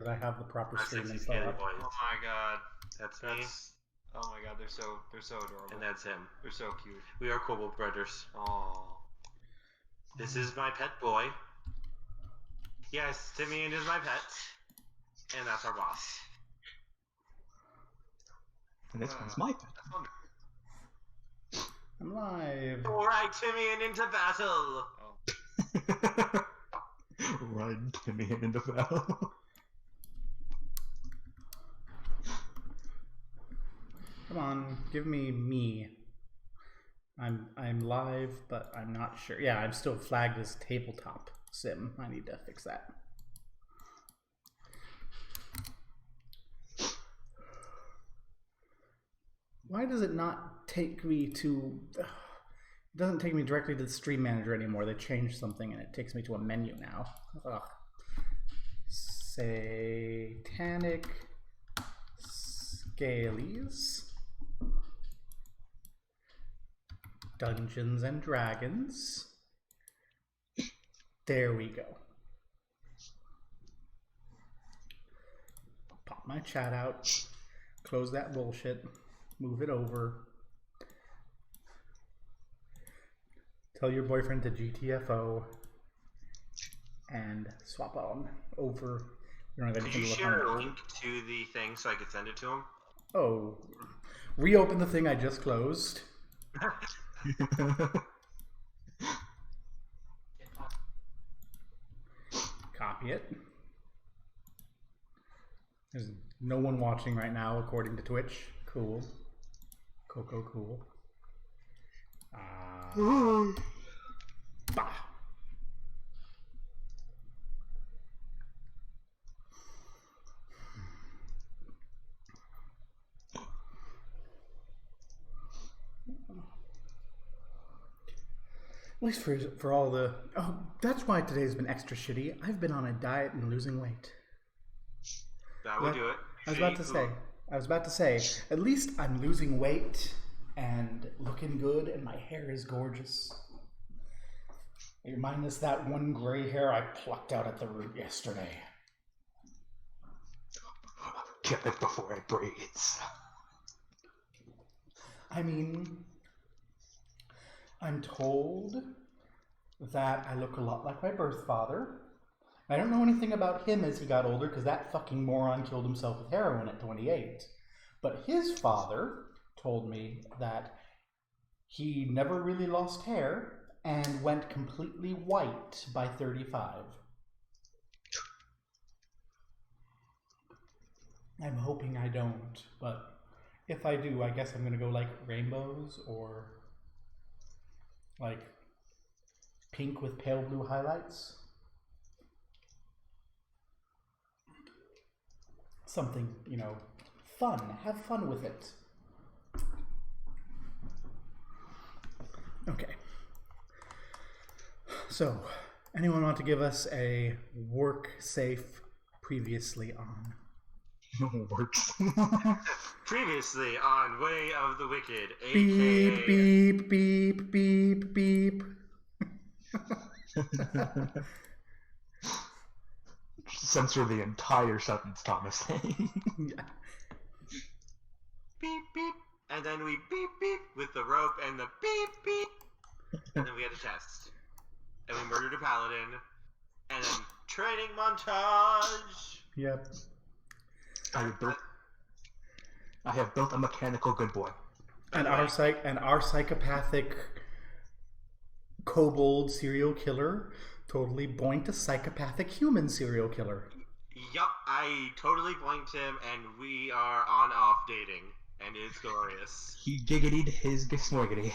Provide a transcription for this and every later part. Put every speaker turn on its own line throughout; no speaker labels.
that I have the proper
Our
stream
sexy
info
Scaly
up.
boys.
Oh my god.
That's me.
Oh my god, they're so adorable.
And that's him.
They're so cute.
We are Kobold brothers.
Oh.
This is my pet boy. Yes, Timian is my pet. And that's our boss.
And this one's my pet.
I'm live.
Alright, Timian, into battle!
Oh.
Run Timmy into battle.
Come on, give me. I'm live, but I'm not sure. Yeah, I'm still flagged as tabletop sim. I need to fix that. Why does it not take me to... It doesn't take me directly to the stream manager anymore. They changed something and it takes me to a menu now. Ugh. Satanic Scalies. Dungeons and Dragons. There we go. Pop my chat out. Close that bullshit. Move it over. Tell your boyfriend to GTFO. And swap on over. We don't have
Could
anything
you
to look
share a
on.
link to the thing so I could send it to him?
Oh. Reopen the thing I just closed. Copy it. There's no one watching right now according to Twitch. Cool. Cool. Bah. At least for all the... Oh, that's why today's been extra shitty. I've been on a diet and losing weight.
That would do it.
I was about to say, at least I'm losing weight and looking good and my hair is gorgeous. Minus that one gray hair I plucked out at the root yesterday.
Kill it before it breathes.
I mean, I'm told that I look a lot like my birth father. I don't know anything about him as he got older because that fucking moron killed himself with heroin at 28. But his father told me that he never really lost hair and went completely white by 35. I'm hoping I don't, but if I do, I guess I'm going to go like rainbows or like pink with pale blue highlights. Something, you know, fun. Have fun with it. Okay. So, anyone want to give us a work safe previously on?
Works.
Previously on Way of the Wicked,
Beep,
aka...
beep, beep, beep, beep.
Censor the entire sentence, Thomas.
Yeah.
Beep, beep. And then we beep, beep with the rope and the beep, beep. And then we had a test. And we murdered a paladin. And then training montage.
Yep.
I have built a mechanical good boy.
And our psychopathic kobold serial killer totally boinked a psychopathic human serial killer.
Yup, I totally blanked him, and we are on-off dating, and it's glorious.
He giggitied his gismorgity.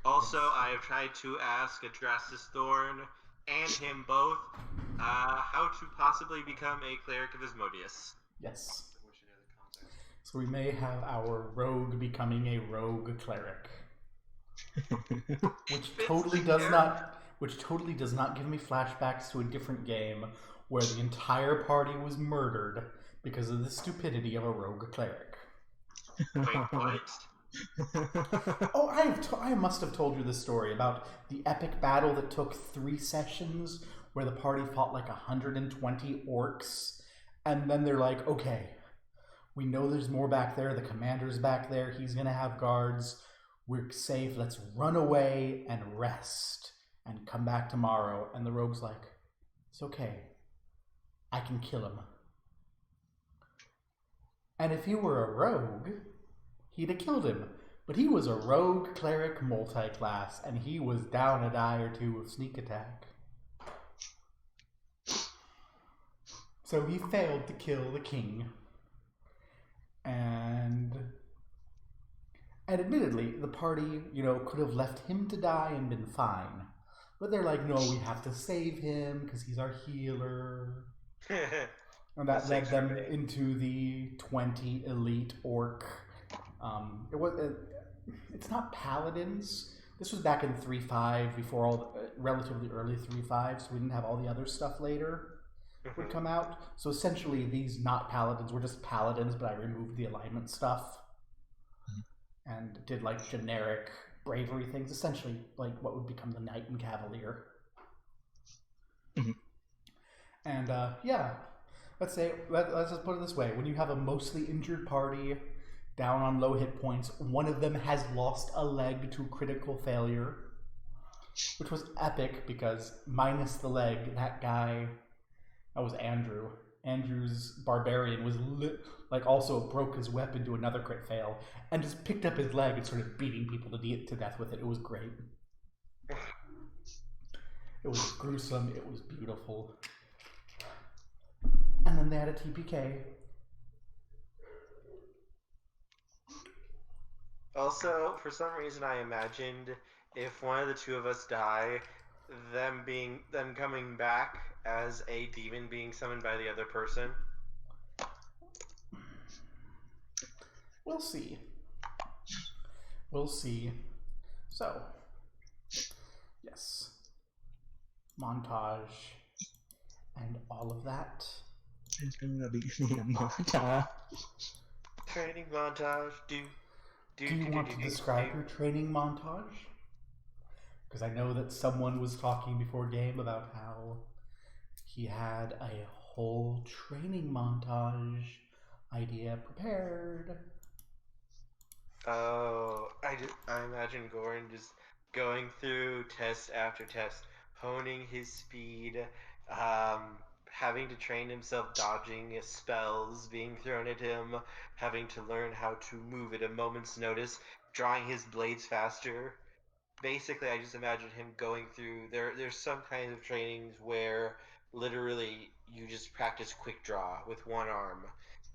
Also, I have tried to ask Adrastus Thorn and him both how to possibly become a cleric of Asmodeus.
Yes. So we may have our rogue becoming a rogue cleric. Which totally does not give me flashbacks to a different game where the entire party was murdered because of the stupidity of a rogue cleric.
Wait, what?
Oh, I must have told you this story about the epic battle that took 3 sessions where the party fought like 120 orcs And then they're like, okay, we know there's more back there. The commander's back there. He's going to have guards. We're safe. Let's run away and rest and come back tomorrow. And the rogue's like, it's okay. I can kill him. And if he were a rogue, he'd have killed him. But he was a rogue cleric multi-class, and he was down a die or two with sneak attack. So he failed to kill the king. And admittedly, the party, could have left him to die and been fine. But they're like, no, we have to save him because he's our healer. And that led them into the 20 elite orc. It's not paladins. This was back in 3.5, before all the relatively early 3.5, so we didn't have all the other stuff later would come out. So essentially, these not paladins were just paladins, but I removed the alignment stuff and did like generic bravery things, essentially like what would become the knight and cavalier. And let's just put it this way: when you have a mostly injured party down on low hit points, one of them has lost a leg to critical failure, which was epic because minus the leg, that guy, that was Andrew. Andrew's barbarian was also broke his weapon to another crit fail and just picked up his leg and started beating people to death with it. It was great. It was gruesome. It was beautiful. And then they had a TPK.
Also, for some reason, I imagined if one of the two of us die, them coming back as a demon being summoned by the other person.
We'll see. So, yes, montage and all of that.
It's gonna be a montage.
Training montage.
Do you want to describe your training montage? Because I know that someone was talking before game about how he had a whole training montage idea prepared.
Oh, I imagine Goran just going through test after test, honing his speed, having to train himself dodging spells being thrown at him, having to learn how to move at a moment's notice, drawing his blades faster. Basically, I just imagine him going through. There's some kinds of trainings where literally you just practice quick draw with one arm,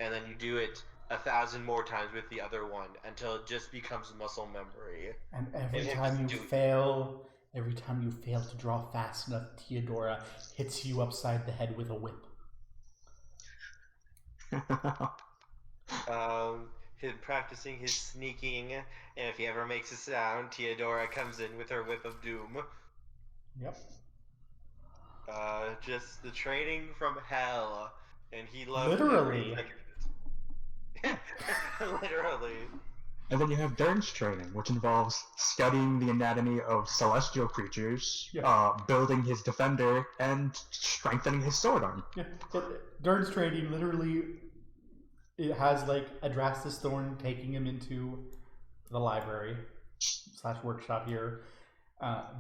and then you do it 1,000 more times with the other one until it just becomes muscle memory.
And every time you fail to draw fast enough, Theodora hits you upside the head with a whip.
Him practicing his sneaking, and if he ever makes a sound, Theodora comes in with her whip of doom.
Yep.
Just the training from hell, and he loves
literally.
Literally.
And then you have Dern's training, which involves studying the anatomy of celestial creatures, building his defender, and strengthening his sword arm.
Yeah, but Dern's training literally, it has like Adrastus Thorn taking him into the library / workshop here,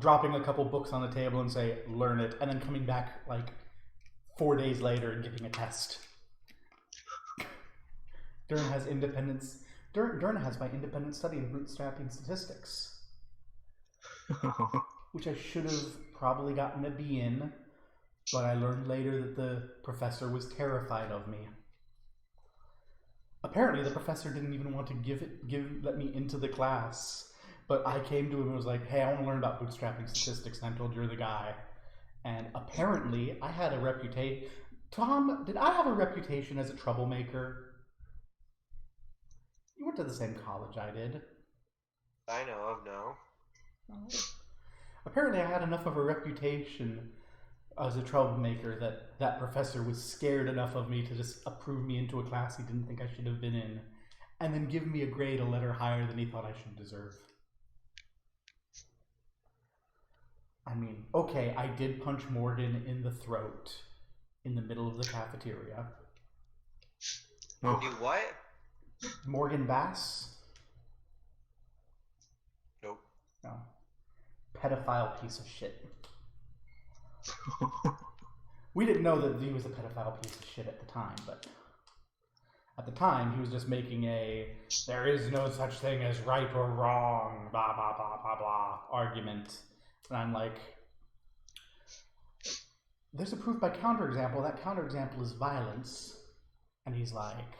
dropping a couple books on the table and say, learn it, and then coming back like 4 days later and giving a test. Dern has independence. Dern has my independent study in bootstrapping statistics, which I should have probably gotten a B in, but I learned later that the professor was terrified of me. Apparently, the professor didn't even want to let me into the class, but I came to him and was like, "Hey, I want to learn about bootstrapping statistics," and I'm told you're the guy. And apparently, I had a reputation. Tom, did I have a reputation as a troublemaker? You went to the same college I did.
I know of no.
Apparently, I had enough of a reputation as a troublemaker that professor was scared enough of me to just approve me into a class he didn't think I should have been in, and then give me a grade a letter higher than he thought I should deserve. I mean, okay, I did punch Morgan in the throat in the middle of the cafeteria.
Oh.
Do what?
Morgan Bass?
Nope.
No. Pedophile piece of shit. We didn't know that he was a pedophile piece of shit at the time, but at the time he was just making a there is no such thing as right or wrong, blah blah blah blah blah argument. And I'm like, there's a proof by counterexample. That counterexample is violence. And he's like,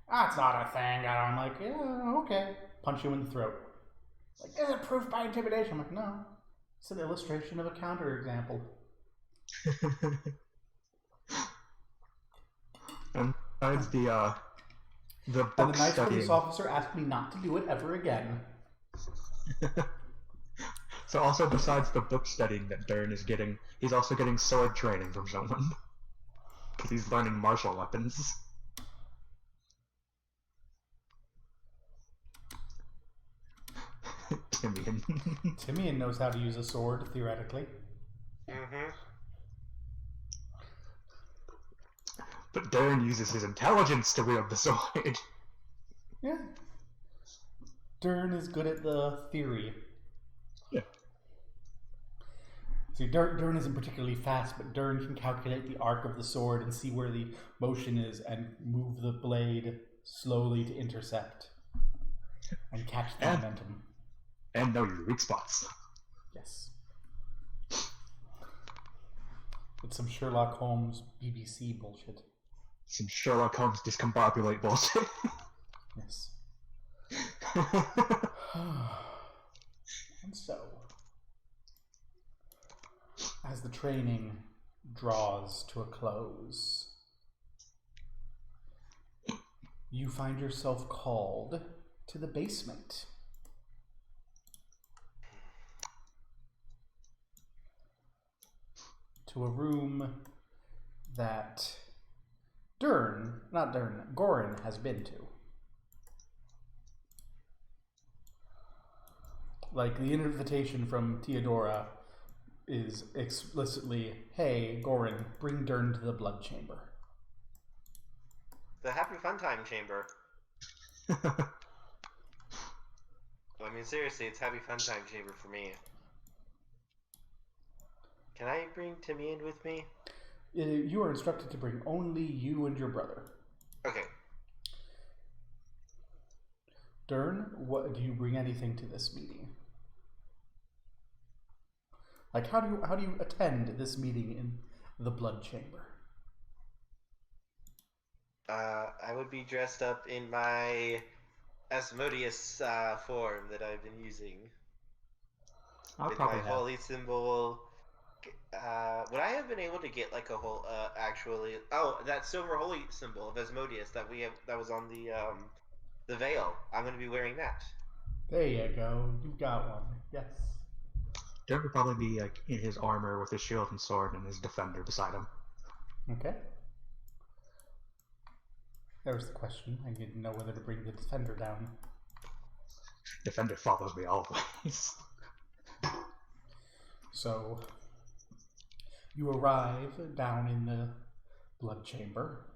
that's not a thing. And I'm like, yeah, okay. Punch you in the throat. Like, is it proof by intimidation? I'm like, no. It's an illustration of a counterexample.
And besides the
And
book
the nice
studying.
police officer asked me not to do it ever again.
So also besides the book studying that Dern is getting, he's also getting sword training from someone. Because he's learning martial weapons. Timian.
Timian knows how to use a sword, theoretically.
Mm-hmm.
But Dern uses his intelligence to wield the sword.
Yeah. Dern is good at the theory.
Yeah.
See, Dern isn't particularly fast, but Dern can calculate the arc of the sword and see where the motion is and move the blade slowly to intercept and catch the momentum.
And know your weak spots.
Yes. It's some Sherlock Holmes BBC bullshit.
Some Sherlock Holmes discombobulate bullshit.
Yes. And so, as the training draws to a close, you find yourself called to the basement. To a room that Gorin has been to. Like, the invitation from Theodora is explicitly, hey, Gorin, bring Dern to the blood chamber.
The Happy Fun Time Chamber. I mean, seriously, it's Happy Fun Time Chamber for me. Can I bring Timmy in with me?
You are instructed to bring only you and your brother.
Okay.
Dern, what do you bring anything to this meeting? Like, how do you attend this meeting in the blood chamber?
I would be dressed up in my Asmodeus form that I've been using.
I'll
With
probably
my
have.
holy symbol. Would I have been able to get like a whole actually? Oh, that silver holy symbol of Asmodeus that was on the veil. I'm going to be wearing that.
There you go. You've got one. Yes.
Dern would probably be like in his armor with his shield and sword and his defender beside him.
Okay. There's the question. I need to know whether to bring the defender down.
Defender follows me always.
So, you arrive down in the blood chamber.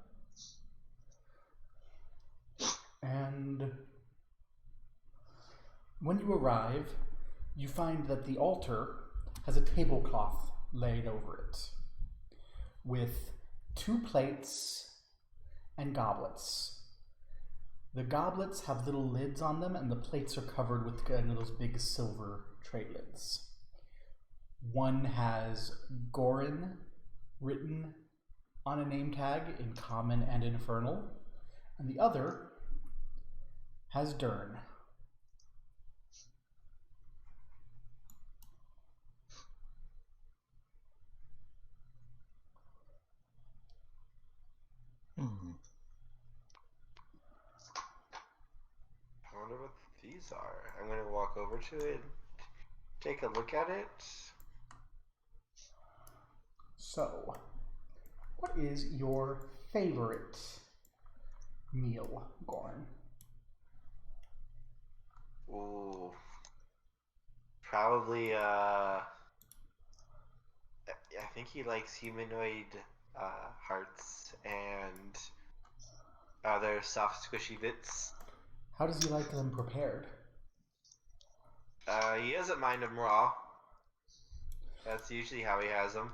And when you arrive, you find that the altar has a tablecloth laid over it with 2 plates and goblets. The goblets have little lids on them, and the plates are covered with kind of those big silver tray lids. One has Gorin written on a name tag in Common and Infernal, and the other has Dern.
I wonder what these are. I'm going to walk over to it, take a look at it.
So, what is your favorite meal, Gorin?
Ooh. Probably, I think he likes humanoid hearts and They're soft, squishy bits.
How does he like them prepared?
He doesn't mind them raw. That's usually how he has them.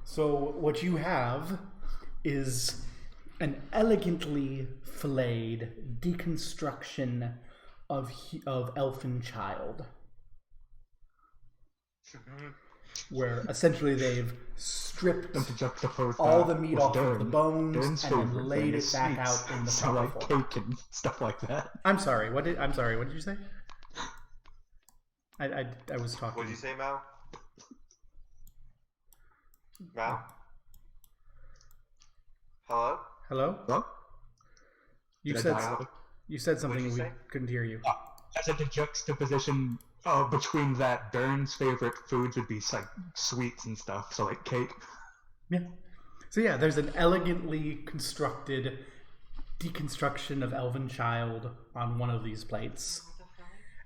So what you have is an elegantly filleted deconstruction of Elfin Child, where essentially they've stripped
And to juxtapose
all
that
the meat
with
off of the
Dern,
bones
Dern's
and then
favorite
laid
thing
it
is
back
sweets.
out in the
So like
proper form.
cake and stuff like that.
I'm sorry. What did you say? I was talking.
What did you say, Mal? Mal? Hello?
Hello?
Hello?
You
Did I
said
die out?
you said something
What'd you
we
say?
couldn't hear you.
As a juxtaposition between that, Dern's favorite foods would be like sweets and stuff, so like cake.
Yeah. So yeah, there's an elegantly constructed deconstruction of Elven Child on one of these plates.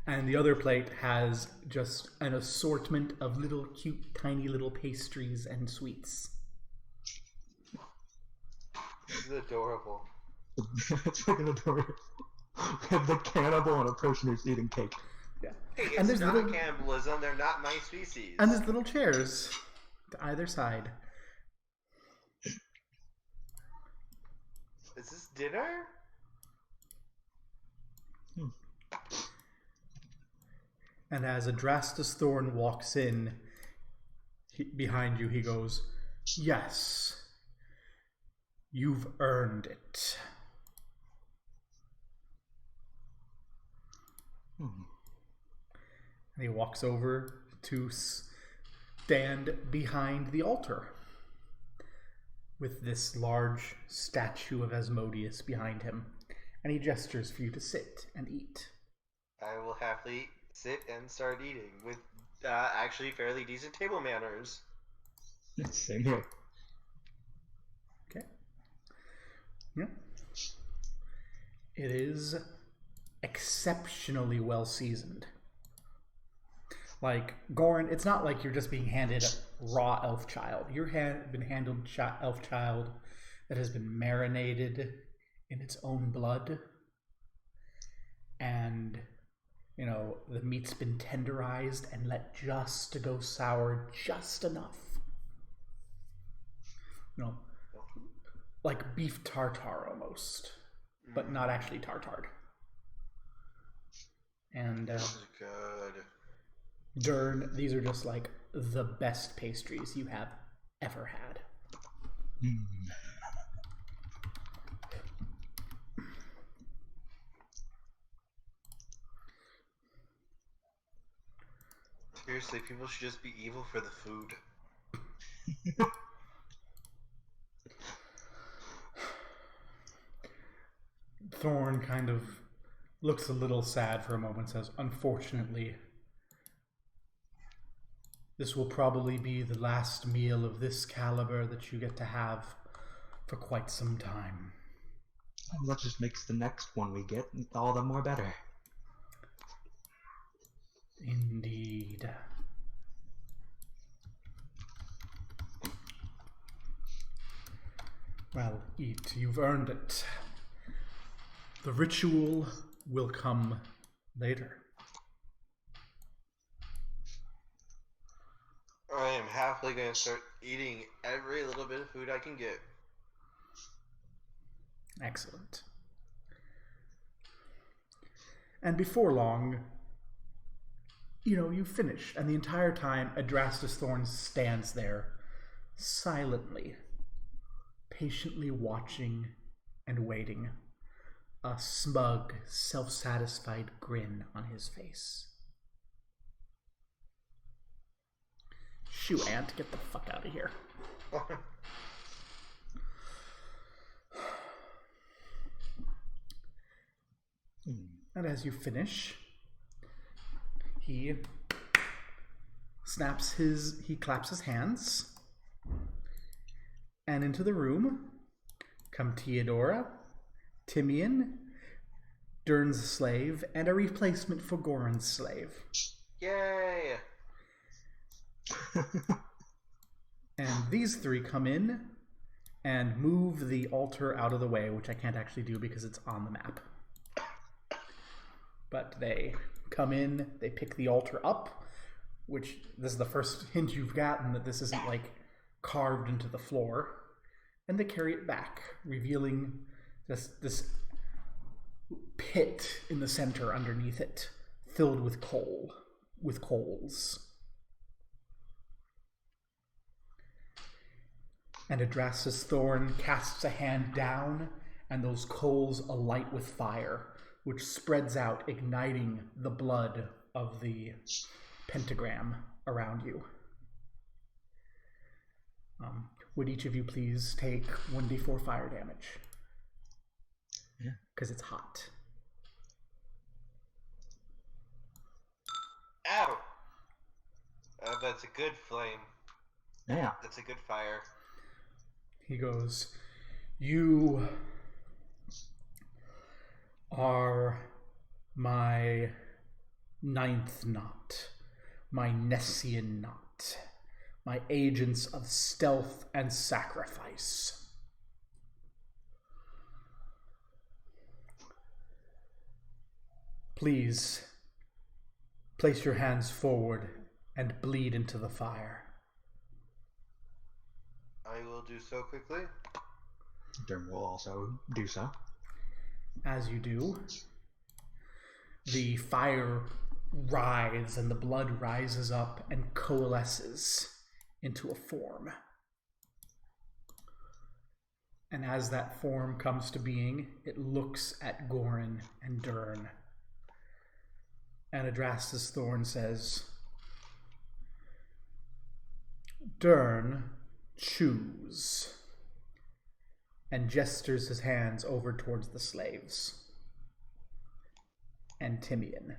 And the other plate has just an assortment of little cute tiny little pastries and sweets.
This is adorable.
It's fucking adorable. We have the cannibal and a person who's eating cake.
Yeah.
Hey,
And
it's
there's
not
little
cannibalism. They're not my species.
and there's little chairs to either side.
Is this dinner?
And as Adrastus Thorn walks in behind you, he goes, "Yes, you've earned it." And he walks over to stand behind the altar with this large statue of Asmodeus behind him. And he gestures for you to sit and eat.
I will happily sit and start eating with actually fairly decent table manners.
Same here.
Okay. Yeah. It is exceptionally well seasoned. Like, Goran, it's not like you're just being handed a raw elf child. You're been handled elf child that has been marinated in its own blood. And, you know, the meat's been tenderized and let just to go sour just enough. You know, like beef tartare almost, but not actually tartare. And
This is good.
Dern, these are just like the best pastries you have ever had.
Seriously, people should just be evil for the food.
Thorn kind of looks a little sad for a moment, says, "Unfortunately, this will probably be the last meal of this caliber that you get to have for quite some time."
Well, that just makes the next one we get all the more better.
Indeed. Well, eat. You've earned it. The ritual will come later.
I am happily going to start eating every little bit of food I can get.
Excellent. And before long, you know, you finish, and the entire time Adrastus Thorn stands there, silently, patiently watching and waiting, a smug, self-satisfied grin on his face. Shoo, Ant, get the fuck out of here. And as you finish, he claps his hands, and into the room come Theodora, Timian, Dern's slave, and a replacement for Goran's slave.
Yay!
And these three come in and move the altar out of the way, which I can't actually do because it's on the map. But they come in, they pick the altar up, which this is the first hint you've gotten that this isn't like carved into the floor, and they carry it back, revealing this pit in the center underneath it, filled with coals. And Adrastus Thorn casts a hand down, and those coals alight with fire, which spreads out, igniting the blood of the pentagram around you. Would each of you please take 1d4 fire damage?
Yeah.
Because it's hot.
Ow! That's a good flame.
Yeah.
That's a good fire.
He goes, "You are my ninth knot, my Nessian knot, my agents of stealth and sacrifice. Please, place your hands forward and bleed into the fire."
I will do so quickly.
Durn will also do so.
As you do, the fire writhes and the blood rises up and coalesces into a form. And as that form comes to being, it looks at Gorin and Durn. And Adrastus Thorn says, "Durn, choose," and gestures his hands over towards the slaves. And Timian.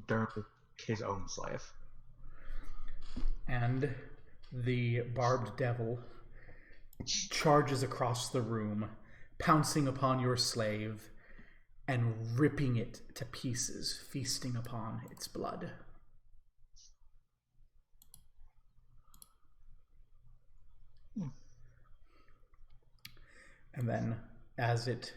Durn his own slave.
And the barbed devil charges across the room, pouncing upon your slave and ripping it to pieces, feasting upon its blood. And then, as it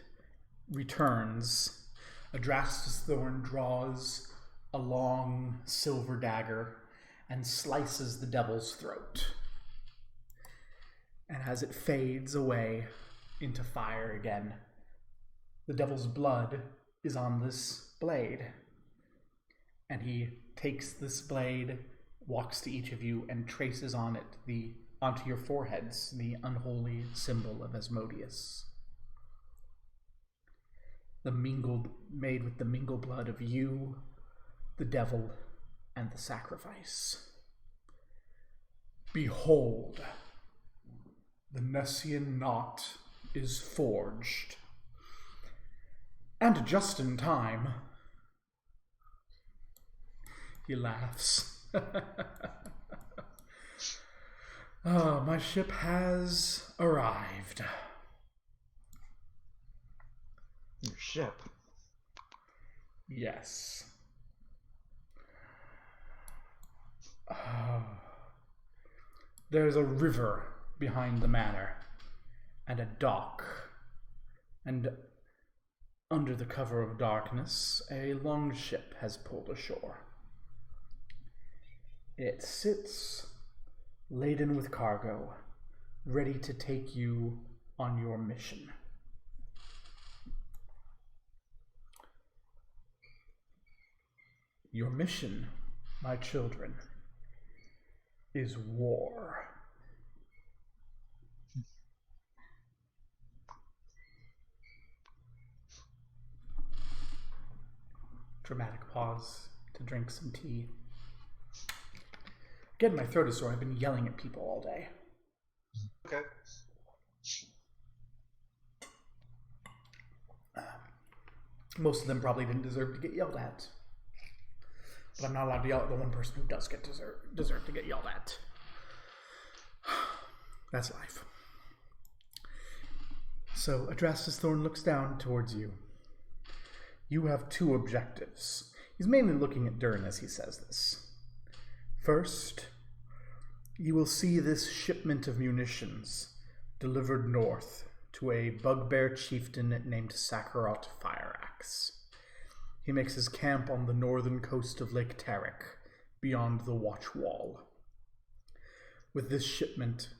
returns, Adrastus Thorn draws a long silver dagger and slices the devil's throat. And as it fades away into fire again, the devil's blood is on this blade. And he takes this blade, walks to each of you, and traces on it onto your foreheads the unholy symbol of Asmodeus. Made with the mingled blood of you, the devil, and the sacrifice. Behold, the Nessian knot is forged. And just in time. He laughs. My ship has arrived.
Your ship?
Yes. There's a river behind the manor, and a dock, and under the cover of darkness, a longship has pulled ashore. It sits laden with cargo, ready to take you on your mission. Your mission, my children, is war. Dramatic pause to drink some tea. Again, my throat is sore. I've been yelling at people all day.
Okay.
Most of them probably didn't deserve to get yelled at. But I'm not allowed to yell at the one person who does deserve to get yelled at. That's life. So, Adrastus Thorn looks down towards you. You have two objectives. He's mainly looking at Durn as he says this. First, you will see this shipment of munitions delivered north to a bugbear chieftain named Sakarot Fireaxe. He makes his camp on the northern coast of Lake Tarek, beyond the Watch Wall. With this shipment,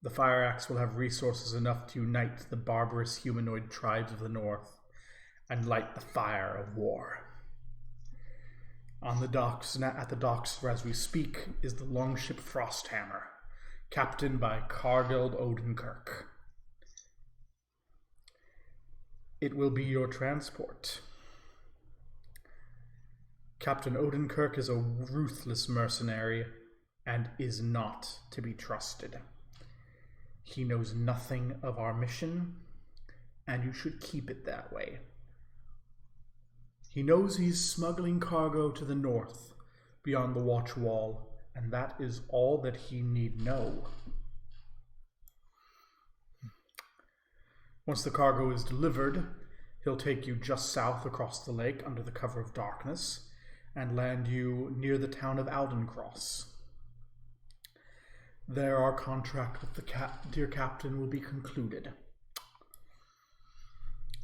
the Fireaxe will have resources enough to unite the barbarous humanoid tribes of the north and light the fire of war. On the docks, at the docks as we speak, is the longship Frosthammer, captained by Cargild Odenkirk. It will be your transport. Captain Odenkirk is a ruthless mercenary and is not to be trusted. He knows nothing of our mission, and you should keep it that way. He knows he's smuggling cargo to the north, beyond the Watch Wall, and that is all that he need know. Once the cargo is delivered, he'll take you just south across the lake under the cover of darkness and land you near the town of Aldencross. There our contract with the dear captain will be concluded.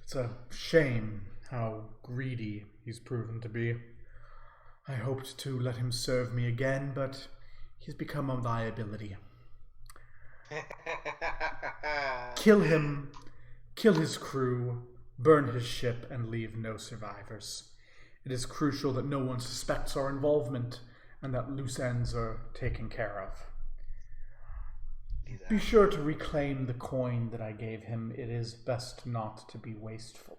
It's a shame how greedy he's proven to be. I hoped to let him serve me again, but he's become a liability. Kill him, kill his crew, burn his ship, and leave no survivors. It is crucial that no one suspects our involvement and that loose ends are taken care of. Be sure to reclaim the coin that I gave him. It is best not to be wasteful.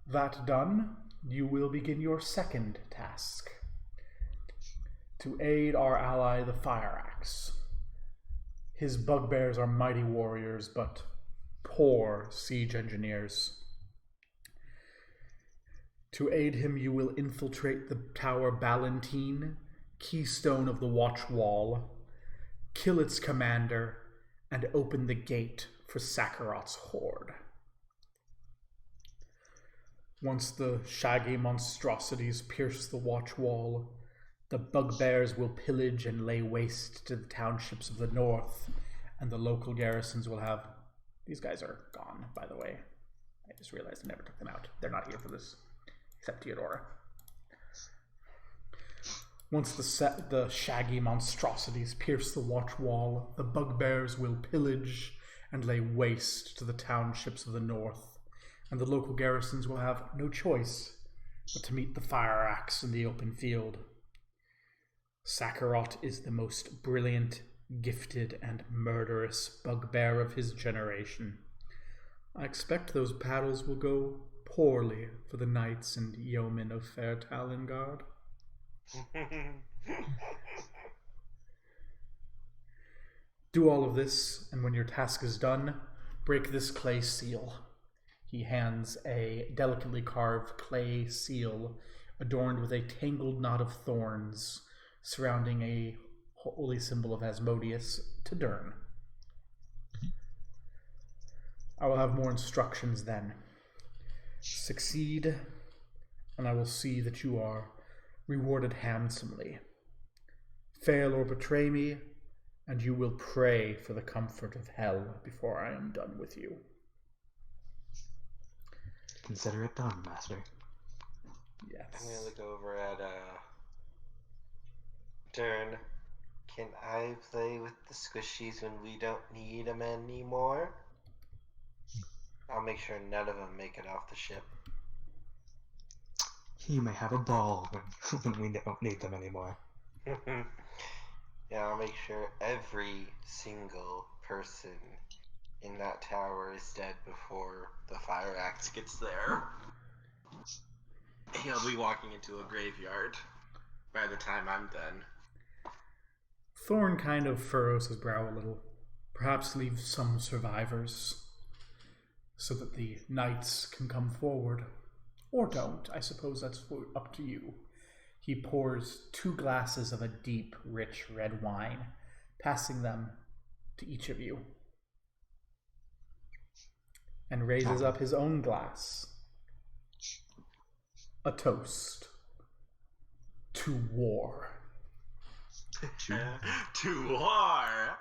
That done, you will begin your second task, to aid our ally the Fireaxe. His bugbears are mighty warriors, but poor siege engineers. To aid him, you will infiltrate the Tower Ballantine, keystone of the Watch Wall, kill its commander, and open the gate for Sakarot's horde. Once the shaggy monstrosities pierce the Watch Wall, the bugbears will pillage and lay waste to the townships of the north, and the local garrisons will have... These guys are gone, by the way. I just realized I never took them out. They're not here for this, except Theodora. Once the shaggy monstrosities pierce the Watch Wall, the bugbears will pillage and lay waste to the townships of the north, and the local garrisons will have no choice but to meet the Fireaxe in the open field. Sakarot is the most brilliant, gifted, and murderous bugbear of his generation. I expect those battles will go poorly for the knights and yeomen of fair Talengard. Do all of this, and when your task is done, break this clay seal. He hands a delicately carved clay seal adorned with a tangled knot of thorns surrounding a holy symbol of Asmodeus to Dern. I will have more instructions then. Succeed, and I will see that you are rewarded handsomely. Fail or betray me, and you will pray for the comfort of hell before I am done with you.
Consider it done, Master.
Yes.
I'm gonna look over at Dern. Can I play with the squishies when we don't need them anymore? I'll make sure none of them make it off the ship.
You may have a ball when we don't need them anymore.
Yeah, I'll make sure every single person in that tower is dead before the Fireaxe gets there. He'll be walking into a graveyard by the time I'm done.
Thorn kind of furrows his brow a little. Perhaps leave some survivors so that the knights can come forward. Or don't. I suppose that's up to you. He pours 2 glasses of a deep, rich red wine, passing them to each of you, and raises up his own glass. A toast. to war.
To war.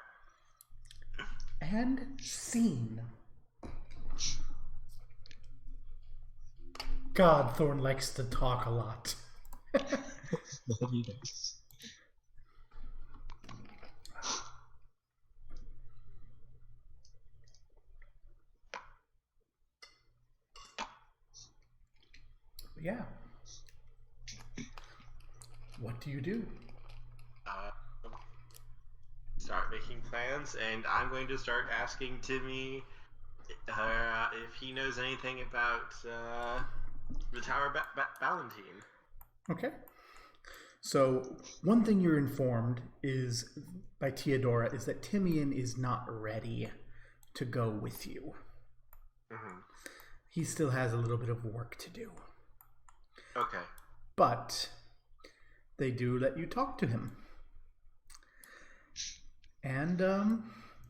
And scene. God, Thorn likes to talk a lot.
That he does.
Yeah. What do you do?
Start making plans, and I'm going to start asking Timmy if he knows anything about the Tower Ballantine.
Okay. So, one thing you're informed is by Theodora is that Timian is not ready to go with you.
Mm-hmm.
He still has a little bit of work to do.
Okay.
But they do let you talk to him. And,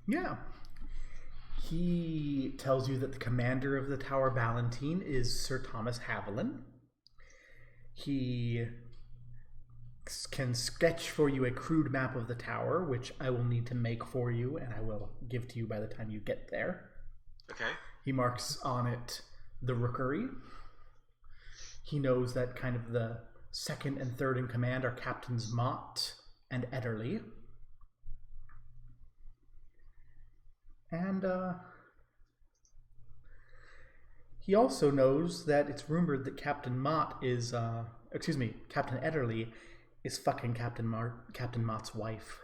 yeah. He tells you that the commander of the Tower Ballantine is Sir Thomas Haviland. He can sketch for you a crude map of the tower, which I will need to make for you, and I will give to you by the time you get there.
Okay.
He marks on it the rookery. He knows that kind of the second and third in command are Captains Mott and Ederly. And he also knows that it's rumored that Captain Ederly is fucking Captain Mott's wife.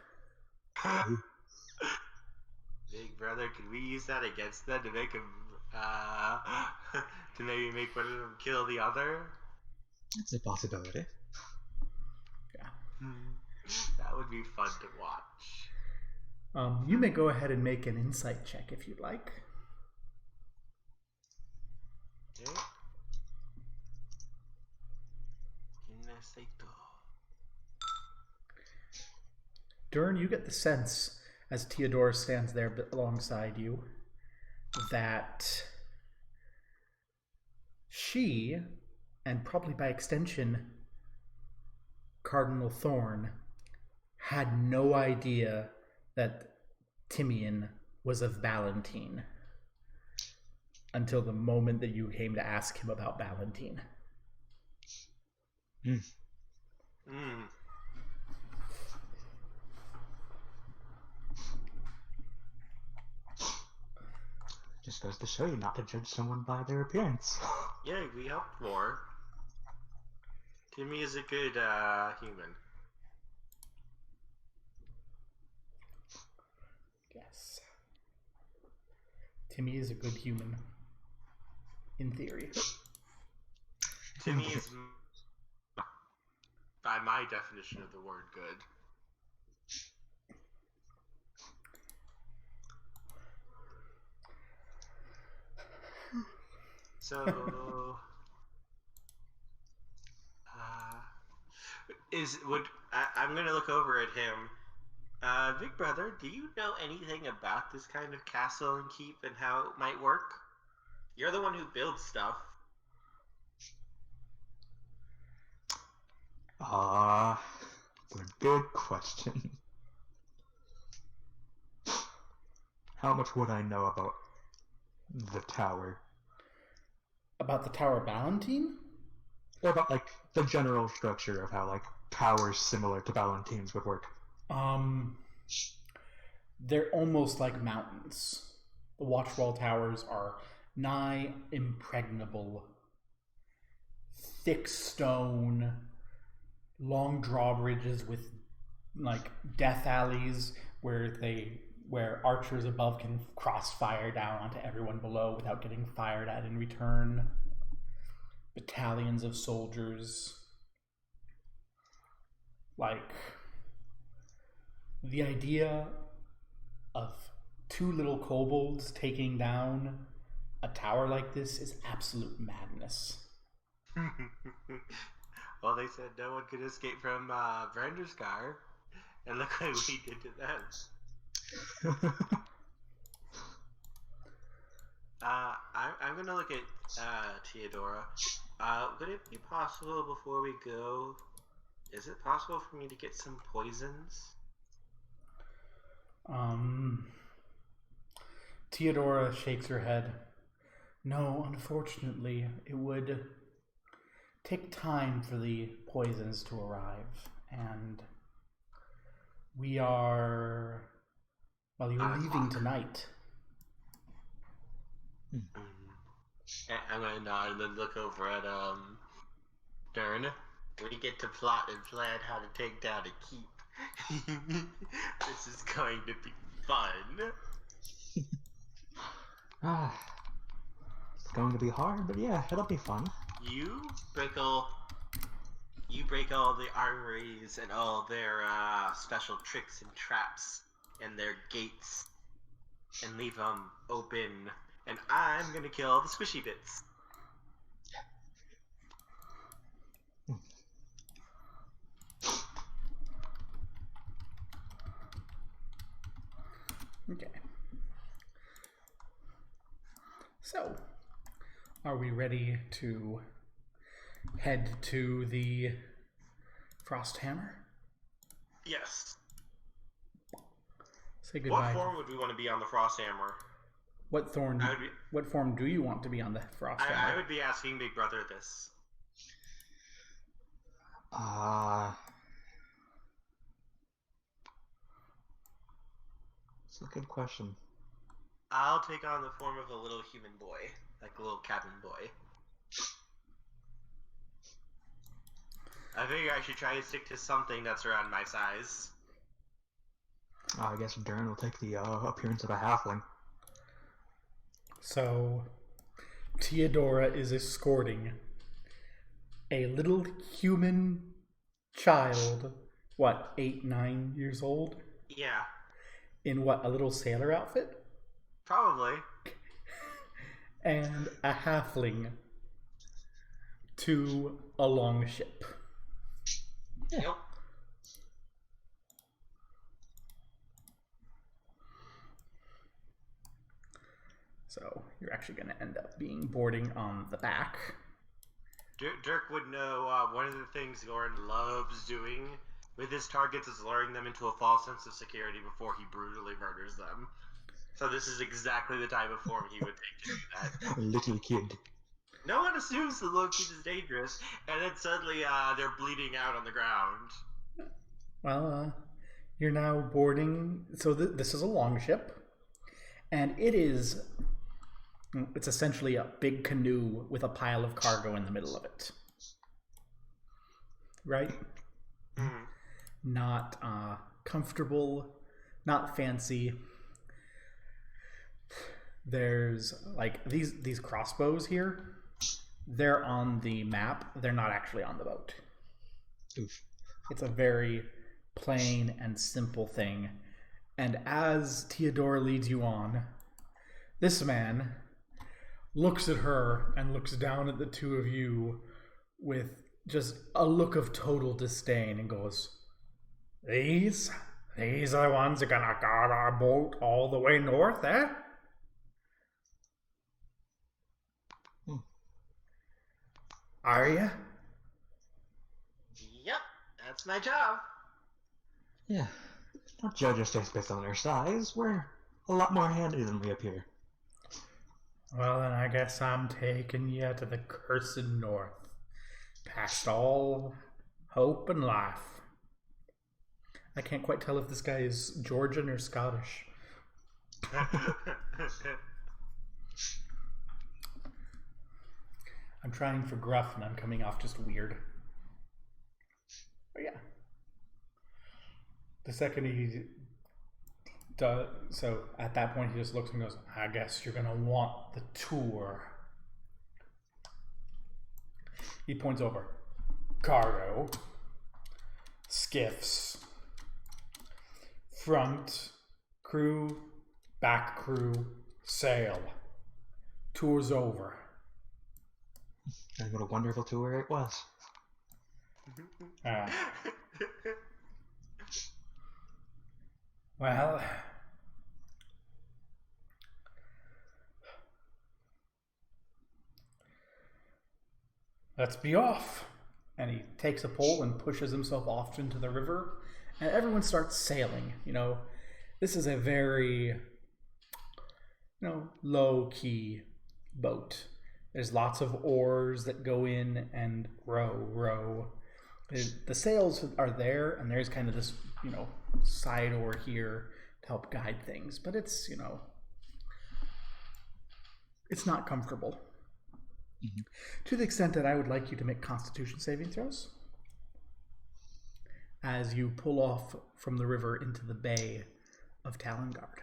Big brother, could we use that against them to make him, to maybe make one of them kill the other?
It's a possibility.
Yeah.
That would be fun to watch.
You may go ahead and make an insight check if you'd like.
Okay.
Dern, you get the sense, as Theodora stands there alongside you, that she, and probably by extension Cardinal Thorn, had no idea that Timian was of Ballantine until the moment that you came to ask him about Ballantine.
Just goes to show you not to judge someone by their appearance.
Yeah, we helped more. Timmy is a good human.
Yes. Timmy is a good human. In theory.
Timmy is, by my definition of the word, good. So, I'm gonna look over at him. Big brother, do you know anything about this kind of castle and keep and how it might work? You're the one who builds stuff.
It's a good question. How much would I know about the tower?
About the Tower Ballantine?
Or about, like, the general structure of how, like, towers similar to Ballantines would work?
They're almost like mountains. The Watchwall Towers are nigh impregnable. Thick stone, long drawbridges with, like, death alleys where archers above can crossfire down onto everyone below without getting fired at in return. Battalions of soldiers. Like, the idea of two little kobolds taking down a tower like this is absolute madness.
Well, they said no one could escape from Branderskar, and look what we did to them. I'm gonna look at Theodora. Would it be possible before we go Is it possible for me to get some poisons?
Theodora shakes her head. No, unfortunately, it would take time for the poisons to arrive, and we are... Well, you're leaving tonight.
I'm gonna nod and then look over at Dern. We get to plot and plan how to take down a keep. This is going to be fun.
It's going to be hard, but yeah, it'll be fun.
You break all the armories and all their special tricks and traps and their gates and leave them open, and I'm gonna kill all the squishy bits.
Okay. So, are we ready to head to the Frosthammer?
Yes.
Say goodbye.
What form would we want to be on the Frosthammer?
What form do you want to be on the Frosthammer?
I would be asking Big Brother this.
It's a good question.
I'll take on the form of a little human boy, like a little cabin boy. I figure I should try to stick to something that's around my size.
I guess Dern will take the appearance of a halfling.
So, Theodora is escorting a little human child, what, 8, 9 years old?
Yeah.
In what, a little sailor outfit?
Probably.
And a halfling to a longship.
Yep.
So you're actually going to end up being boarding on the back.
Dirk would know one of the things Goran loves doing with his targets is luring them into a false sense of security before he brutally murders them. So this is exactly the type of form he would take to do that.
A little kid.
No one assumes the little kid is dangerous, and then suddenly they're bleeding out on the ground.
Well, you're now boarding. So this is a longship, and it's essentially a big canoe with a pile of cargo in the middle of it. Right?
Mm-hmm.
Not comfortable, not fancy. There's like these crossbows here. They're on the map. They're not actually on the boat.
Oof.
It's a very plain and simple thing. And as Theodora leads you on, this man looks at her and looks down at the two of you with just a look of total disdain and goes, These are the ones that are gonna guard our boat all the way north, eh? Are ya?
Yep, that's my job.
Yeah. Don't judge us just based on our size. We're a lot more handy than we appear.
Well, then I guess I'm taking you to the cursed north, past all hope and life. I can't quite tell if this guy is Georgian or Scottish. I'm trying for gruff and I'm coming off just weird. But yeah. The second he does, so at that point he just looks and goes, I guess you're gonna want the tour. He points over. Cargo. Skiffs. Front crew. Back crew. Sail. Tour's over.
And what a wonderful tour it was.
Well, let's be off. And he takes a pole and pushes himself off into the river, and everyone starts sailing. This is a very, low-key boat. There's lots of oars that go in and row. The sails are there, and there's kind of this, side oar here to help guide things. But it's, it's not comfortable. Mm-hmm. To the extent that I would like you to make Constitution saving throws as you pull off from the river into the bay of Talongard.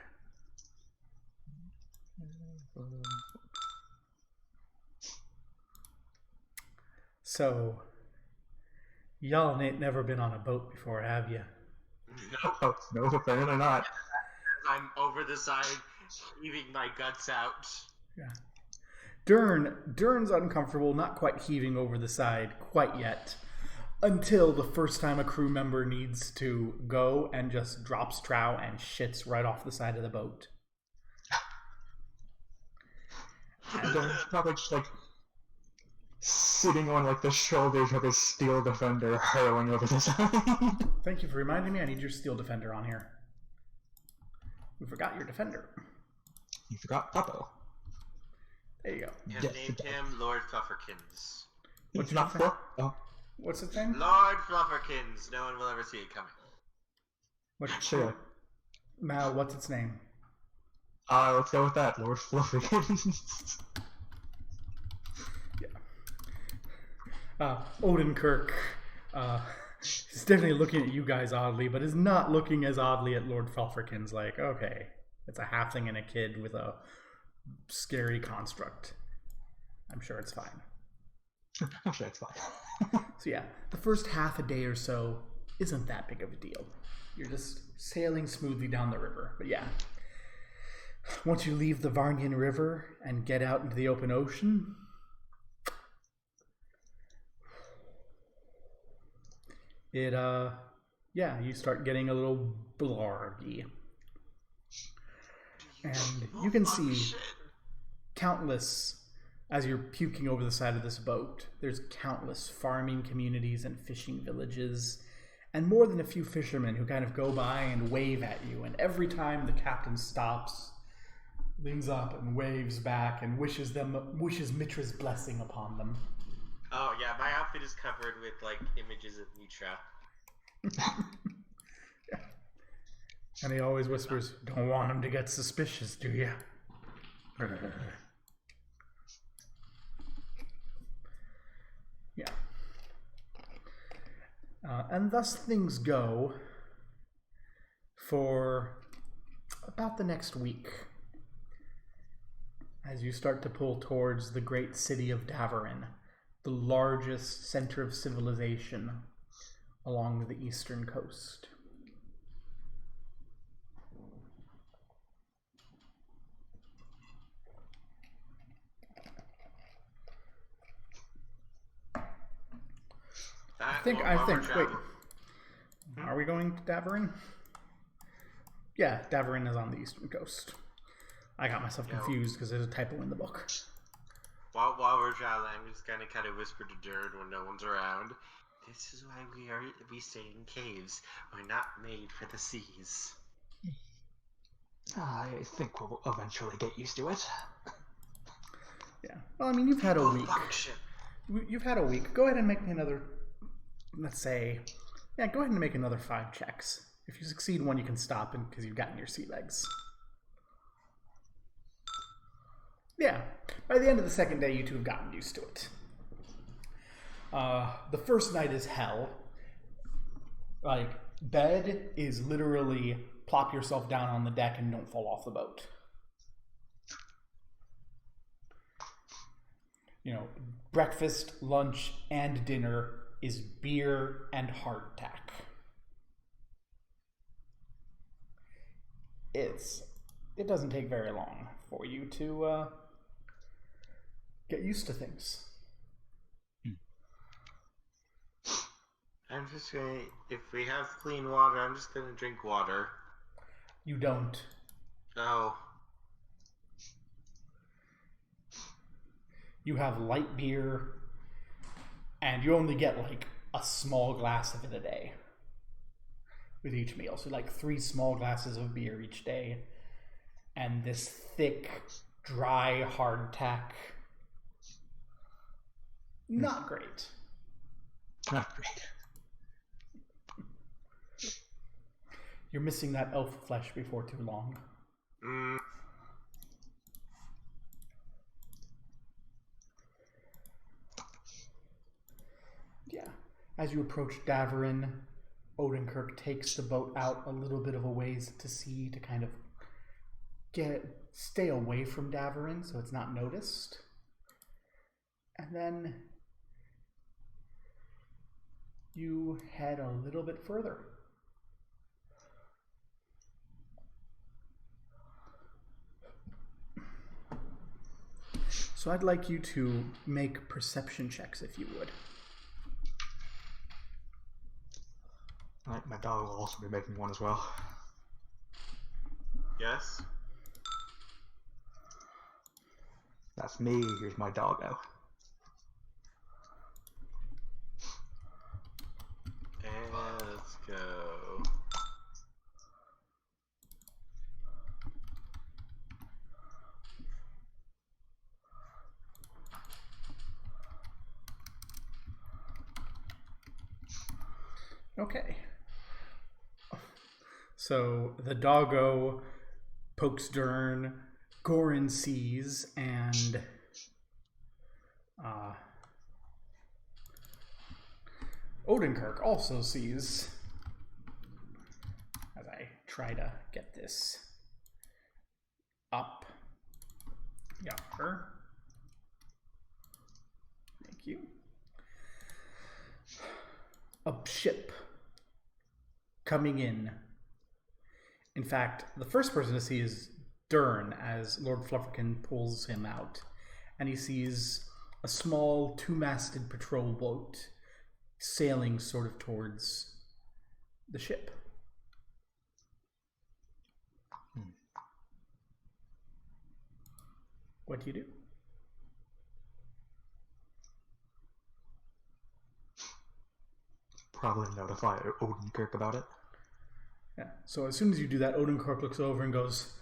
So, y'all ain't never been on a boat before, have you?
No, apparently not.
I'm over the side, heaving my guts out.
Yeah. Dern's uncomfortable, not quite heaving over the side quite yet, until the first time a crew member needs to go and just drops trow and shits right off the side of the boat.
Dern's probably just sitting on the shoulders of his steel defender, hurling over the side.
Thank you for reminding me. I need your steel defender on here. We forgot your defender.
You forgot Puppo.
There you go.
Have named him Lord Flufferkins.
What's
not for? Oh.
What's his name?
Lord Flufferkins. No one will ever see it coming.
Sure.
Mal, what's its name?
Let's go with that. Lord Flufferkins.
Odenkirk is definitely looking at you guys oddly, but is not looking as oddly at Lord Flufferkins. Okay, it's a halfling and a kid with a scary construct. I'm sure it's fine.
I'm sure it's fine.
So yeah, the first half a day or so isn't that big of a deal. You're just sailing smoothly down the river. But yeah, once you leave the Varnian River and get out into the open ocean, you start getting a little blargy. And you can see countless, as you're puking over the side of this boat, there's countless farming communities and fishing villages, and more than a few fishermen who kind of go by and wave at you. And every time the captain stops, leans up and waves back and wishes Mitra's blessing upon them.
Oh yeah, my outfit is covered with images of Mitra.
Yeah. And he always whispers, "Don't want him to get suspicious, do you?" Yeah. And thus things go for about the next week as you start to pull towards the great city of Davarin, the largest center of civilization along the eastern coast. Wait. Are we going to Davarin? Yeah, Davarin is on the eastern coast. I got myself confused because there's a typo in the book.
While we're traveling, I'm just kind of whisper to Jared when no one's around. This is why we stay in caves. We're not made for the seas.
I think we'll eventually get used to it.
Yeah. Well, I mean, you've had a week. You've had a week. Go ahead and make me another, let's say, go ahead and make another 5 checks. If you succeed one, you can stop because you've gotten your sea legs. Yeah. By the end of the second day, you two have gotten used to it. The first night is hell. Bed is literally plop yourself down on the deck and don't fall off the boat. Breakfast, lunch, and dinner is beer and hardtack. It doesn't take very long for you to get used to things.
I'm just gonna, if we have clean water, I'm just gonna drink water.
You don't.
Oh.
You have light beer, And you only get like a small glass of it a day with each meal. So like 3 small glasses of beer each day. And this thick, dry hardtack. Not great.
Not great.
You're missing that elf flesh before too long.
Mm.
Yeah. As you approach Daverin, Odenkirk takes the boat out a little bit of a ways to sea to kind of stay away from Daverin so it's not noticed. And then you head a little bit further. So I'd like you to make perception checks if you would.
Alright, my dog will also be making one as well.
Yes.
That's me. Here's my doggo.
And let's go.
Okay. So the doggo pokes Dern, Gorin sees, and Odenkirk also sees. As I try to get this up. Yar. Thank you. A ship coming in. In fact, the first person to see is Dern as Lord Flufferkin pulls him out, and he sees a small 2-masted patrol boat sailing sort of towards the ship. What do you do?
Probably notify Odenkirk about it.
Yeah. So as soon as you do that, Odenkirk looks over and goes,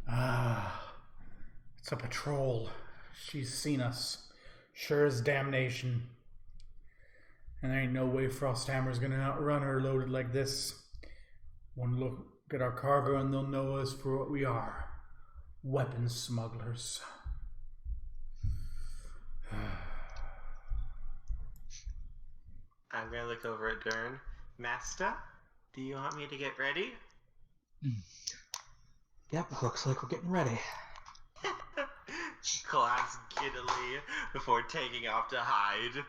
it's a patrol. She's seen us. Sure as damnation. And there ain't no way Frosthammer's gonna outrun her loaded like this. One look at our cargo and they'll know us for what we are. Weapons smugglers.
I'm gonna look over at Dern. Master, do you want me to get ready?
Yep, looks like we're getting ready.
Claps giddily before taking off to hide.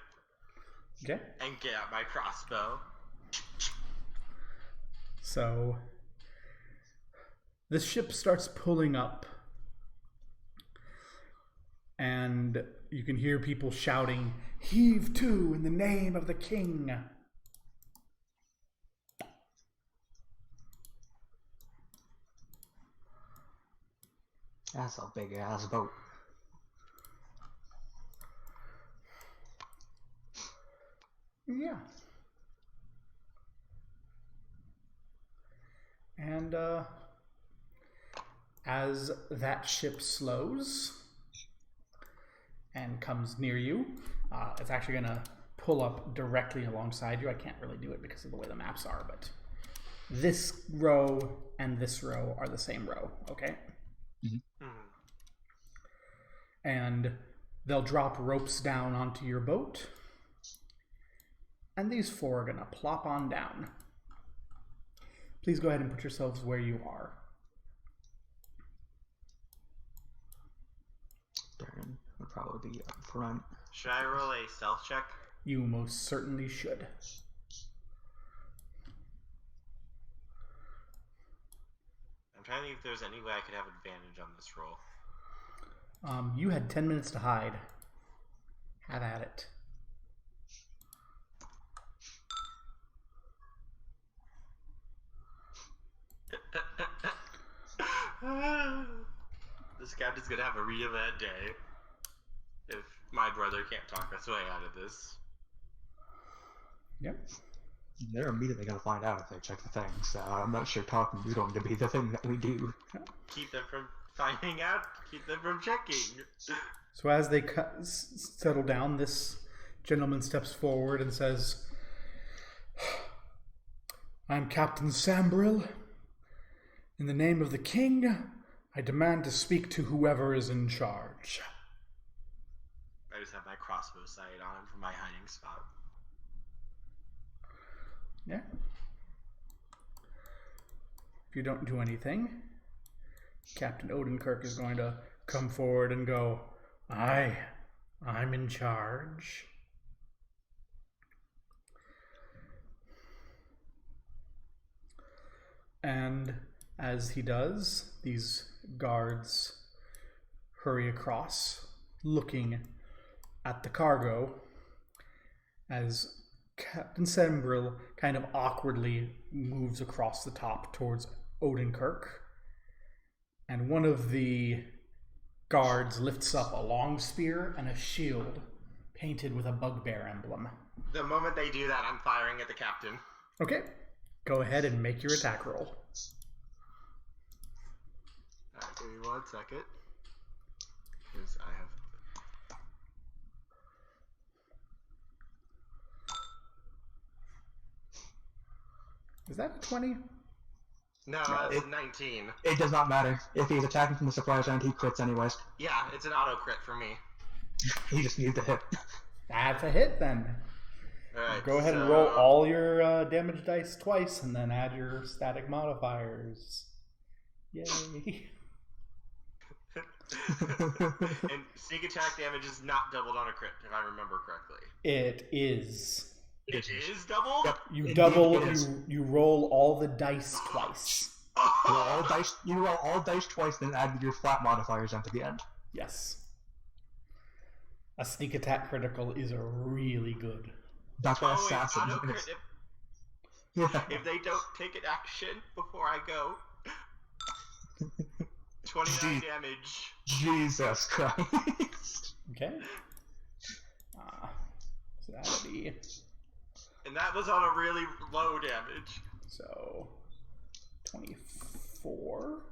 Okay.
And get out my crossbow.
So the ship starts pulling up, and you can hear people shouting, "Heave to in the name of the king."
That's a big ass boat.
Yeah. And as that ship slows and comes near you, it's actually going to pull up directly alongside you. I can't really do it because of the way the maps are, but this row and this row are the same row, okay?
Mm-hmm.
And they'll drop ropes down onto your boat. And these 4 are going to plop on down. Please go ahead and put yourselves where you are.
Darren would probably be up front.
Should I roll a stealth check?
You most certainly should.
I'm trying to think if there's any way I could have advantage on this roll.
You had 10 minutes to hide. Have at it.
This captain's gonna have a real bad day if my brother can't talk us way out of this.
Yep.
They're immediately going to find out if they check the things. I'm not sure talking is going to be the thing that we do.
Keep them from finding out. Keep them from checking.
So as they settle down, this gentleman steps forward and says, "I'm Captain Sambril. In the name of the king, I demand to speak to whoever is in charge."
I just have my crossbow sight on for my hiding spot.
Yeah. If you don't do anything, Captain Odenkirk is going to come forward and go, I'm in charge. And as he does, these guards hurry across, looking at the cargo, as Captain Sembril kind of awkwardly moves across the top towards Odenkirk. And one of the guards lifts up a long spear and a shield painted with a bugbear emblem.
The moment they do that, I'm firing at the captain.
Okay, go ahead and make your attack roll.
Alright, give me 1 second. Because I have...
Is that a 20?
No, that's a 19.
It does not matter. If he's attacking from the surprise round, he crits anyways.
Yeah, it's an auto crit for me.
He just needs to hit.
That's a hit then.
Alright,
Go ahead and roll all your damage dice twice and then add your static modifiers. Yay.
And sneak attack damage is not doubled on a crit, if I remember correctly.
It is.
It is doubled?
Yep.
You
Indeed,
double,
it is.
you roll all the dice twice.
You roll all dice twice, then add your flat modifiers onto the end.
Yes. A sneak attack critical is really good.
That's why
Oh, wait,
assassin
auto crit
is.
if they don't take an action before I go. 29 damage.
Jesus Christ.
Okay. So that'll be
And that was on a really low damage.
so 24.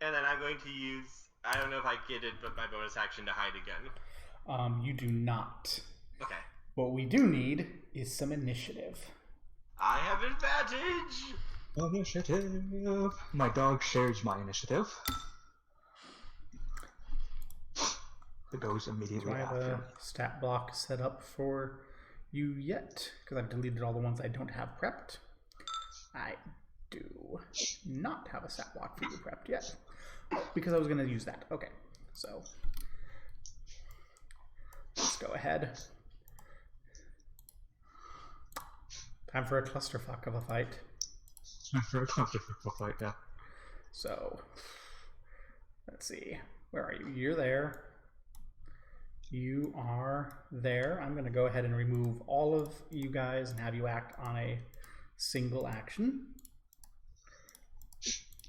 And then I'm going to use, I don't know if I get it, but my bonus action to hide again.
You do not.
Okay.
What we do need is some initiative.
I have advantage!
Initiative. My dog shares my initiative. It goes
Do
immediately
I have
after.
a stat block set up for you yet? Because I've deleted all the ones I don't have prepped. I do not have a stat block for you prepped yet. Oh, because I was going to use that. Okay, so let's go ahead. Time for a clusterfuck of a fight.
For a comfortable fight, yeah.
So, let's see. Where are you? You're there. You are there. I'm going to go ahead and remove all of you guys and have you act on a single action.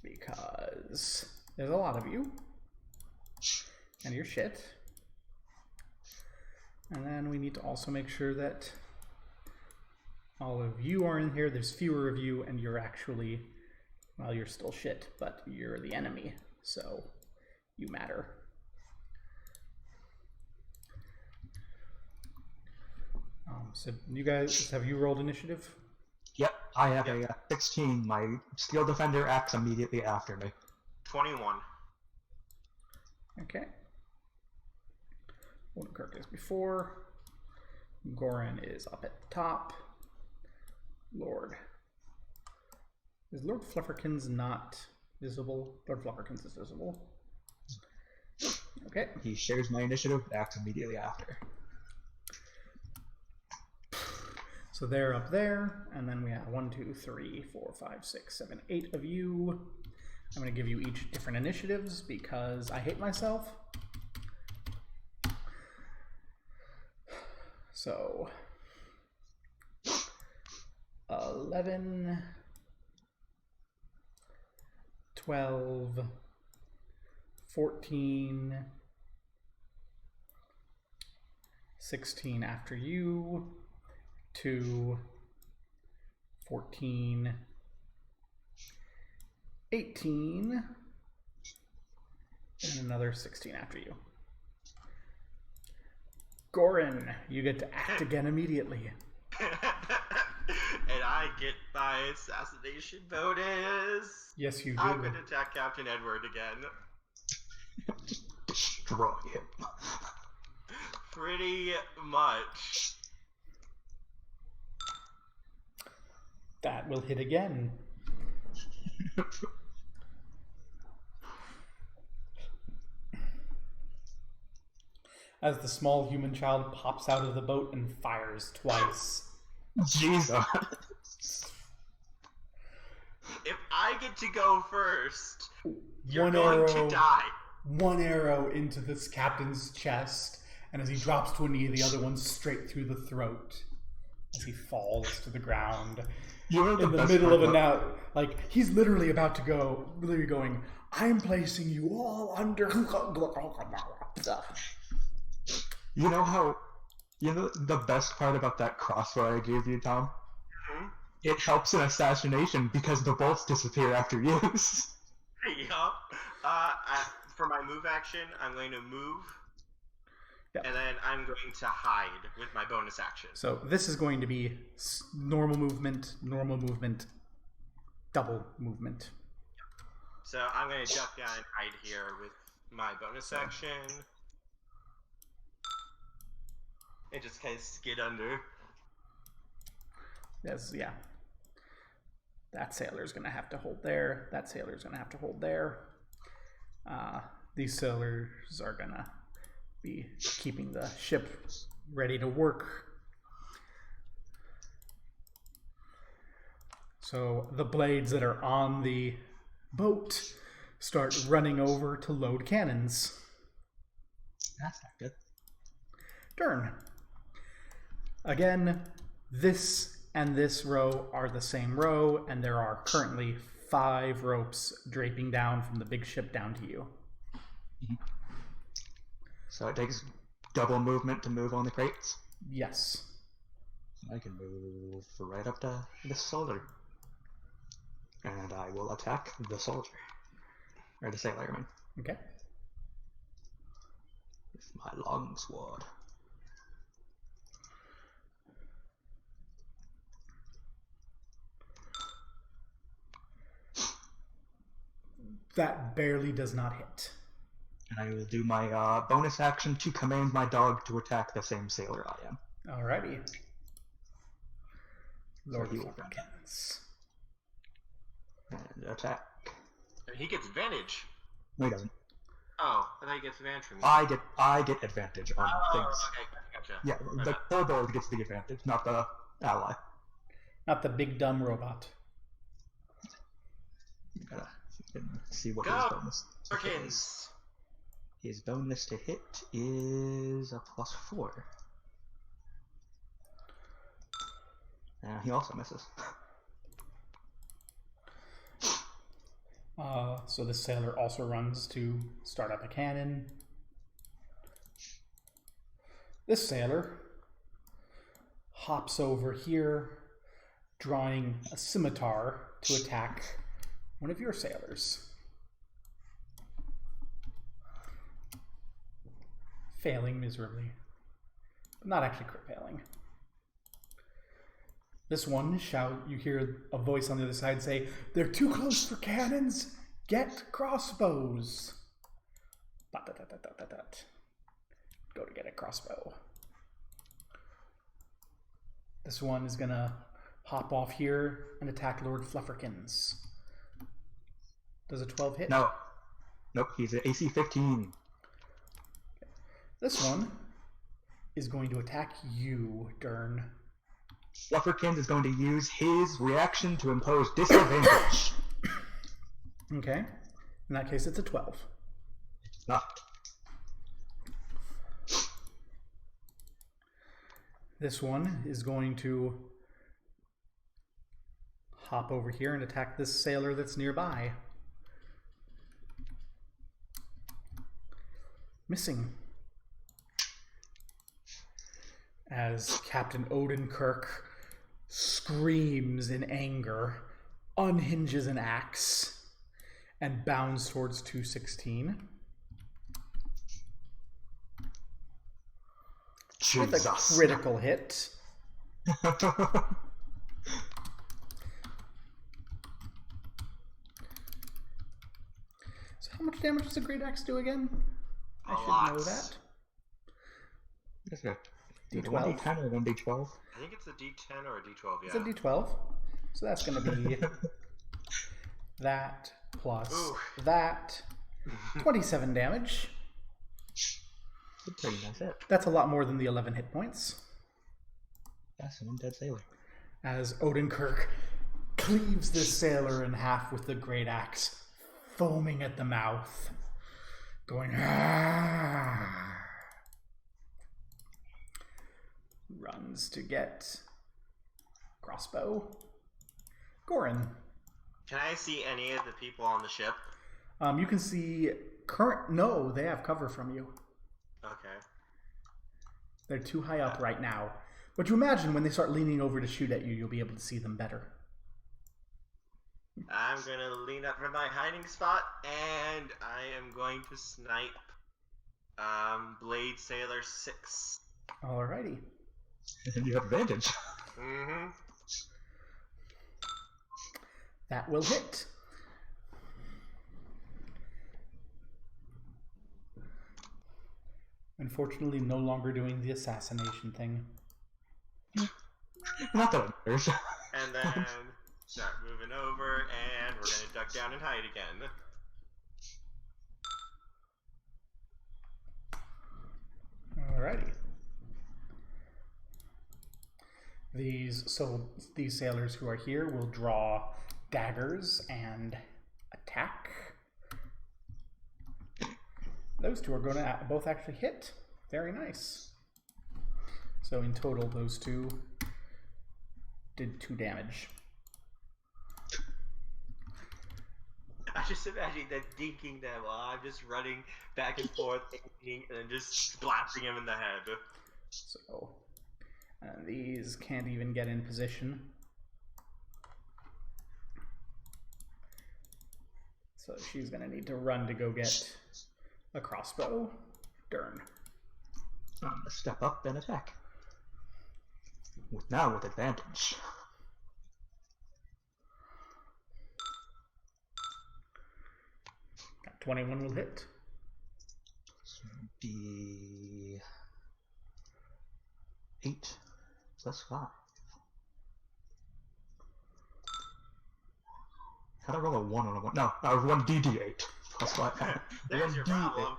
Because there's a lot of you. And you're shit. And then we need to also make sure that all of you are in here. There's fewer of you, and you're actually, well, you're still shit, but you're the enemy, so you matter. So you guys, have you rolled initiative?
Yep, I have a 16. My steel defender acts immediately after me.
21.
Okay. Odenkirk is before. Goran is up at the top. Lord. Is Lord Flufferkins not visible? Lord Flufferkins is visible. Okay.
He shares my initiative, but acts immediately after.
So they're up there, and then we have 1, 2, 3, 4, 5, 6, 7, 8 of you. I'm going to give you each different initiatives because I hate myself. So 11, 12, 14, 16 after you, to 14, 18, and another 16 after you. Gorin, you get to act again immediately.
And I get my assassination bonus.
Yes, you do.
I'm going to attack Captain Edward again.
Just destroy him.
Pretty much.
That will hit again. As the small human child pops out of the boat and fires twice.
Jesus.
If I get to go first, you're
One
going
arrow,
to die.
one arrow into this captain's chest, and as he drops to a knee, the other one straight through the throat as he falls to the ground.
You know
In the
best
middle
part
of a
about-
now, like he's literally about to go, literally going, "I'm placing you all under."
You know how, you know the best part about that crossbow I gave you, Tom?
Hmm?
It helps in assassination because the bolts disappear after use.
Yup. For my move action, I'm going to move.
Yep.
And then I'm going to hide with my bonus action.
So this is going to be normal movement, double movement.
So I'm going to duck down and hide here with my bonus action. And just kind of skid under.
Yes, yeah. That sailor's going to have to hold there. That sailor's going to have to hold there. These sailors are going to be keeping the ship ready to work. So the blades that are on the boat start running over to load cannons.
That's not good.
Turn. Again, this and this row are the same row, and there are currently 5 ropes draping down from the big ship down to you.
So it takes double movement to move on the crates.
Yes.
I can move right up to the soldier. And I will attack the soldier. Or the sailor, I mean.
Okay.
With my long sword.
That barely does not hit.
And I will do my bonus action to command my dog to attack the same sailor I am.
Alrighty. Lord
he
of
will run.
Florkins.
And attack.
He gets advantage.
No, he doesn't.
Oh, I thought he gets advantage from me.
I get advantage on things.
Okay, gotcha.
Yeah, the kobold gets the advantage, not the ally.
Not the big dumb robot.
You gotta see what
Go,
his bonus is.
Perkins.
His bonus to hit is a +4. He also misses.
So the sailor also runs to start up a cannon. This sailor hops over here, drawing a scimitar to attack one of your sailors. Failing miserably. But not actually crit failing. This one you hear a voice on the other side say, "They're too close for cannons! Get crossbows!" Go to get a crossbow. This one is gonna hop off here and attack Lord Flufferkins. Does a 12 hit?
No. Nope, he's at AC 15.
This one is going to attack you, Dern.
Flufferkins is going to use his reaction to impose disadvantage.
Okay. In that case, it's a 12.
Not.
This one is going to hop over here and attack this sailor that's nearby. Missing. as Captain Odenkirk screams in anger, unhinges an axe, and bounds towards 216. With a
Jesus.
critical hit. So how much damage does a great axe do again? I should know that.
Is it
D12.
1d10 or 1d12?
I think it's a D10 or a D12. Yeah.
It's a D12. So that's going to be that plus
Ooh.
that. 27 damage.
It's a pretty nice hit.
That's a lot more than the 11 hit points.
That's an undead sailor.
As Odenkirk cleaves this sailor in half with the great axe, foaming at the mouth, going, "Ah!" Runs to get crossbow. Gorin.
Can I see any of the people on the ship?
You can see no, they have cover from you.
Okay.
They're too high up right now. But you imagine when they start leaning over to shoot at you, you'll be able to see them better.
I'm gonna lean up from my hiding spot, and I am going to snipe Blade Sailor 6.
Alrighty.
And you have advantage.
Mm-hmm.
That will hit. Unfortunately, no longer doing the assassination thing.
Not that it matters.
And then start moving over, and we're gonna duck down and hide again.
Alrighty. These sailors who are here will draw daggers and attack. Those two are going to both actually hit. Very nice. So in total, those two did 2 damage.
I just imagine that dinking them while I'm just running back and forth, aiming, and then just blasting him in the head.
So these can't even get in position. So she's going to need to run to go get a crossbow. Dern.
I'm gonna step up and attack. Now with advantage.
Got 21 will hit.
So D 8 plus 5. How'd I roll a 1 on a 1? No, I was 1d8 plus 5.
There's your
1d8
problem.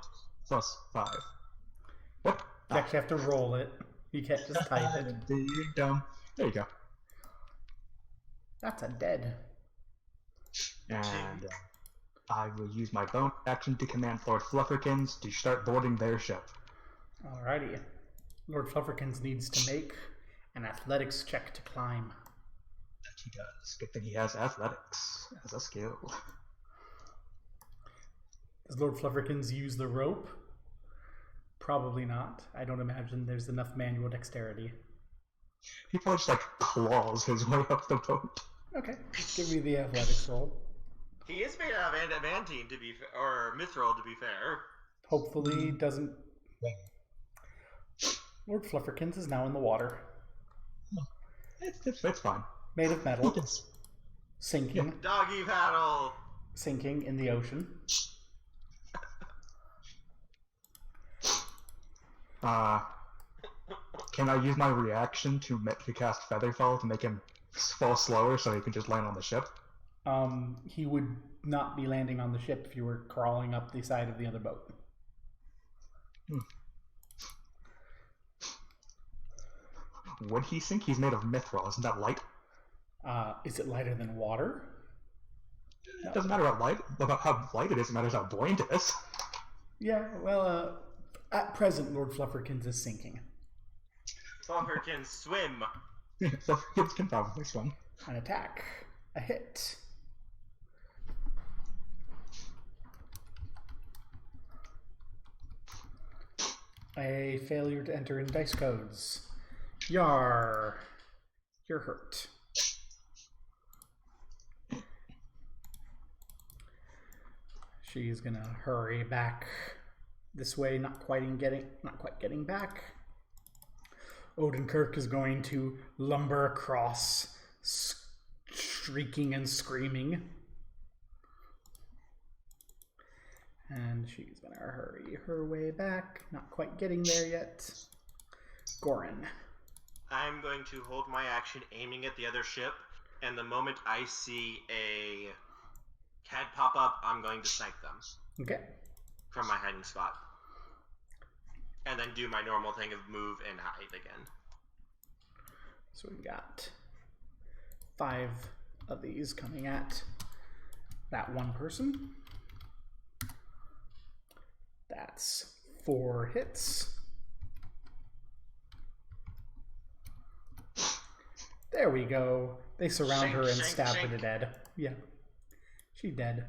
plus 5. What?
You actually have to roll it. You can't just type it.
Dumb. There you go.
That's a dead.
And I will use my bonus action to command Lord Flufferkins to start boarding their ship.
Alrighty. Lord Flufferkins needs to make an athletics check to climb.
That he does. Good thing he has athletics as a skill.
Does Lord Flufferkins use the rope? Probably not. I don't imagine there's enough manual dexterity.
He probably just like claws his way up the boat.
Okay, give me the athletics roll.
He is made out of adamantine, to be or mithril, to be fair.
Hopefully doesn't... Lord Flufferkins is now in the water.
It's fine.
Made of metal. Sinking.
Doggy paddle.
Sinking in the ocean.
Can I use my reaction to cast Featherfall to make him fall slower so he can just land on the ship?
He would not be landing on the ship if you were crawling up the side of the other boat.
Would he sink? He's made of mithril. Isn't that light?
Is it lighter than water?
It doesn't matter about how light it is. It matters how buoyant it is.
Yeah, well, at present, Lord Flufferkins is sinking.
Fluffer can swim.
Flufferkins can probably swim.
An attack. A hit. A failure to enter in dice codes. Yar. You're hurt. She's gonna hurry back this way, not quite getting back. Odenkirk is going to lumber across, shrieking and screaming. And she's gonna hurry her way back, not quite getting there yet. Gorin.
I'm going to hold my action aiming at the other ship, and the moment I see a CAD pop up, I'm going to snipe them.
Okay.
From my hiding spot. And then do my normal thing of move and hide again.
So we've got 5 of these coming at that one person. That's 4 hits. There we go. They surround her and stab her to dead. Yeah. She's dead.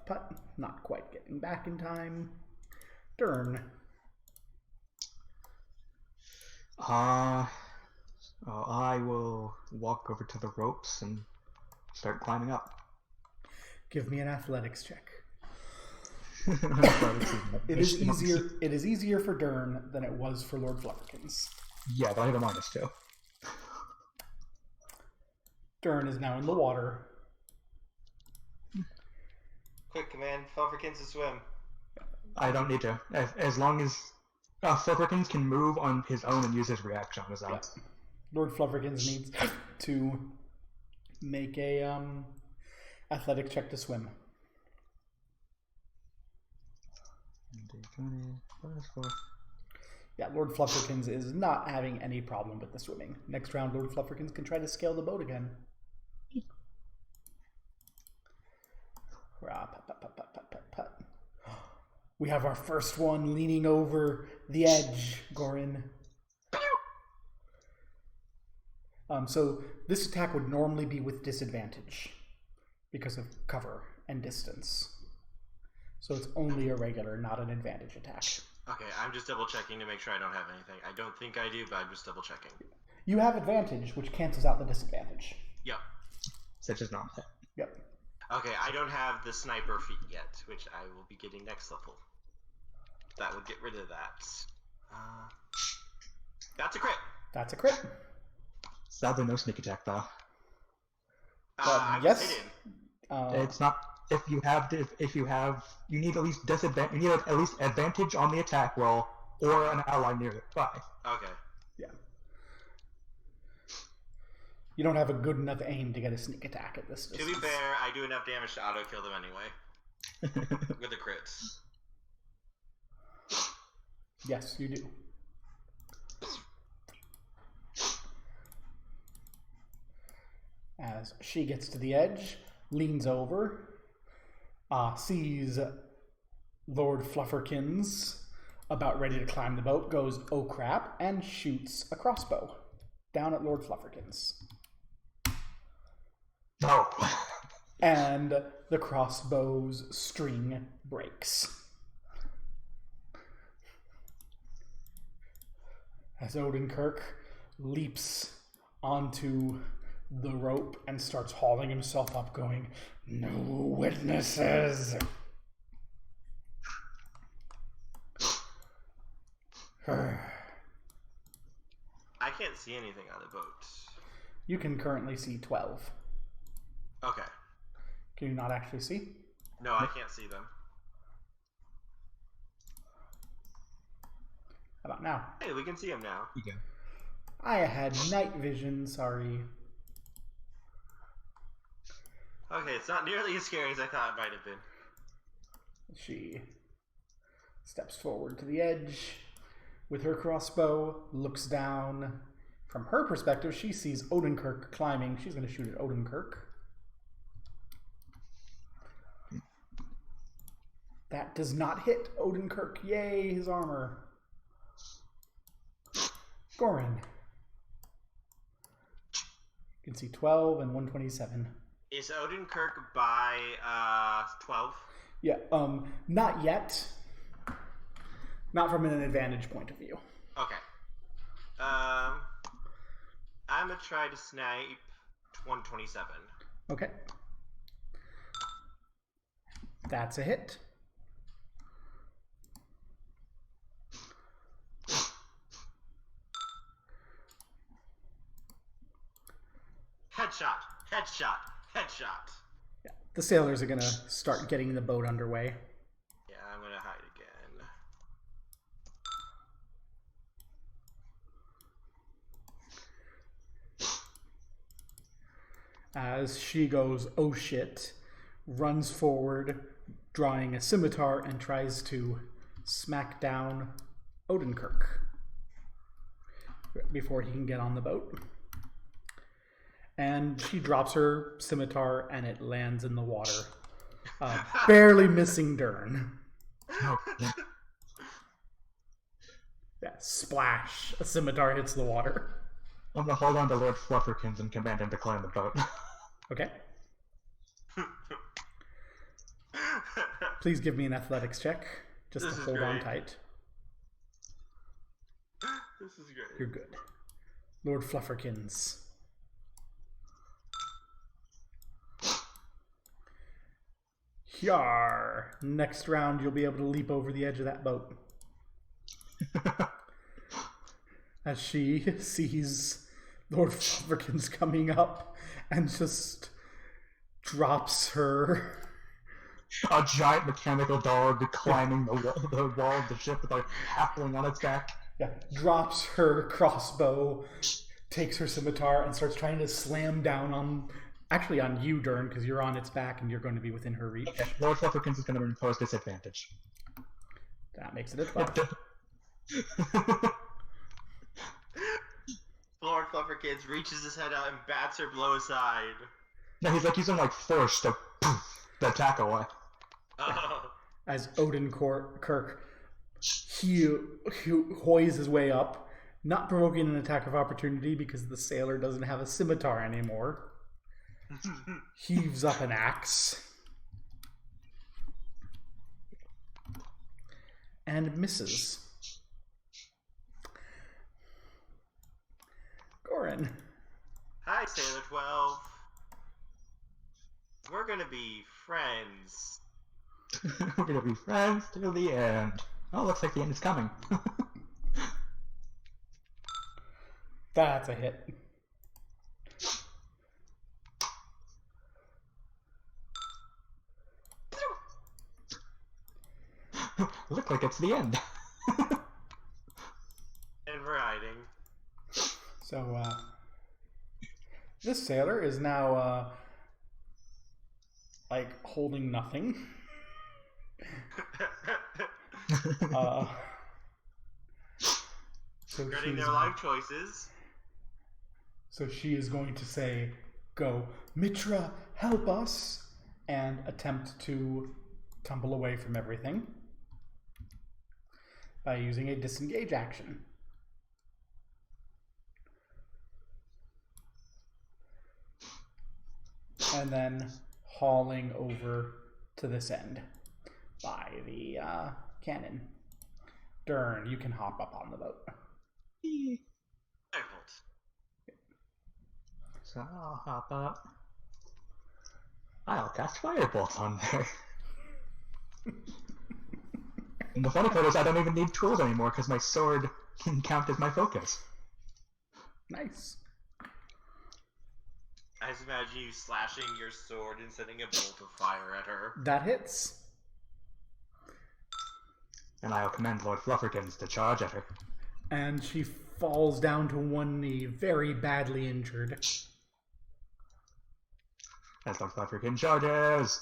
Put. Not quite getting back in time. Dern.
I will walk over to the ropes and start climbing up.
Give me an athletics check. It is easier for Dern than it was for Lord Flufferkins.
Yeah, but I have a -2.
Dern is now in the water.
Quick command, Flufferkins to swim.
I don't need to. As long as Flufferkins can move on his own and use his reaction on his own.
Yeah. Lord Flufferkins needs to make a athletic check to swim. Yeah, Lord Flufferkins is not having any problem with the swimming. Next round, Lord Flufferkins can try to scale the boat again. We have our first one leaning over the edge, Gorin. So this attack would normally be with disadvantage because of cover and distance. So it's only a regular, not an advantage attack.
Okay, I'm just double checking to make sure I don't have anything. I don't think I do, but I'm just double checking.
You have advantage, which cancels out the disadvantage.
Yep.
Such as not hit.
Yep.
Okay, I don't have the sniper feat yet, which I will be getting next level. That would get rid of that. That's a crit.
That's a crit.
Sadly, no sneak attack though.
Yes.
It's not. If you you need at least disadvantage. You need at least advantage on the attack roll or an ally nearby.
Okay.
Yeah. You don't have a good enough aim to get a sneak attack at this distance.
To be fair, I do enough damage to auto kill them anyway. With the crits.
Yes, you do. As she gets to the edge, leans over, sees Lord Flufferkins about ready to climb the boat, goes, oh crap, and shoots a crossbow down at Lord Flufferkins.
No.
And the crossbow's string breaks. As Odenkirk leaps onto the rope and starts hauling himself up, going, no witnesses.
I can't see anything on the boat.
You can currently see 12.
Okay.
Can you not actually see?
No, I can't see them.
How about now?
Hey, we can see them now.
You go.
I had night vision, sorry.
Okay, it's not nearly as scary as I thought it might have been.
She steps forward to the edge with her crossbow, looks down. From her perspective, she sees Odenkirk climbing. She's going to shoot at Odenkirk. That does not hit Odenkirk. Yay, his armor. Gorin. You can see 12 and 127.
Is Odenkirk by 12?
Yeah, not yet. Not from an advantage point of view.
Okay. I'm gonna try to snipe 127.
Okay. That's a hit.
Headshot, headshot, headshot.
Yeah. The sailors are gonna start getting the boat underway.
Yeah, I'm gonna hide again.
As she goes, oh shit, runs forward, drawing a scimitar, and tries to smack down Odenkirk before he can get on the boat. And she drops her scimitar and it lands in the water, barely missing Dern.
Oh,
Yeah, splash! A scimitar hits the water.
I'm gonna hold on to Lord Flufferkins and command him to climb the boat.
Okay. Please give me an athletics check, just
This
to
is
hold on
great.
tight.
This is great.
You're good. Lord Flufferkins. Yar! Next round, you'll be able to leap over the edge of that boat. As she sees Lord Flufferkins coming up and just drops her.
A giant mechanical dog climbing the wall of the ship with a halfling on its back.
Yeah, drops her crossbow, takes her scimitar, and starts trying to slam down on you, Dern, because you're on its back and you're going to be within her reach.
Okay, Lord Flufferkins is going to impose disadvantage.
That makes it a 12.
Lord Flufferkins reaches his head out and bats her blow aside.
No, he's like using like force to the attack away.
Oh.
As Odenkirk, he hoys his way up, not provoking an attack of opportunity because the sailor doesn't have a scimitar anymore. Heaves up an axe. And misses. Goran.
Hi, Sailor 12. We're gonna be friends.
We're gonna be friends till the end. Oh, looks like the end is coming.
That's a hit.
Look like it's the end.
And we're hiding.
So, this sailor is now, like, holding nothing. So
Regretting
she's-
their life choices.
So she is going to say, go, Mitra, help us, and attempt to tumble away from everything by using a disengage action. And then hauling over to this end by the cannon. Dern, you can hop up on the boat.
Firebolt.
So I'll hop up. I'll cast Firebolt on there. And the funny part is I don't even need tools anymore because my sword can count as my focus.
Nice.
I just imagine you slashing your sword and sending a bolt of fire at her.
That hits.
And I'll command Lord Flufferkins to charge at her.
And she falls down to one knee, very badly injured.
As Lord Flufferkins charges!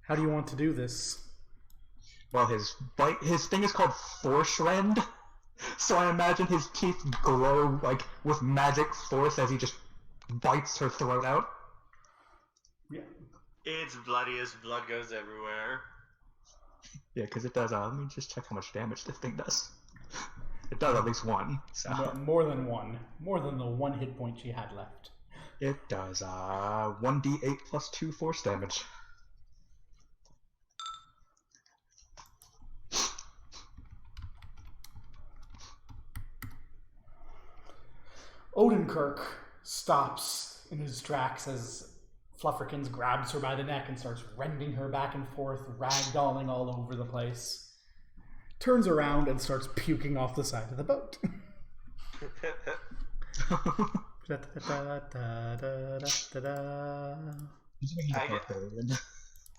How do you want to do this?
Well, his thing is called Force Rend, so I imagine his teeth glow like with magic force as he just bites her throat out.
Yeah.
It's bloody as blood goes everywhere.
Yeah, because it does. Let me just check how much damage this thing does. It does at least one. So
More than one. More than the one hit point she had left.
It does 1d8 plus 2 force damage.
Odenkirk stops in his tracks as Flufferkins grabs her by the neck and starts rending her back and forth, ragdolling all over the place. Turns around and starts puking off the side of the boat.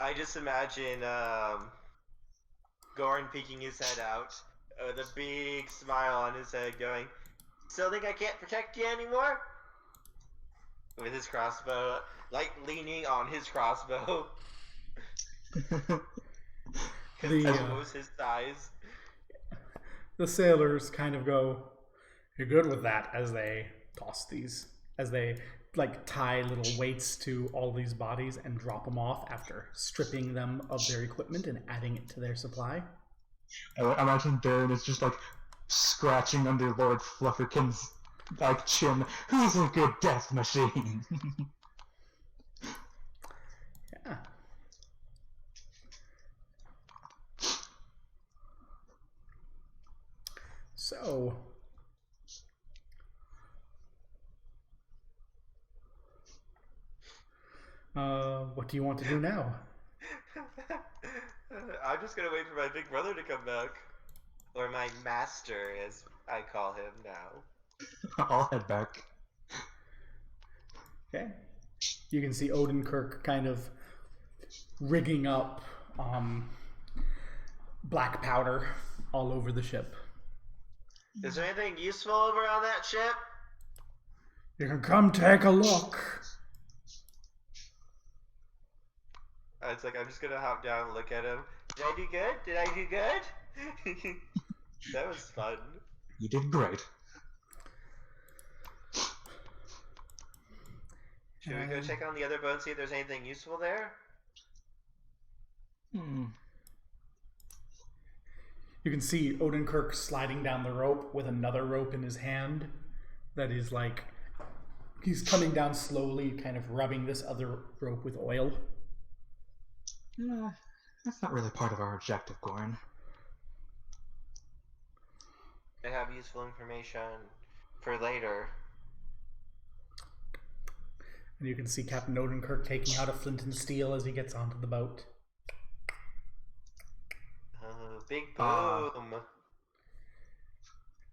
I just imagine Goran peeking his head out with a big smile on his head going, "Still think I can't protect you anymore?" With his crossbow, like leaning on his crossbow. Because that was his size.
The sailors kind of go, "You're good with that," as they toss these, as they like tie little weights to all these bodies and drop them off after stripping them of their equipment and adding it to their supply.
I imagine Darren is just like scratching under Lord Flufferkin's like chin. Who's a good death machine?
Yeah. So, what do you want to do now?
I'm just gonna wait for my big brother to come back. Or my master, as I call him now.
I'll head back.
Okay. You can see Odenkirk kind of rigging up black powder all over the ship.
Is there anything useful over on that ship?
You can come take a look.
It's like, I'm just gonna hop down and look at him. Did I do good? Did I do good? That was fun.
You did great.
Should we go check on the other boat and see if there's anything useful there?
You can see Odenkirk sliding down the rope with another rope in his hand that is like, he's coming down slowly, kind of rubbing this other rope with oil.
That's not really part of our objective, Goran.
I have useful information for later.
And you can see Captain Odenkirk taking out a flint and steel as he gets onto the boat.
Big boom.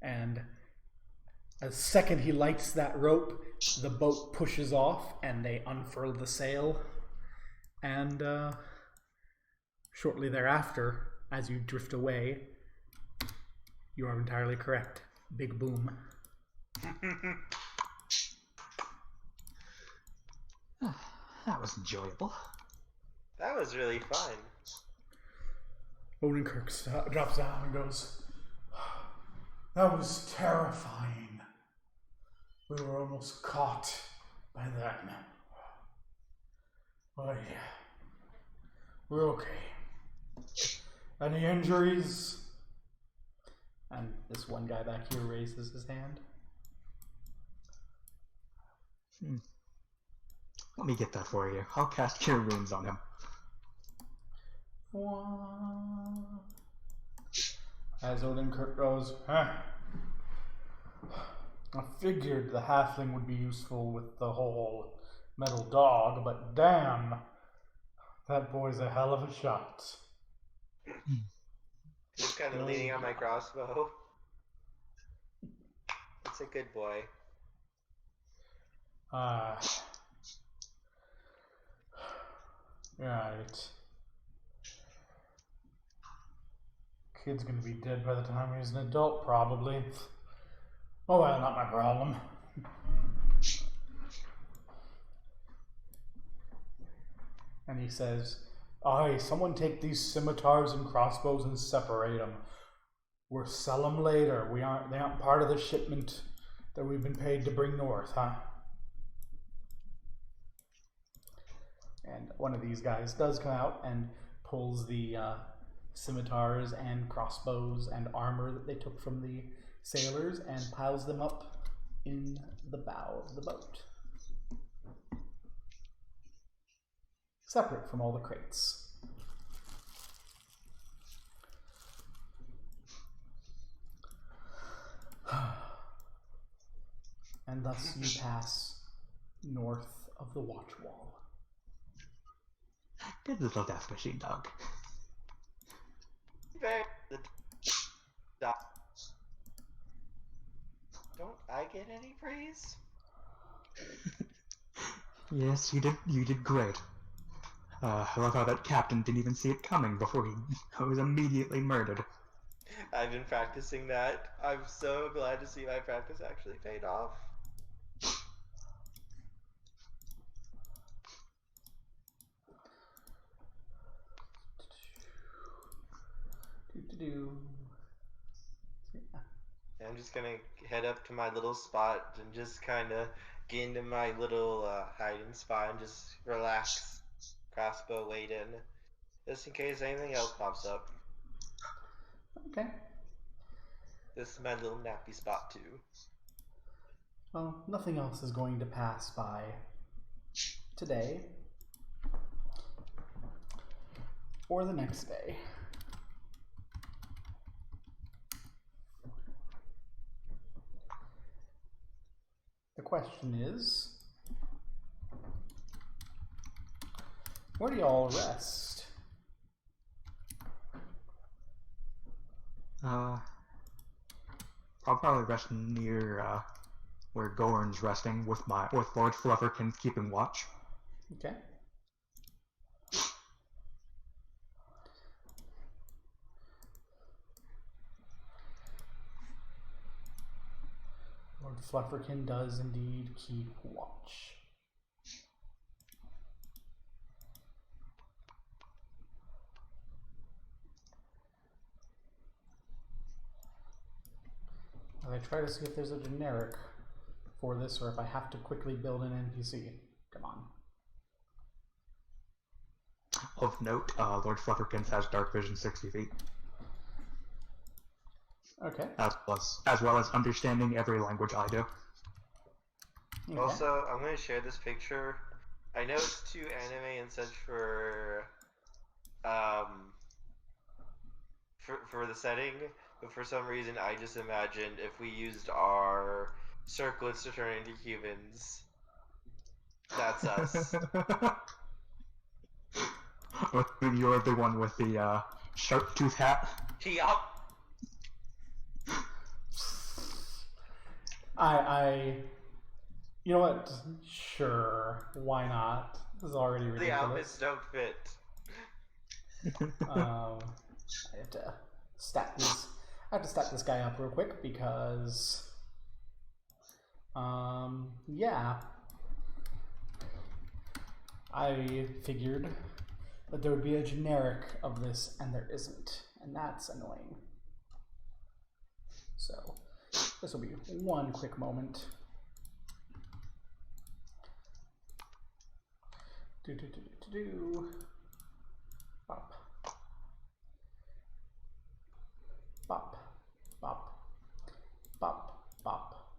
And the second he lights that rope, the boat pushes off and they unfurl the sail. And shortly thereafter, as you drift away, you are entirely correct. Big boom.
That was enjoyable.
That was really fun.
Odenkirk drops down and goes, "That was terrifying. We were almost caught by that. Oh yeah. We're okay. Any injuries?" And this one guy back here raises his hand.
Let me get that for you. I'll cast Cure Wounds on him.
As Odenkirk goes, I figured the halfling would be useful with the whole metal dog, but damn, that boy's a hell of a shot.
Just kind of leaning on my crossbow. It's a good boy.
Right. Kid's gonna be dead by the time he's an adult, probably. Oh well, not my problem. And he says, "Aye, someone take these scimitars and crossbows and separate them. We'll sell them later. They aren't part of the shipment that we've been paid to bring north, huh?" And one of these guys does come out and pulls the scimitars and crossbows and armor that they took from the sailors and piles them up in the bow of the boat. separate from all the crates. And thus you pass north of the watch wall.
Good little death machine dog.
Very the dog. Don't I get any praise?
Yes, you did great. I love how that captain didn't even see it coming before he was immediately murdered.
I've been practicing that. I'm so glad to see my practice actually paid off. I'm just gonna head up to my little spot and just kind of get into my little hiding spot and just relax, crossbow weight in, just in case anything else pops up.
Okay.
This is my little nappy spot too.
Well, nothing else is going to pass by today or the next day. The question is, where do y'all rest?
I'll probably rest near where Gorn's resting with Lord Flufferkin keeping watch.
Okay. Lord Flufferkin does indeed keep watch. I try to see if there's a generic for this or if I have to quickly build an NPC. Come on.
Of note, Lord Flufferkin has dark vision 60 feet.
Okay.
As well as understanding every language I do.
Okay.
Also, I'm going to share this picture. I know it's too anime and such for the setting, but for some reason I just imagined if we used our circlets to turn into humans. That's us.
You're the one with the sharp tooth hat.
Yup.
You know what? Sure, why not? This is already
The
ridiculous.
outfits don't fit.
I have to stat this. I have to stat this guy up real quick because, yeah, I figured that there would be a generic of this, and there isn't, and that's annoying. So this will be one quick moment. Bop. Bop. Bop. Bop. Bop.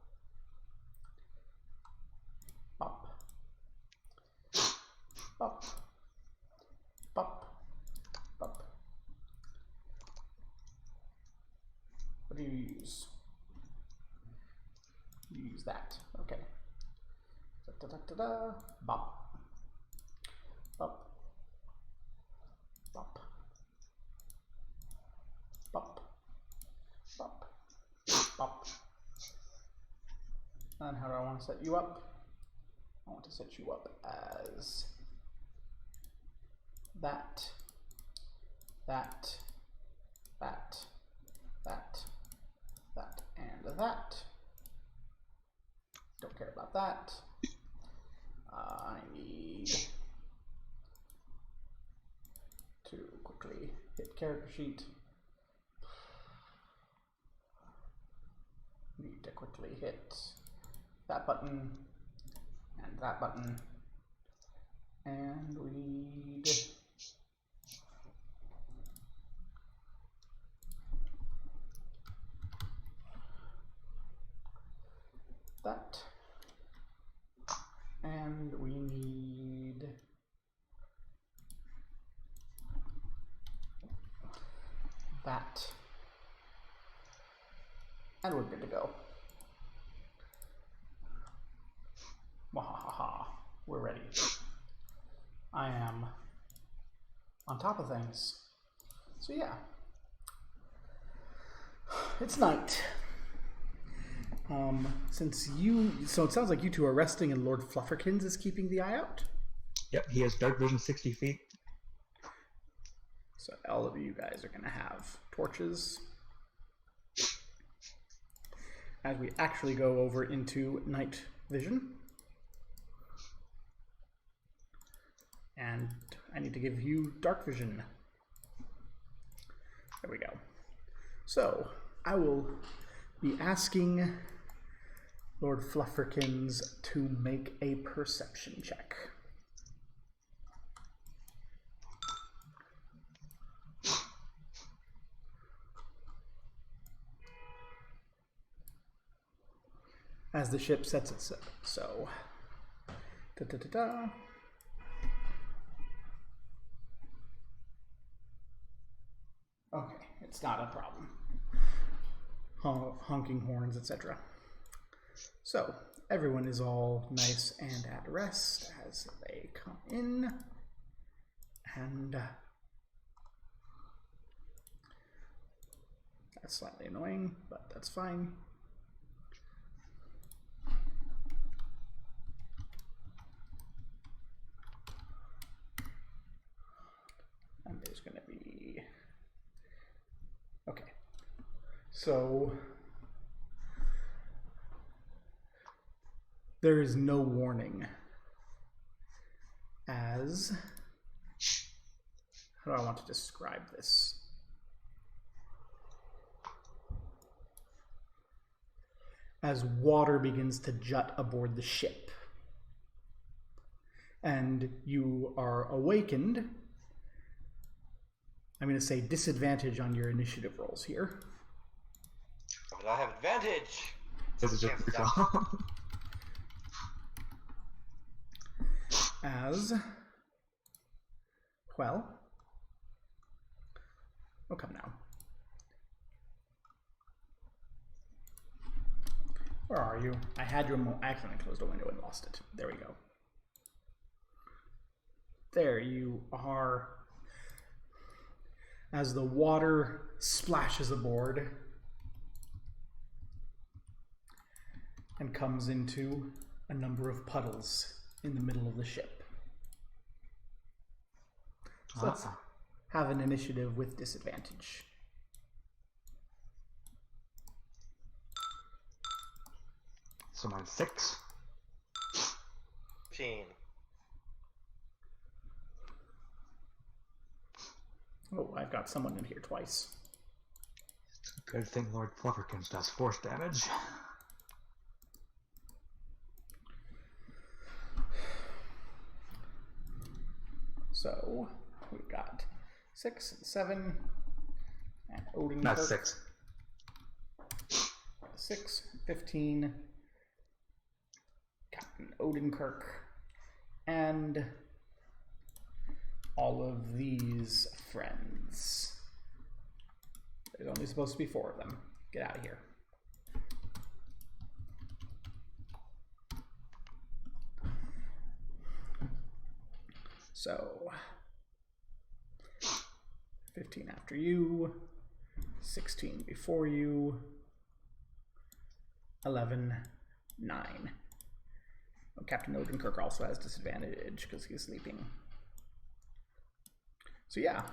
Bop. Bop. Bop. Bop. What do you use? You use that. Okay. Da-da-da-da-da. Bop. Bop. Bop. Bop. Bop. Bop. And how do I want to set you up? I want to set you up as that, that, that, that, that, and that. Don't care about that. I need to quickly hit character sheet. Need to quickly hit that button and that button, and we need that, and we need And we're good to go. Wahahaha. We're ready. I am on top of things. So yeah. It's night. So it sounds like you two are resting and Lord Flufferkins is keeping the eye out.
Yep, he has dark vision 60 feet.
So all of you guys are going to have torches. As we actually go over into night vision. And I need to give you dark vision. There we go. So I will be asking Lord Flufferkins to make a perception check. As the ship sets itself. So, da-da-da-da. Okay, it's not a problem. Honking horns, etc. So, everyone is all nice and at rest as they come in. And that's slightly annoying, but that's fine. And there's going to be... Okay. So there is no warning as... How do I want to describe this? As water begins to jut aboard the ship. And you are awakened. I'm going to say disadvantage on your initiative rolls here.
But I have advantage.
This is just
As well. Oh, come now. Where are you? I had your I accidentally closed a window and lost it. There we go. There you are. As the water splashes aboard and comes into a number of puddles in the middle of the ship. So let's have an initiative with disadvantage.
So mine's 6.
15.
Oh, I've got someone in here twice.
Good thing Lord Flufferkins does force damage.
So we've got 6 and 7, and Odin.
That's 6.
6, 15, Captain Odenkirk, and all of these friends. There's only supposed to be 4 of them. Get out of here. So, 15 after you, 16 before you, 11, 9. Oh, Captain Odenkirk also has disadvantage because he's sleeping. So yeah,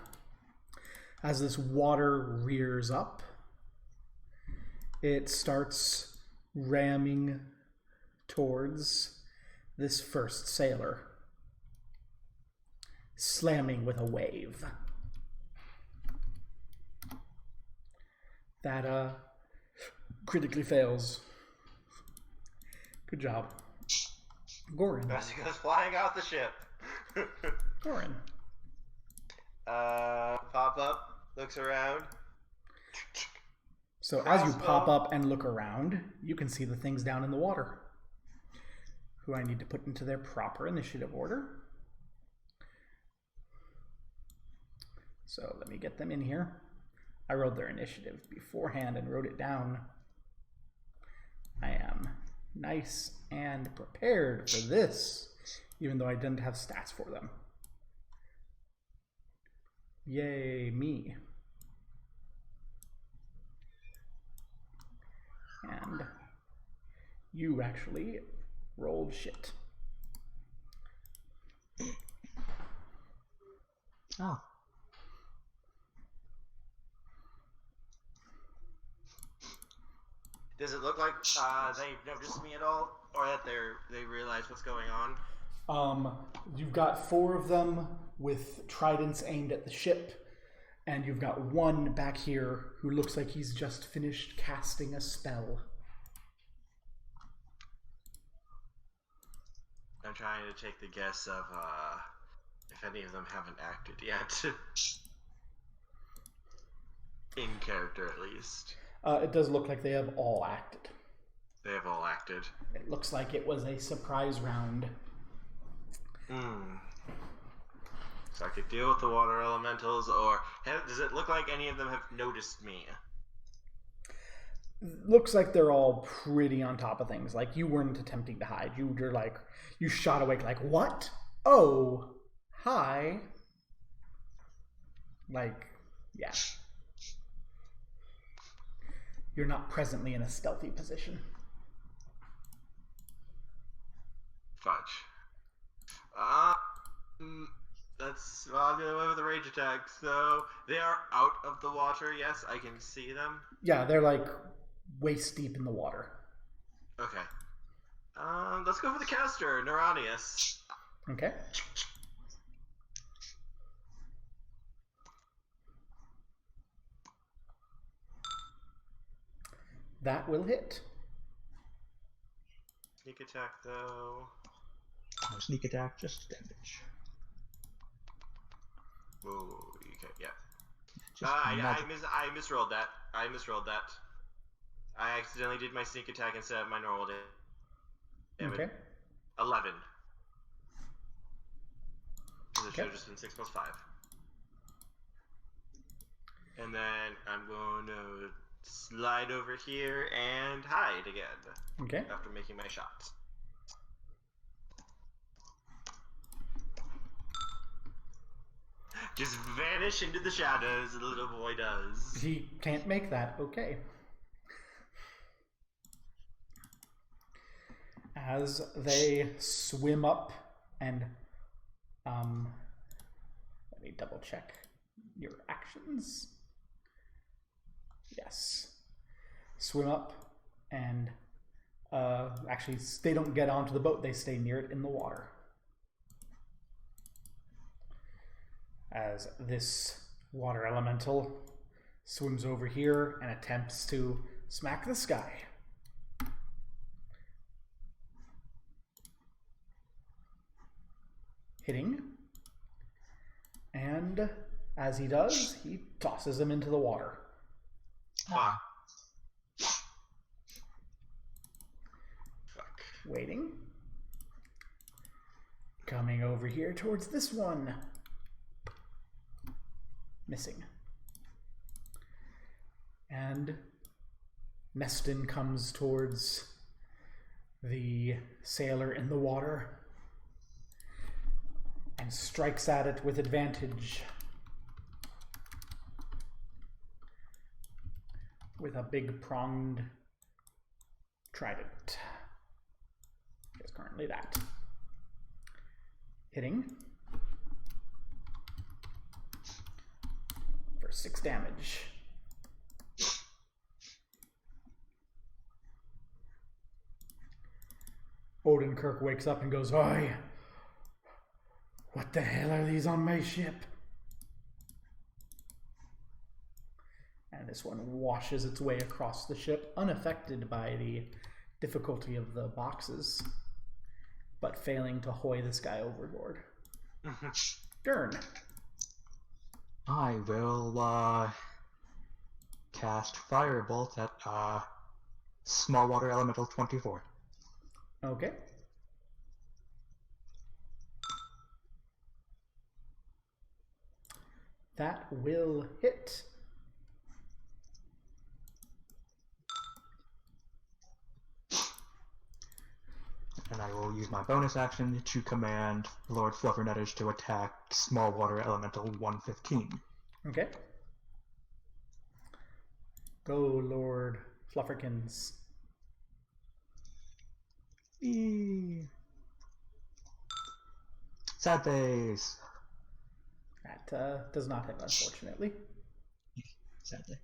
as this water rears up, it starts ramming towards this first sailor, slamming with a wave. That critically fails. Good job. Goran.
As he goes flying out the ship.
Goran.
Pop up, looks around.
So as you
Crossbow.
pop up and look around, you can see the things down in the water, who I need to put into their proper initiative order. So let me get them in here. I wrote their initiative beforehand and wrote it down. I am nice and prepared for this, even though I didn't have stats for them. Yay, me. And you actually rolled shit.
Oh.
Does it look like they've noticed me at all, or that they realize what's going on?
You've got 4 of them with tridents aimed at the ship, and you've got one back here who looks like he's just finished casting a spell.
I'm trying to take the guess of if any of them haven't acted yet. In character, at least.
It does look like they have all acted.
They have all acted.
It looks like it was a surprise round.
So I could deal with the water elementals, or does it look like any of them have noticed me?
Looks like they're all pretty on top of things. Like, you weren't attempting to hide. You're like, you shot awake like, what? Oh, hi. Like, yeah. You're not presently in a stealthy position.
Fudge. I'll get away with the rage attack. So they are out of the water. Yes, I can see them.
Yeah, they're like waist deep in the water.
Okay. Let's go for the caster, Neuronius.
Okay. That will hit.
Sneak attack, though.
No sneak attack, just damage.
Whoa, okay, yeah.
Just
I
magic.
misrolled that. I misrolled that. I accidentally did my sneak attack instead of my normal damage.
Okay.
11. So it
Okay.
should have just been 6 plus 5. And then I'm going to slide over here and hide again.
Okay.
After making my shot. Just vanish into the shadows, the little boy does.
He can't make that. Okay. As they swim up and let me double check your actions. Yes. Swim up and actually they don't get onto the boat, they stay near it in the water. As this water elemental swims over here and attempts to smack the sky. Hitting. And as he does, he tosses him into the water.
Fuck. Fuck.
Waiting. Coming over here towards this one. Missing. And Meston comes towards the sailor in the water and strikes at it with advantage with a big pronged trident. It's currently that. Hitting for 6 damage. Odenkirk wakes up and goes, "Oi! What the hell are these on my ship?" And this one washes its way across the ship, unaffected by the difficulty of the boxes, but failing to hoy this guy overboard. Dern.
I will cast Firebolt at Small Water Elemental 24.
Okay. That will hit.
I will use my bonus action to command Lord Fluffernutters to attack Small Water Elemental 115.
Okay. Go, Lord Flufferkins.
Eee. Sad face.
That does not hit, unfortunately.
Sadly.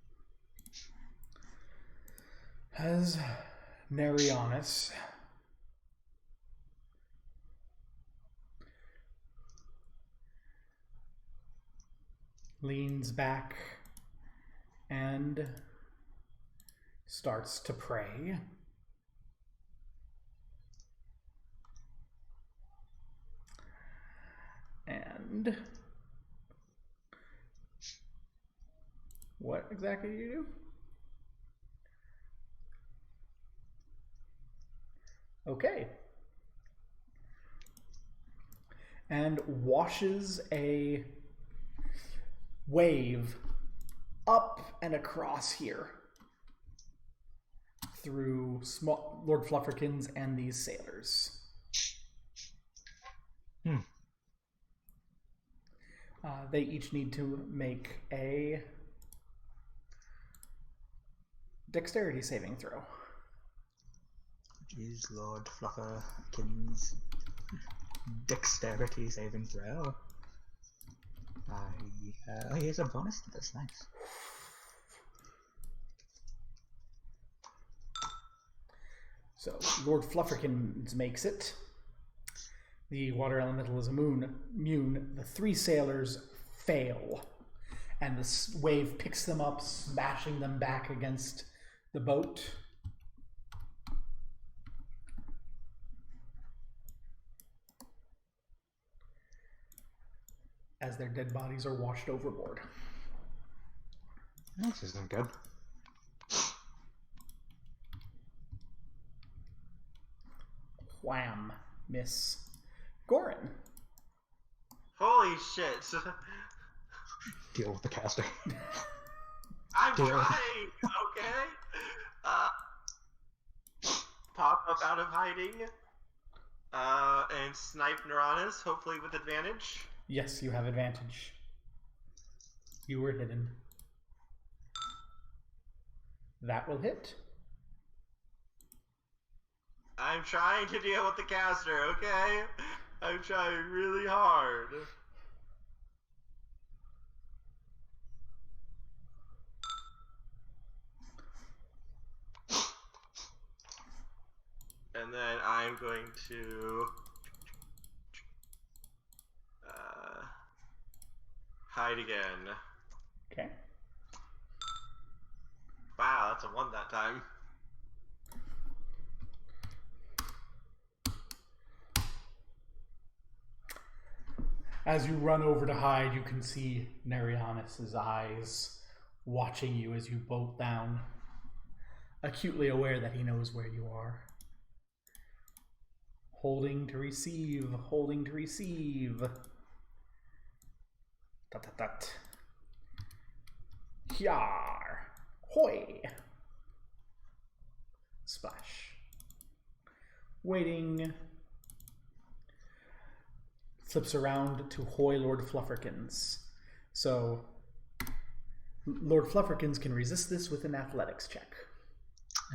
As Nerianus leans back and starts to pray. And what exactly do you do? Okay. And washes a wave up and across here through Lord Flufferkins and these sailors. They each need to make a dexterity saving throw.
Jeez, Lord Flufferkins. Dexterity saving throw. He has a bonus to this, nice.
So, Lord Flufferkins makes it. The water elemental is immune. The three sailors fail. And the wave picks them up, smashing them back against the boat. As their dead bodies are washed overboard.
This isn't good.
Wham, Miss Gorin.
Holy shit.
Deal with the caster.
I'm
Yeah.
trying, okay? Pop up out of hiding. And snipe Neuronus, hopefully with advantage.
Yes, you have advantage. You were hidden. That will hit.
I'm trying to deal with the caster, okay? I'm trying really hard. And then I'm going to hide again.
Okay.
Wow, that's a 1 that time.
As you run over to hide, you can see Nerianus' eyes watching you as you bolt down, acutely aware that he knows where you are. Holding to receive, holding to receive. Tut-tut-tut. Hyar. Hoy. Splash. Waiting. Flips around to hoy Lord Flufferkins. So, Lord Flufferkins can resist this with an athletics check.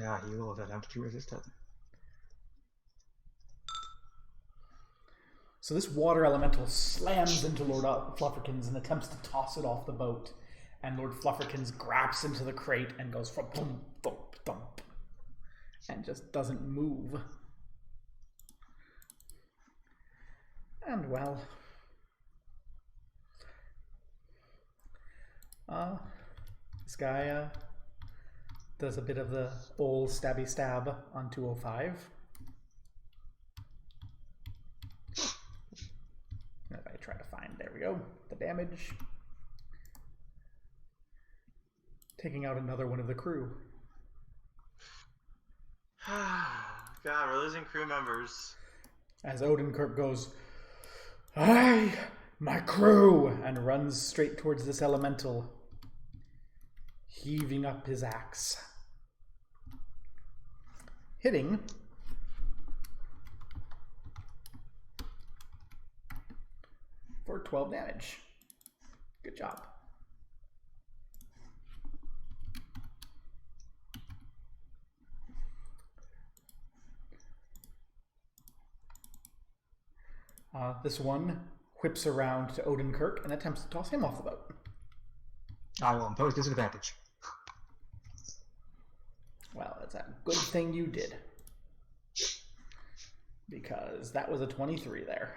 Yeah, he will attempt to resist it.
So this water elemental slams into Lord Flufferkins and attempts to toss it off the boat. And Lord Flufferkins grabs into the crate and goes thump, thump, thump, and just doesn't move. And well, this guy does a bit of the old stabby stab on 205. If I try to find, there we go, the damage. Taking out another one of the crew.
God, we're losing crew members.
As Odenkirk goes, "Aye, my crew!" and runs straight towards this elemental, heaving up his axe. Hitting 12 damage. Good job. This one whips around to Odenkirk and attempts to toss him off the boat.
I will impose disadvantage.
Well, that's a good thing you did. Because that was a 23 there.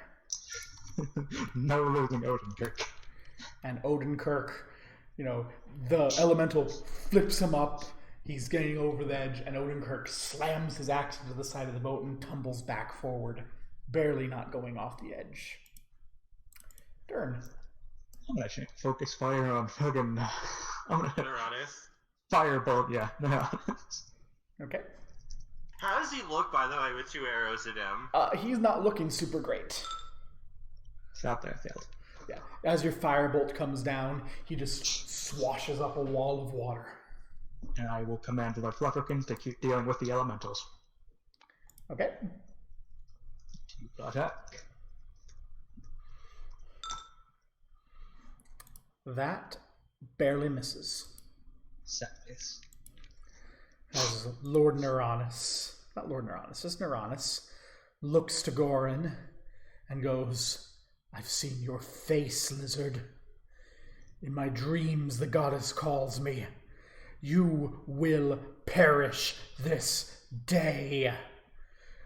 No losing Odenkirk.
And Odenkirk, the elemental flips him up. He's getting over the edge, and Odenkirk slams his axe into the side of the boat and tumbles back forward, barely not going off the edge. Turn.
I'm gonna actually focus fire on fucking. I'm gonna
Neuronus.
firebolt. Yeah.
Okay.
How does he look, by the way, with 2 arrows at him?
He's not looking super great.
Stop there, failed.
Yeah. As your firebolt comes down, he just swashes up a wall of water.
And I will command the Flufferkins to keep dealing with the elementals.
Okay.
To attack.
That barely misses.
7 miss.
As Lord Neuronus, not Lord Neuronus, just Neuronus, looks to Gorin and goes, "I've seen your face, lizard. In my dreams, the goddess calls me. You will perish this day."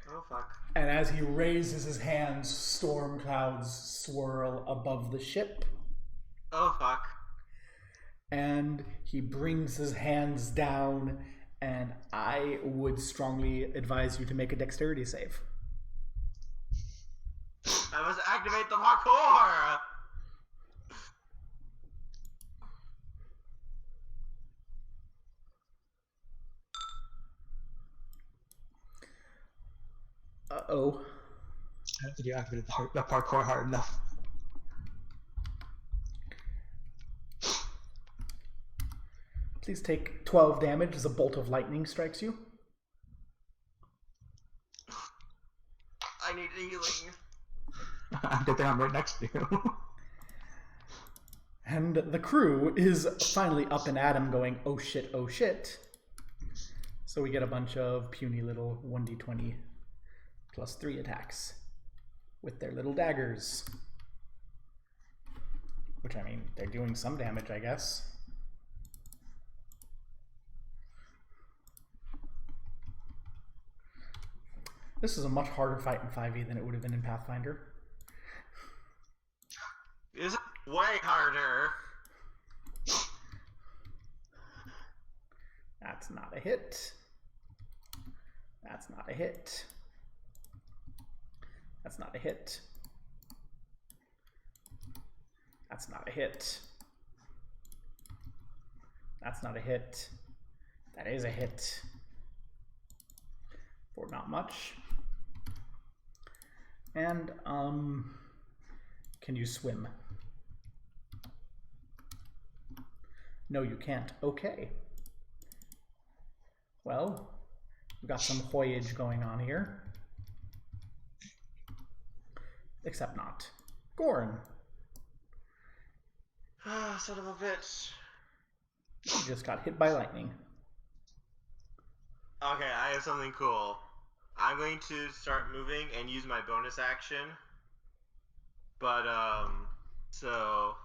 Oh, fuck.
And as he raises his hands, storm clouds swirl above the ship.
Oh, fuck.
And he brings his hands down, and I would strongly advise you to make a dexterity save.
I must activate the parkour!
Uh-oh.
I don't think you activated the parkour hard enough.
Please take 12 damage as a bolt of lightning strikes you.
I need healing.
Good thing I'm right next to you.
And the crew is finally up and at him going, "Oh shit, oh shit." So we get a bunch of puny little 1d20 plus 3 attacks with their little daggers. Which, I mean, they're doing some damage, I guess. This is a much harder fight in 5e than it would have been in Pathfinder.
Is it way harder?
That's not a hit. That's not a hit. That's not a hit. That's not a hit. That's not a hit. That is a hit. For not much. And, can you swim? No, you can't. Okay. Well, we've got some voyage going on here. Except not. Gorin,
Ah, son of a bitch.
you just got hit by lightning.
Okay, I have something cool. I'm going to start moving and use my bonus action. But, so...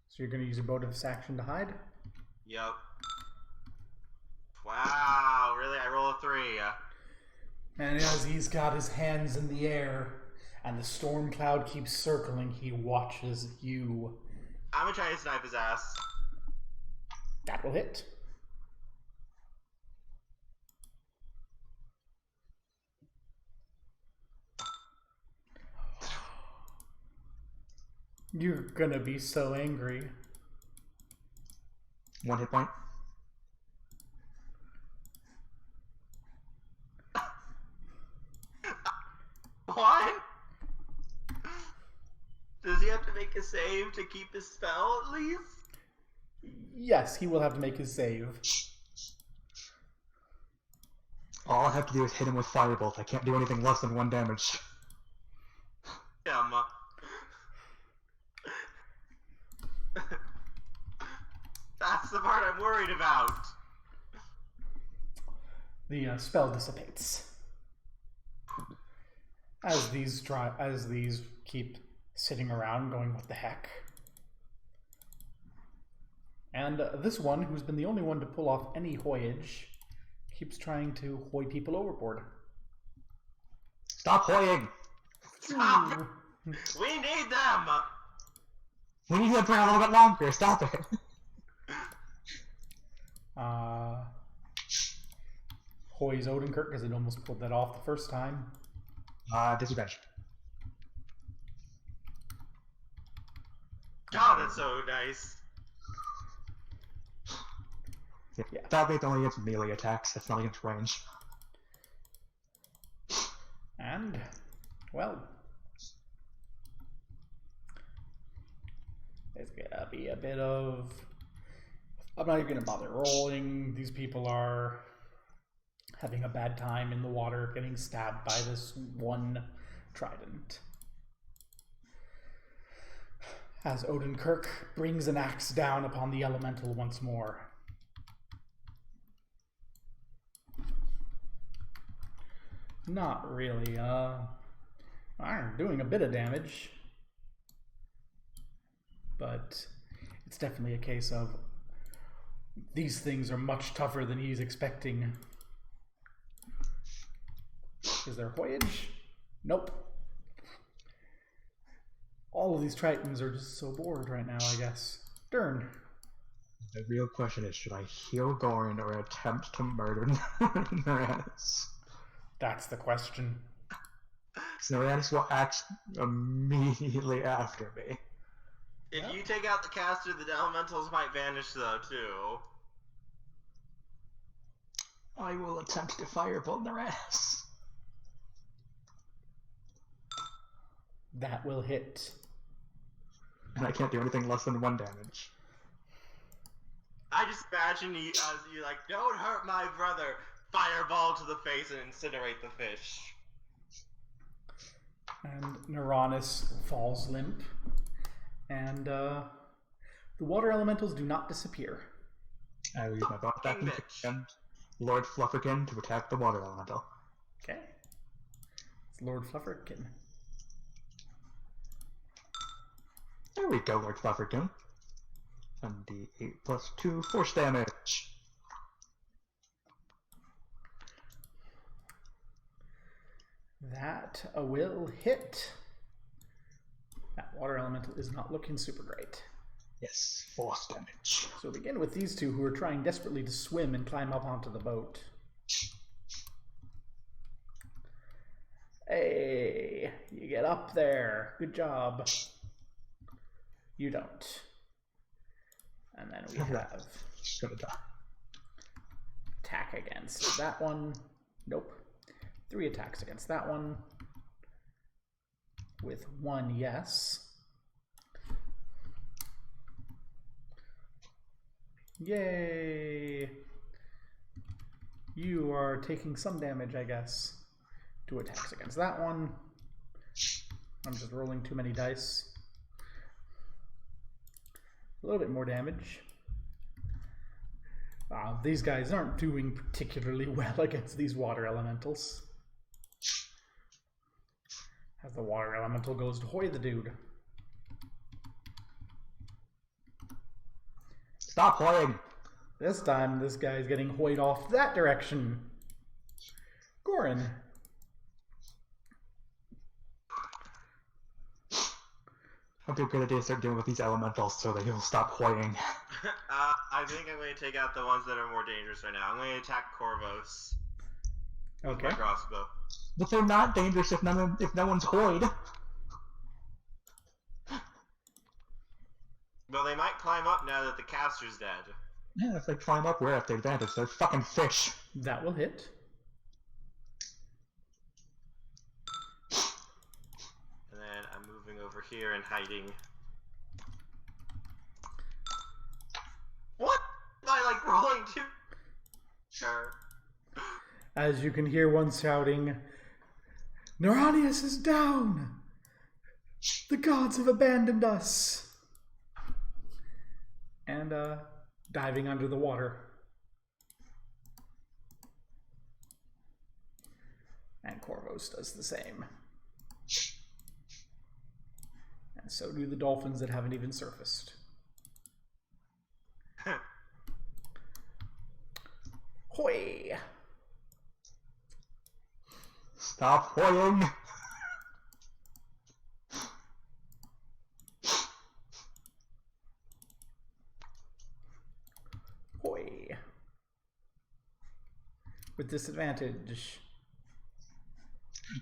So you're going to use your bonus action to hide?
Yep. Wow, really? I roll a 3.
And as he's got his hands in the air and the storm cloud keeps circling, he watches you.
I'm gonna try to snipe his ass.
That will hit. You're gonna be so angry.
1 hit point.
What? Does he have to make a save to keep his spell at least?
Yes, he will have to make his save.
All I have to do is hit him with firebolt. I can't do anything less than 1 damage.
him. That's the part I'm worried about.
The spell dissipates as these keep sitting around, going, "What the heck?" And this one, who's been the only one to pull off any hoyage, keeps trying to hoy people overboard.
Stop hoying!
Stop! We need them!
We need to for a little bit longer. Stop it.
Hoy's Odenkirk, because it almost pulled that off the first time.
Disadvantage.
God, that's so nice.
Yeah. Sadly, it's only against melee attacks. It's not against range.
And, well, it's gonna be a bit of... I'm not even gonna bother rolling. These people are having a bad time in the water, getting stabbed by this one trident. As Odenkirk brings an axe down upon the elemental once more. Not really, I'm doing a bit of damage. But it's definitely a case of these things are much tougher than he's expecting. Is there hoyage? Nope. All of these Tritons are just so bored right now, I guess. Dern.
The real question is, should I heal Gorin or attempt to murder Nereus?
That's the question.
Nereus will act immediately after me.
If you take out the caster, the elementals might vanish though, too.
I will attempt to firebolt Nereus.
That will hit.
And I can't do anything less than 1 damage.
I just imagine you as you like, don't hurt my brother. Fireball to the face and incinerate the fish.
And Neuronus falls limp. And the water elementals do not disappear.
I will use my bonus action and Lord Flufferkin to attack the water elemental.
Okay. It's Lord Flufferkin.
There we go, Lord Flufferkin. And the 8 plus 2 force damage.
That will hit. That water elemental is not looking super great.
Yes, force damage.
So we begin with these two who are trying desperately to swim and climb up onto the boat. Hey, you get up there. Good job. You don't. And then we have
She's gonna die.
attack against that one. Nope. 3 attacks against that one. With 1 yes. Yay! You are taking some damage, I guess. 2 attacks against that one. I'm just rolling too many dice. A little bit more damage. These guys aren't doing particularly well against these water elementals. As the water elemental goes to hoy the dude.
Stop hoying!
This time, this guy's getting hoyed off that direction. Gorin.
I'll be a good idea to start dealing with these elementals so that he'll stop hoying.
I think I'm going to take out the ones that are more dangerous right now. I'm going to attack Corvos.
Okay.
With my crossbow.
But they're not dangerous if no one's hoyed.
Well, they might climb up now that the caster's dead.
Yeah, if they climb up, we're at their advantage. They're fucking fish.
That will hit.
And then I'm moving over here and hiding. What? Am I like rolling too? Sure.
As you can hear one shouting, Neuronius is down! The gods have abandoned us! And, diving under the water. And Corvos does the same. And so do the dolphins that haven't even surfaced. Hoi!
Stop hoying!
Hoi! With disadvantage.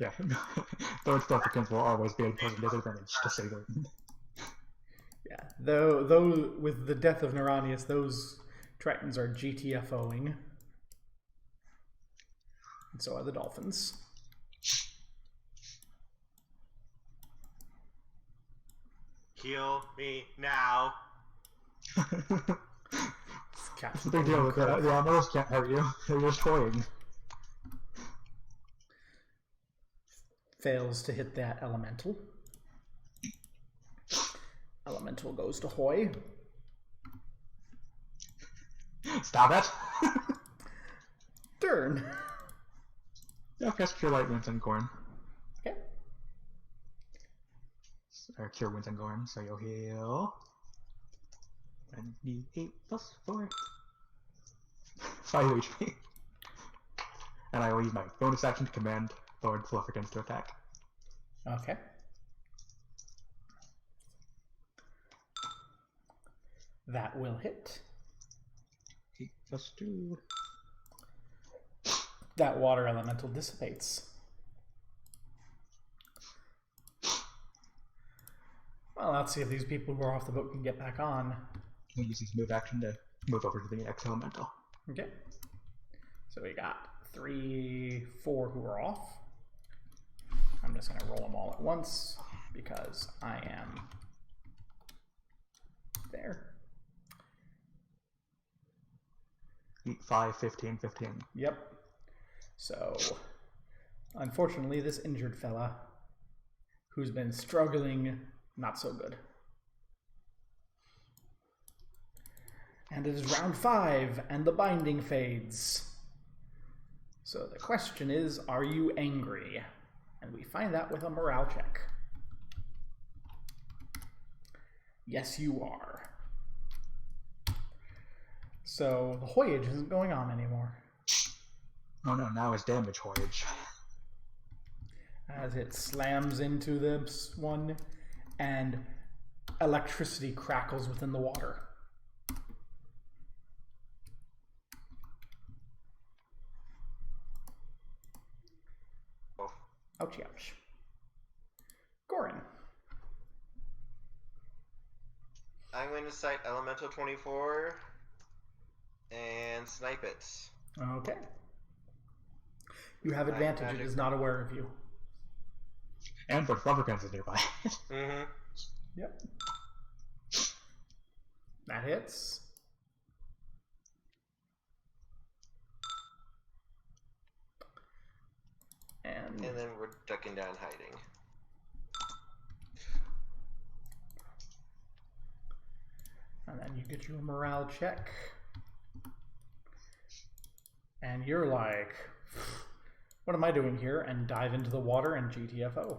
Yeah, those Flufferkins will always be a important disadvantage to say that.
Yeah, though with the death of Neranius, those Tritons are GTFOing. And so are the dolphins.
Heal me now.
It's a big deal. The animals can't hurt you. They're just toying.
Fails to hit that elemental. Elemental goes to Hoy.
Stop it!
Turn.
Yeah, cast Cure Light Winds and Gorn.
Okay.
Or Cure Winds and Gorn, so you'll heal. 1d8 plus 4. 5 HP. And I will use my bonus action to command Lord Flufferkins to attack.
Okay. That will hit.
8 plus 2.
That water elemental dissipates. Well, let's see if these people who are off the boat can get back on.
We'll use his move action to move over to the next elemental.
Okay. So we got 3, 4 who are off. I'm just going to roll them all at once because I am there.
8, 5, 15, 15.
Yep. So, unfortunately, this injured fella, who's been struggling, not so good. And it is round 5, and the binding fades. So the question is, are you angry? And we find that with a morale check. Yes, you are. So the voyage isn't going on anymore.
Oh no, now it's damage voyage.
As it slams into this one, and electricity crackles within the water. Ouchie ouch. Gorin.
I'm going to cite Elemental 24 and snipe it.
Okay. You have advantage, it is not aware of you.
And Lord Flufferkins is nearby.
Mm-hmm.
Yep. That hits. And
then we're ducking down hiding.
then you get your morale check. And you're like, what am I doing here? And dive into the water and GTFO.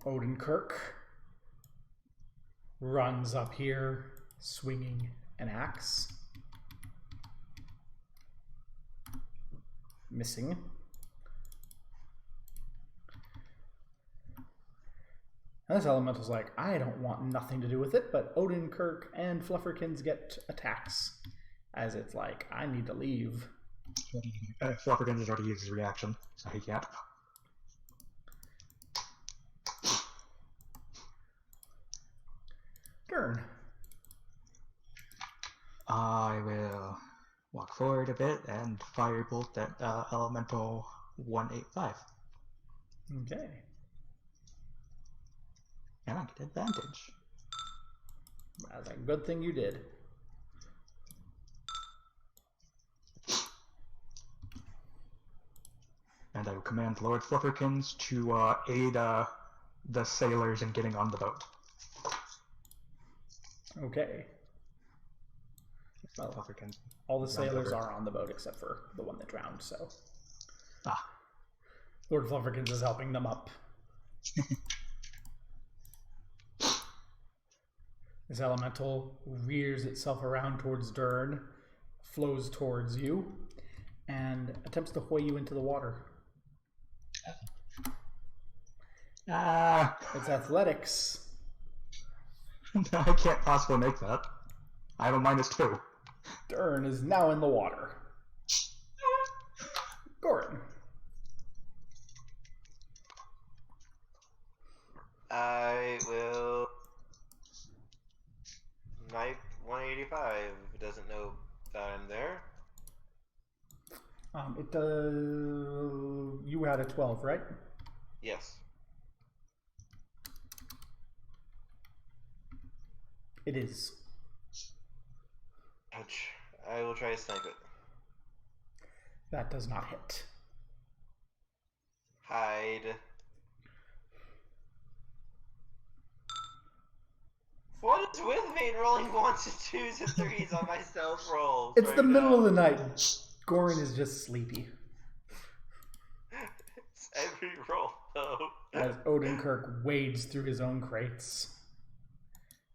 Odenkirk runs up here, swinging an axe. Missing. And this elemental's like, I don't want nothing to do with it, but Odenkirk and Flufferkins get attacks. As it's like, I need to leave.
Flufferkins has already used his reaction, so he can't.
Turn.
I will walk forward a bit and firebolt at elemental 185.
Okay.
And I get advantage.
That's a good thing you did.
and I will command Lord Flufferkins to aid the sailors in getting on the boat.
Okay.
Well, Flufferkins.
All the sailors
covered.
are on the boat except for the one that drowned, so.
Ah.
Lord Flufferkins is helping them up. This elemental rears itself around towards Dern, flows towards you, and attempts to hoy you into the water. It's athletics.
I can't possibly make that. I have a -2.
Dern is now in the water. Gorin.
I will knife 185 if it doesn't know that I'm there.
It does. You had a 12, right?
Yes.
It is.
Ouch. I will try to snipe it.
That does not hit.
Hide. What is with me in rolling 1s and 2s and 3s on my stealth rolls?
It's
right
the middle
now?
of the night. Gorin is just sleepy.
It's every roll, though.
As Odenkirk wades through his own crates.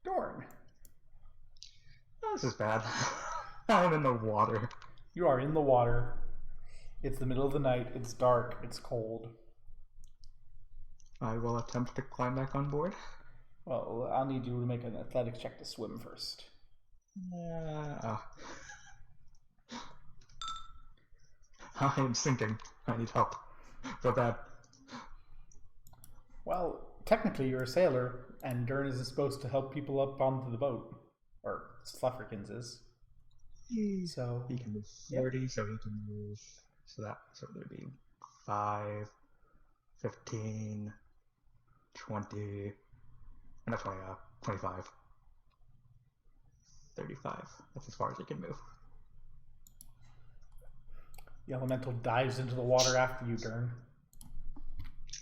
Dorn.
Oh, this is bad. I'm in the water.
You are in the water. It's the middle of the night. It's dark. It's cold.
I will attempt to climb back on board.
Well, I'll need you to make an athletics check to swim first.
I am sinking. I need help. So bad.
Well, technically you're a sailor, and Dern isn't supposed to help people up onto the boat. Or Flufferkins is. So
He can move 40, so he can move. So it would be 5, 15, 20. Not 20, 25. 35. That's as far as he can move.
the elemental dives into the water after you, Dern.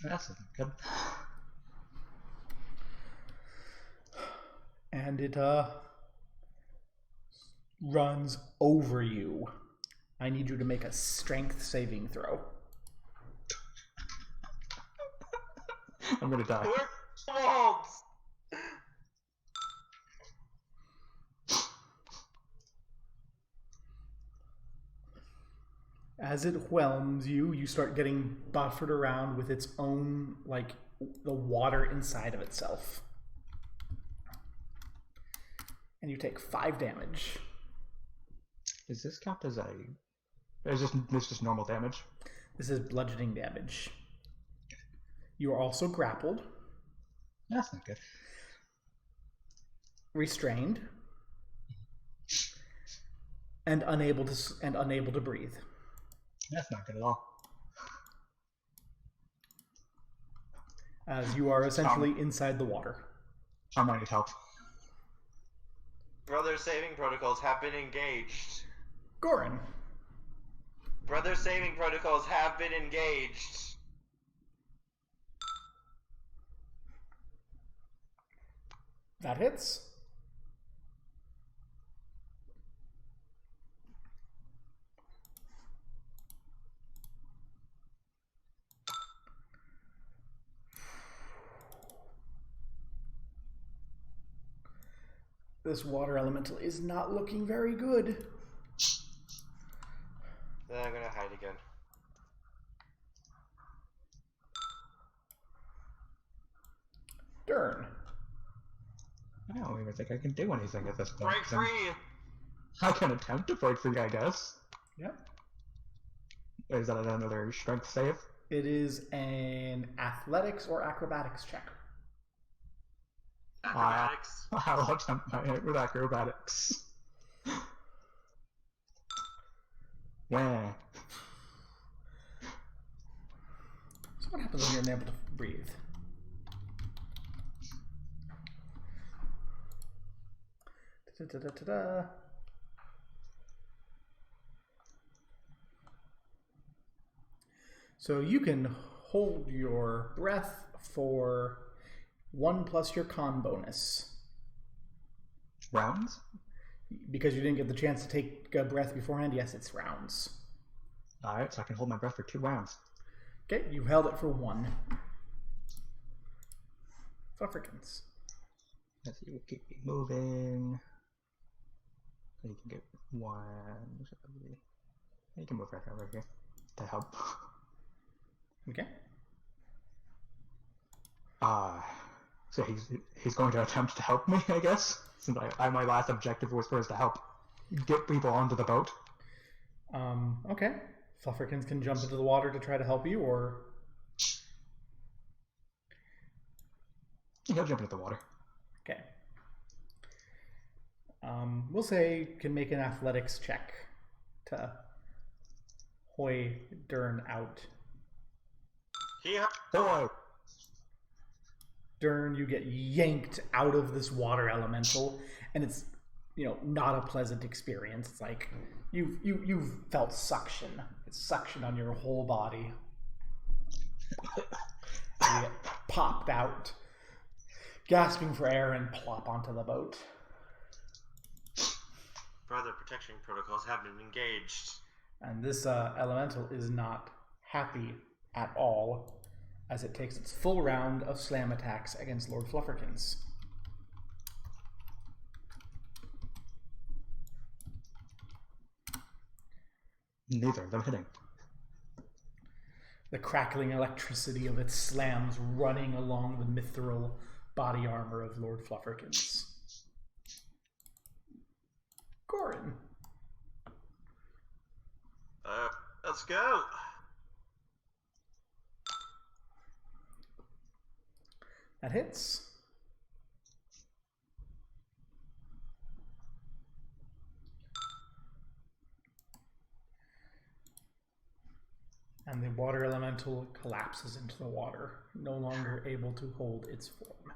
That's good.
And it runs over you. I need you to make a strength saving throw.
I'm gonna die.
We're wolves!
As it whelms you, you start getting buffered around with its own, like, the water inside of itself. And you take 5 damage.
Is this count as a... Is this just normal damage?
This is bludgeoning damage. You are also grappled,
That's not good.
restrained, and unable to breathe.
That's not good at all.
As you are essentially inside the water.
I might need help.
Brother saving protocols have been engaged.
Gorin.
Brother saving protocols have been engaged.
That hits. This water elemental is not looking very good.
Then I'm gonna hide again.
Dern.
I don't even think I can do anything at this point.
Break free!
I can attempt to break free, I guess.
Yep.
Is that another strength save?
It is an athletics or acrobatics check.
Acrobatics.
I'll attempt my hit with acrobatics. Yeah.
So what happens when you're unable to breathe? Da-da-da-da-da. So you can hold your breath for 1 plus your con bonus.
Rounds?
Because you didn't get the chance to take a breath beforehand, yes, it's rounds.
Alright, so I can hold my breath for 2 rounds.
Okay, you held it for 1. Flufferkins.
Let's see, we'll keep it moving. So you can get 1. You can move right over here to help.
Okay.
So he's going to attempt to help me, I guess. Since my last objective was for us to help get people onto the boat.
Okay. Flufferkins can jump into the water to try to help you, or...
He'll jump into the water.
Okay. We'll say can make an athletics check to hoy Dern out.
Yeah.
Hello!
Dern, you get yanked out of this water elemental, and it's, not a pleasant experience. It's like you've felt suction. It's suction on your whole body. You get popped out, gasping for air, and plop onto the boat.
Further protection protocols have been engaged.
And this elemental is not happy at all, as it takes its full round of slam attacks against Lord Flufferkins.
Neither of them hitting.
The crackling electricity of its slams running along the mithril body armor of Lord Flufferkins. Gorin.
Let's go.
That hits. And the water elemental collapses into the water, no longer able to hold its form.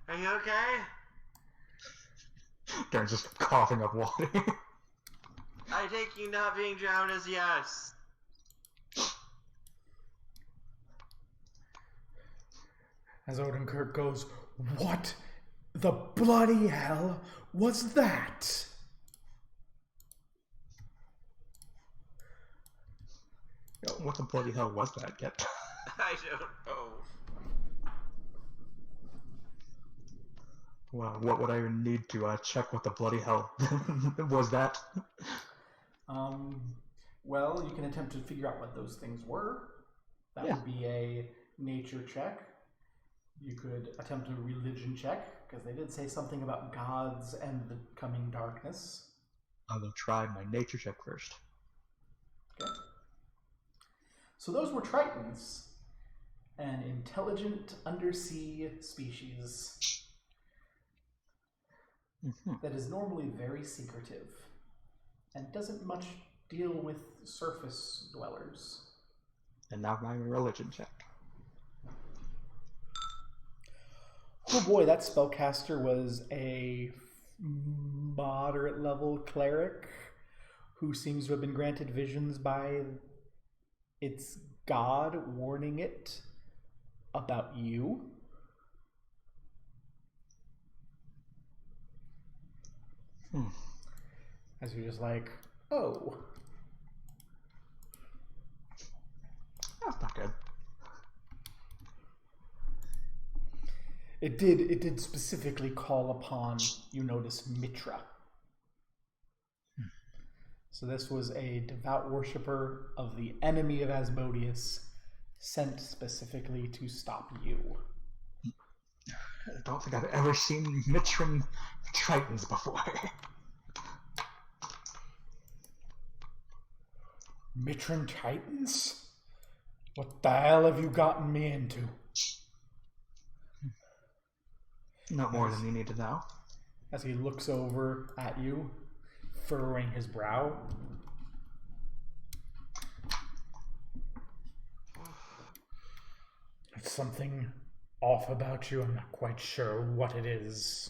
Are you okay?
Darren's just coughing up water.
I take you not being drowned as yes.
As Odenkirk goes, "What the bloody hell was that?"
What the bloody hell was that? Get.
I don't know.
Well, what would I even need to check what the bloody hell was that?
Well, you can attempt to figure out what those things were. That would be a nature check. You could attempt a religion check, because they did say something about gods and the coming darkness.
I will try my nature check first.
Okay. So those were Tritons, an intelligent undersea species that is normally very secretive and doesn't much deal with surface dwellers.
And now my religion check.
Oh boy, that spellcaster was a moderate level cleric who seems to have been granted visions by its god warning it about you. As you're just like, oh.
That's not good.
It did specifically call upon, you notice, Mitra. So this was a devout worshiper of the enemy of Asmodeus, sent specifically to stop you.
I don't think I've ever seen Mitran Tritons before.
Mitran Titans? What the hell have you gotten me into?
Not more than you need to know.
As he looks over at you, furrowing his brow. There's something off about you. I'm not quite sure what it is.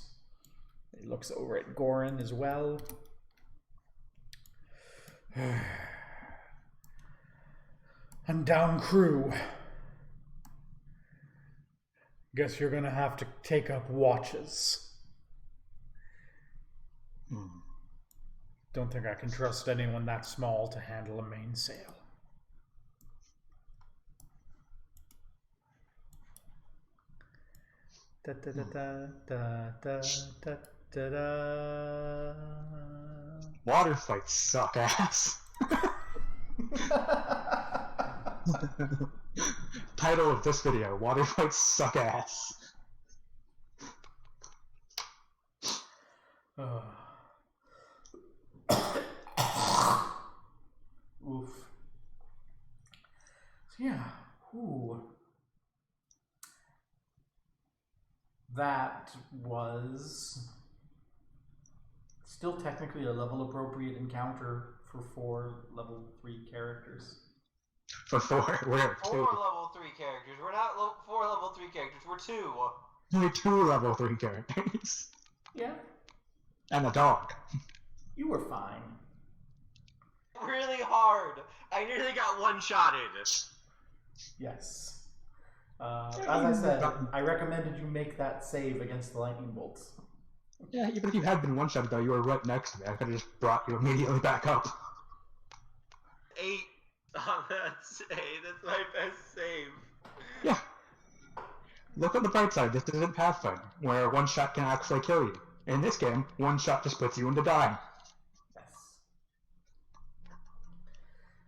He looks over at Gorin as well. And down crew. Guess you're gonna have to take up watches. Don't think I can trust anyone that small to handle a mainsail. Da da da da da da da da da.
Water fights suck ass. Title of this video: Water fights suck ass.
Oof. So yeah, ooh. That was still technically a level appropriate encounter for 4 level 3 characters.
For 4, we're at 2.
4 level 3 characters. We're not 4 level 3 characters. We're 2.
Only 2 level 3 characters.
Yeah,
And a dog.
you were fine.
Really hard. I nearly got one-shotted.
Yes. As I said, I recommended you make that save against the lightning bolts.
Yeah, even if you had been one-shotted though, you were right next to me. I could have just brought you immediately back up.
8 on that save. That's my best save.
Yeah. Look on the bright side, this isn't Pathfinder, where one shot can actually kill you. In this game, one shot just puts you into dying.
Yes.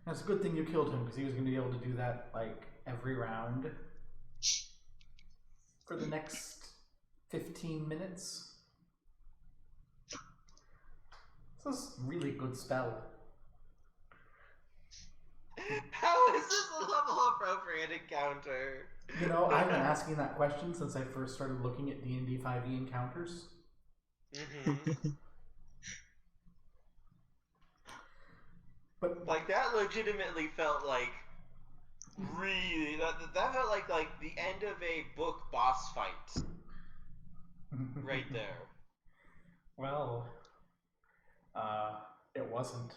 That's a good thing you killed him, because he was going to be able to do that, like, every round for the next 15 minutes. This is a really good spell.
How is this a level appropriate encounter?
You know, I've been asking that question since I first started looking at D&D 5e encounters.
Mm-hmm.
But
Like, that legitimately felt like really that felt like the end of a book boss fight right there.
well, it wasn't.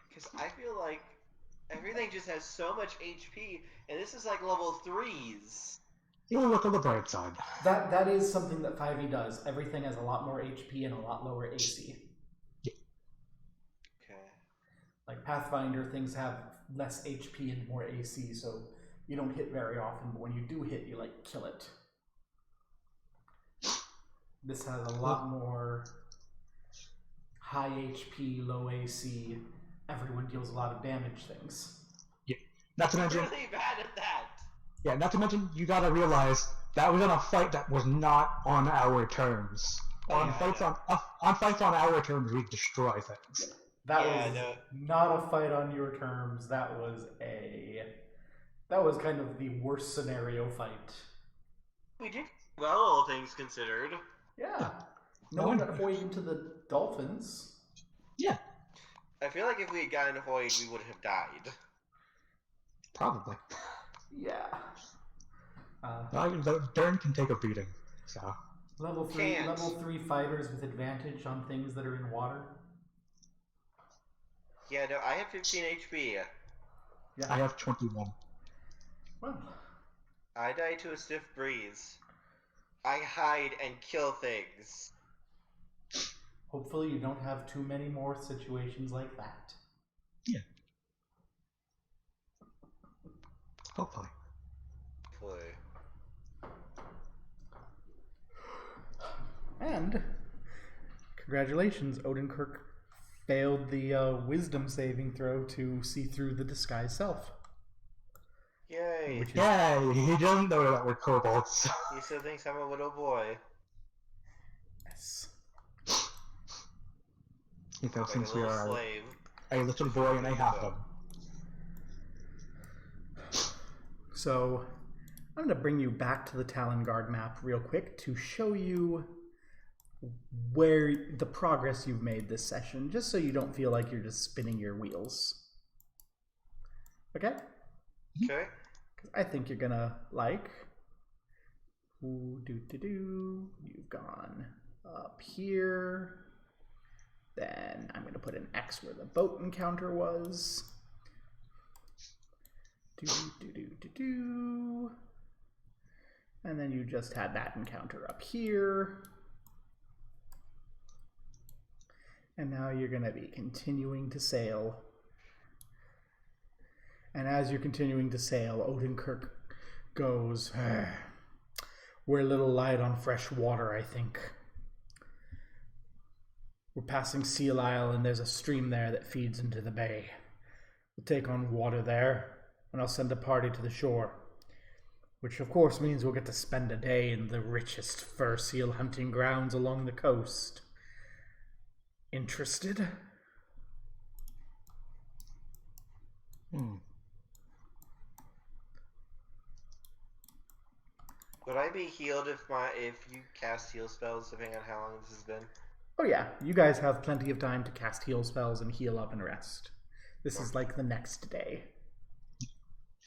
Because I feel like everything just has so much HP, and this is like level 3s.
You look on the bright side.
That is something that 5e does. Everything has a lot more HP and a lot lower AC.
Okay.
Like Pathfinder, things have less HP and more AC, so you don't hit very often, but when you do hit, you like kill it. This has a lot more high HP, low AC. Everyone deals a lot of damage things.
Yeah. Not to mention,
Really bad at that.
yeah, not to mention, you gotta realize that was in a fight that was not on our terms. On fights on our terms, we destroy things.
That was not a fight on your terms. That was kind of the worst scenario fight.
We did well, all things considered.
Yeah. No one got hoisted into the dolphins.
Yeah.
I feel like if we had gotten Hoyd, we would have died.
Probably.
Yeah.
Dern can take a beating, so.
Level 3 fighters with advantage on things that are in water.
Yeah, no, I have 15 HP.
Yeah.
I have 21.
Well,
I die to a stiff breeze. I hide and kill things.
hopefully you don't have too many more situations like that.
Yeah. Hopefully.
And congratulations, Odenkirk failed the wisdom saving throw to see through the disguised self.
Yay.
Yay! He doesn't know that we're kobolds.
He still thinks I'm a little boy.
Yes.
He thinks
Like
since
a
we
little
are
slave.
a little boy and a half of.
So I'm going to bring you back to the Talonguard map real quick to show you where the progress you've made this session, just so you don't feel like you're just spinning your wheels. Okay?
Okay.
I think you're gonna like. Ooh, you've gone up here. Then I'm going to put an X where the boat encounter was. And then you just had that encounter up here. And now you're going to be continuing to sail. And as you're continuing to sail, Odenkirk goes, we're a little light on fresh water, I think. We're passing Seal Isle, and there's a stream there that feeds into the bay. We'll take on water there, and I'll send a party to the shore. Which, of course, means we'll get to spend a day in the richest fur seal hunting grounds along the coast. Interested?
Would I be healed if you cast heal spells, depending on how long this has been?
Oh yeah, you guys have plenty of time to cast heal spells and heal up and rest. This is like the next day.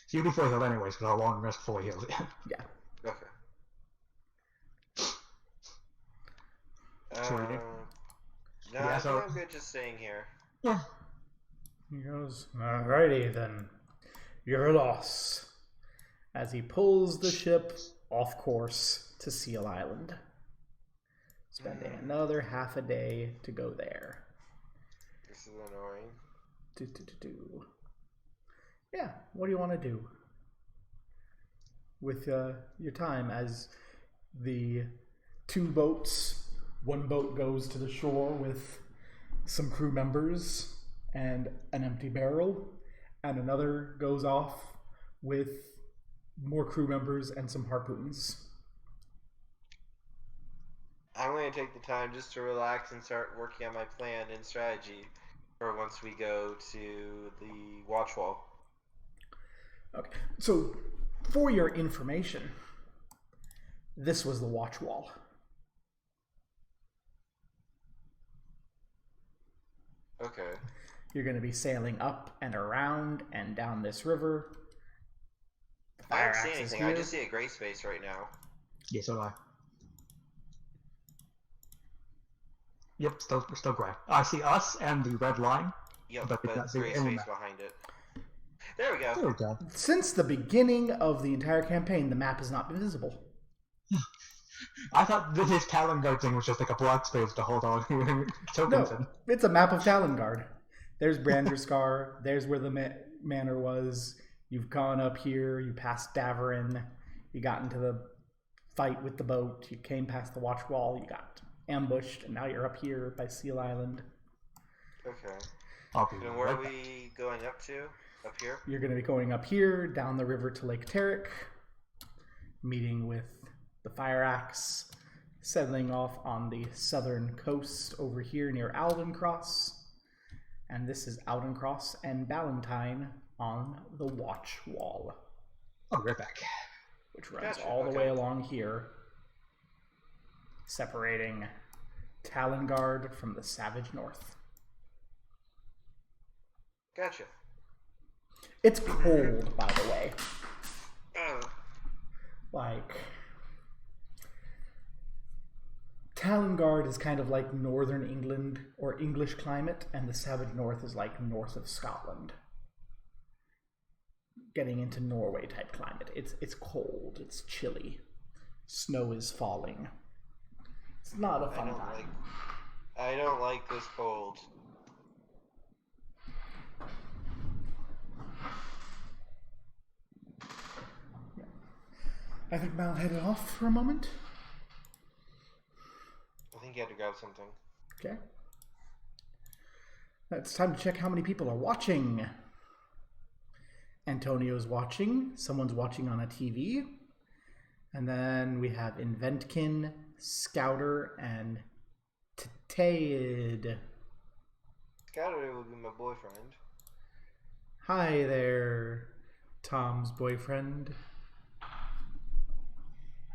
So you'll be fully healed anyways, because our long rest fully heals.
Yeah.
Okay.
So we do?
No,
Yeah,
I
so-
think I'm good just staying here.
Yeah.
He goes, alrighty then. Your loss. As he pulls the ship off course to Seal Island. Spending another half a day to go there.
This is annoying.
Yeah, what do you want to do with your time as the two boats, one boat goes to the shore with some crew members and an empty barrel, and another goes off with more crew members and some harpoons.
I'm going to take the time just to relax and start working on my plan and strategy for once we go to the watch wall.
Okay, so for your information, this was the watch wall.
Okay.
You're going to be sailing up and around and down this river. The
I
fire
don't see
axe is
anything. I
here.
just see a gray space right now.
Yeah, so do I. Yep, still gray. I see us and the red line.
Yep,
But
but
that's the
gray
only
space
map.
behind it. There we go.
There we go.
Since the beginning of the entire campaign, the map has not been visible.
I thought that his Talon Guard thing was just like a black space to hold all tokens in.
No, it's a map of Talongard. There's Branderskar. There's where the manor was. You've gone up here. You passed Daverin. You got into the fight with the boat. You came past the watch wall. You got ambushed, and now you're up here by Seal Island.
Okay.
I'll be
And where
right
are
back.
we going up to? Up here?
You're going to be going up here, down the river to Lake Terrick, meeting with the Fire Axe, settling off on the southern coast over here near Aldencross. And this is Aldencross and Ballantine on the Watch Wall,
I'll be right back.
which runs
Gotcha,
all the
okay.
way along here, separating Talongard from the Savage North.
Gotcha.
It's cold, by the way.
Oh.
Like, Talongard is kind of like northern England or English climate, and the Savage North is like north of Scotland. Getting into Norway type climate. It's cold, it's chilly. Snow is falling. It's not a fun time.
I don't like this cold.
I think Mal headed off for a moment.
I think you had to grab something.
Okay. It's time to check how many people are watching. Antonio's watching. Someone's watching on a TV. And then we have Inventkin, Scouter, and Tateid.
Scouter will be my boyfriend.
Hi there, Tom's boyfriend.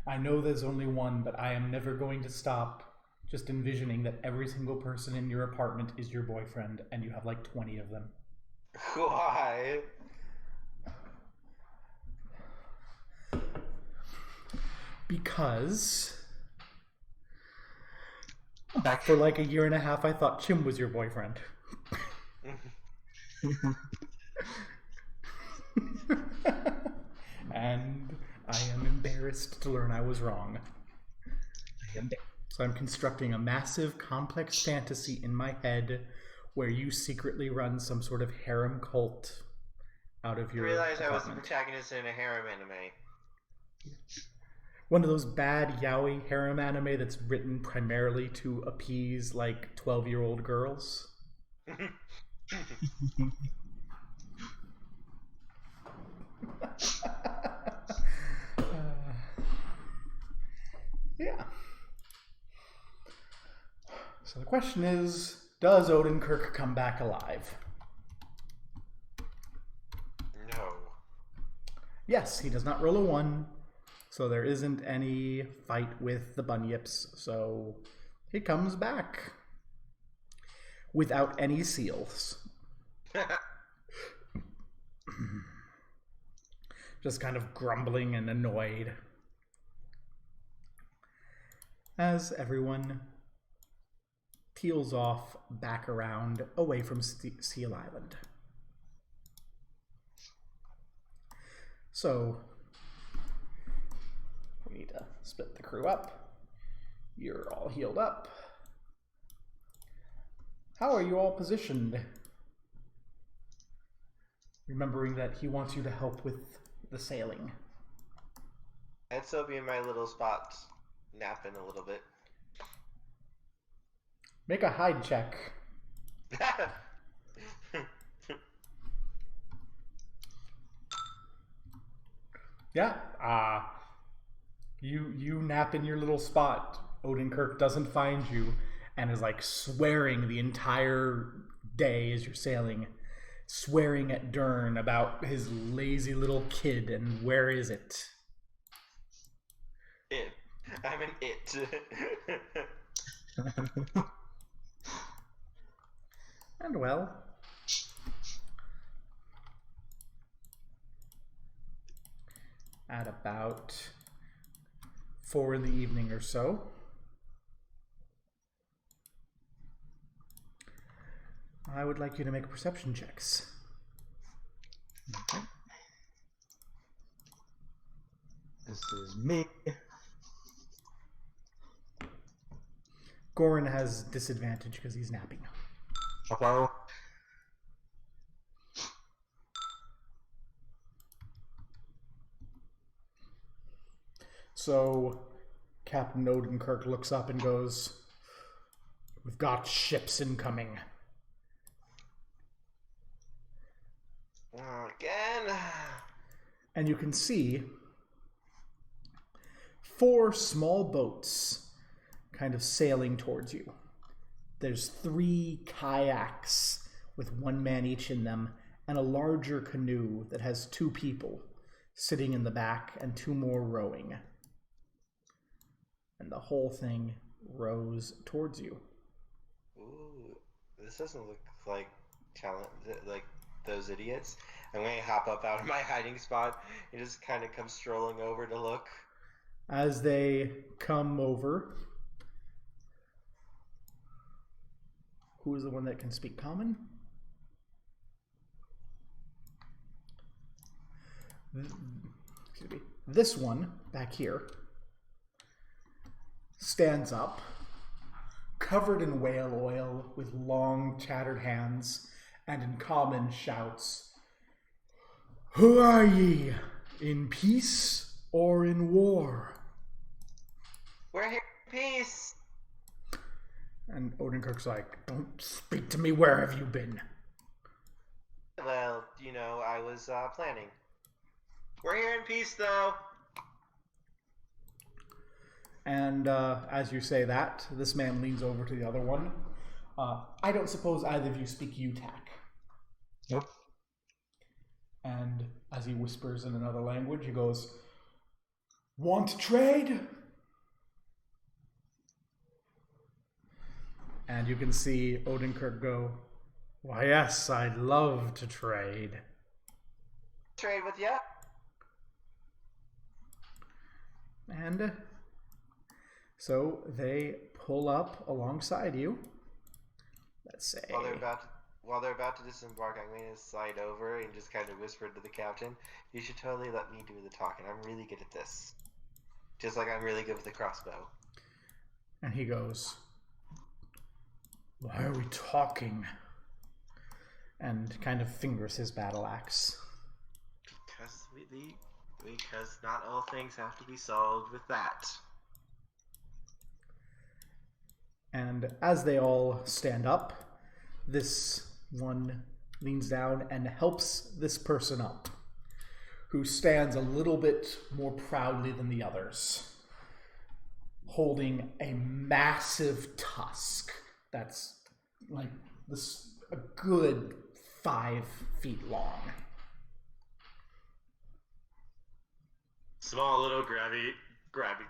I know there's only one, but I am never going to stop just envisioning that every single person in your apartment is your boyfriend, and you have like 20 of them.
Why?
Because
Back.
For like a year and a half, I thought Chim was your boyfriend. And I am embarrassed to learn I was wrong. So I'm constructing a massive, complex fantasy in my head where you secretly run some sort of harem cult out of
You
your
realize I was the
apartment.
protagonist in a harem anime.
One of those bad yaoi harem anime that's written primarily to appease like 12-year-old girls. Yeah. So the question is, does Odenkirk come back alive?
No.
Yes, he does not roll a 1, so there isn't any fight with the bunyips, so he comes back. Without any seals. Just kind of grumbling and annoyed. As everyone peels off back around away from Seal Island. So, we need to split the crew up. You're all healed up. How are you all positioned? Remembering that he wants you to help with the sailing.
I'd still be in my little spot, napping a little bit.
Make a hide check. Yeah. You nap in your little spot. Odenkirk doesn't find you and is like swearing the entire day as you're sailing, swearing at Dern about his lazy little kid and where is it?
It. I'm an it.
And well, at about 4 in the evening or so, I would like you to make perception checks.
Okay. This is me.
Goran has disadvantage because he's napping.
Hello.
So Captain Odenkirk looks up and goes, "We've got ships incoming."
Again.
And you can see 4 small boats kind of sailing towards you. There's 3 kayaks with 1 man each in them, and a larger canoe that has 2 people sitting in the back and 2 more rowing. And the whole thing rows towards you.
Ooh, this doesn't look like talent, like those idiots. I'm going to hop up out of my hiding spot and just kind of come strolling over to look.
As they come over, who is the one that can speak common? Excuse me. This one back here stands up, covered in whale oil with long tattered hands, and in common shouts, "Who are ye? In peace or in war?"
We're here in peace.
And Odenkirk's like, "Don't speak to me, where have you been?"
Well, you know, I was planning. We're here in peace, though.
And as you say that, this man leans over to the other one. I don't suppose either of you speak Utak.
Nope.
And as he whispers in another language, he goes, "Want to trade?" And you can see Odenkirk go, "Why, yes, I'd love to trade."
Trade with ya?
And So they pull up alongside you. Let's say.
While they're about to disembark, I'm going to slide over and just kind of whisper to the captain, "You should totally let me do the talking. I'm really good at this. Just like I'm really good with the crossbow."
And he goes, "Why are we talking?" And kind of fingers his battle axe.
Because not all things have to be solved with that.
And as they all stand up, this one leans down and helps this person up, who stands a little bit more proudly than the others, holding a massive tusk that's like this, a good 5 feet long.
Small little grabby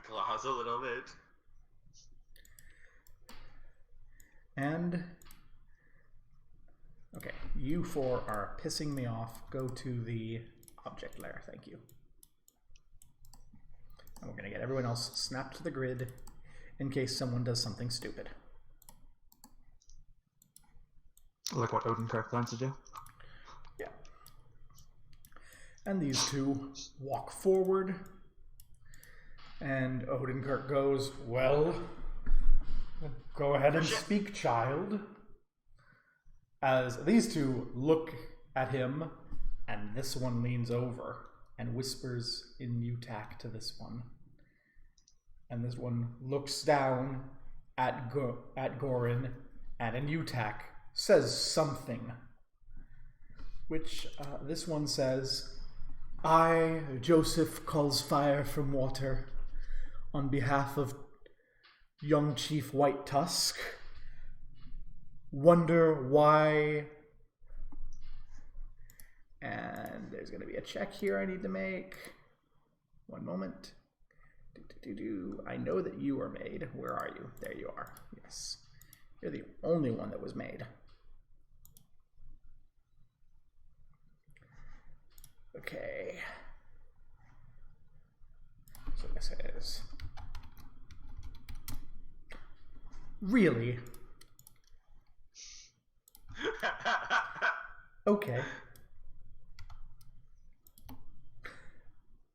claws a little bit.
And okay, you four are pissing me off. Go to the object layer, thank you. And we're gonna get everyone else snapped to the grid in case someone does something stupid.
Like what Odenkirk plans to do.
Yeah. And these two walk forward, and Odenkirk goes, "Well, go ahead and speak, child." As these two look at him, and this one leans over and whispers in Utak to this one. And this one looks down at Gorin, and in Utak says something, which this one says, "I, Joseph, calls fire from water on behalf of young Chief White Tusk. Wonder why..." And there's going to be a check here I need to make. One moment. I know that you were made. Where are you? There you are. Yes. You're the only one that was made. Okay. So this is... Really? Okay.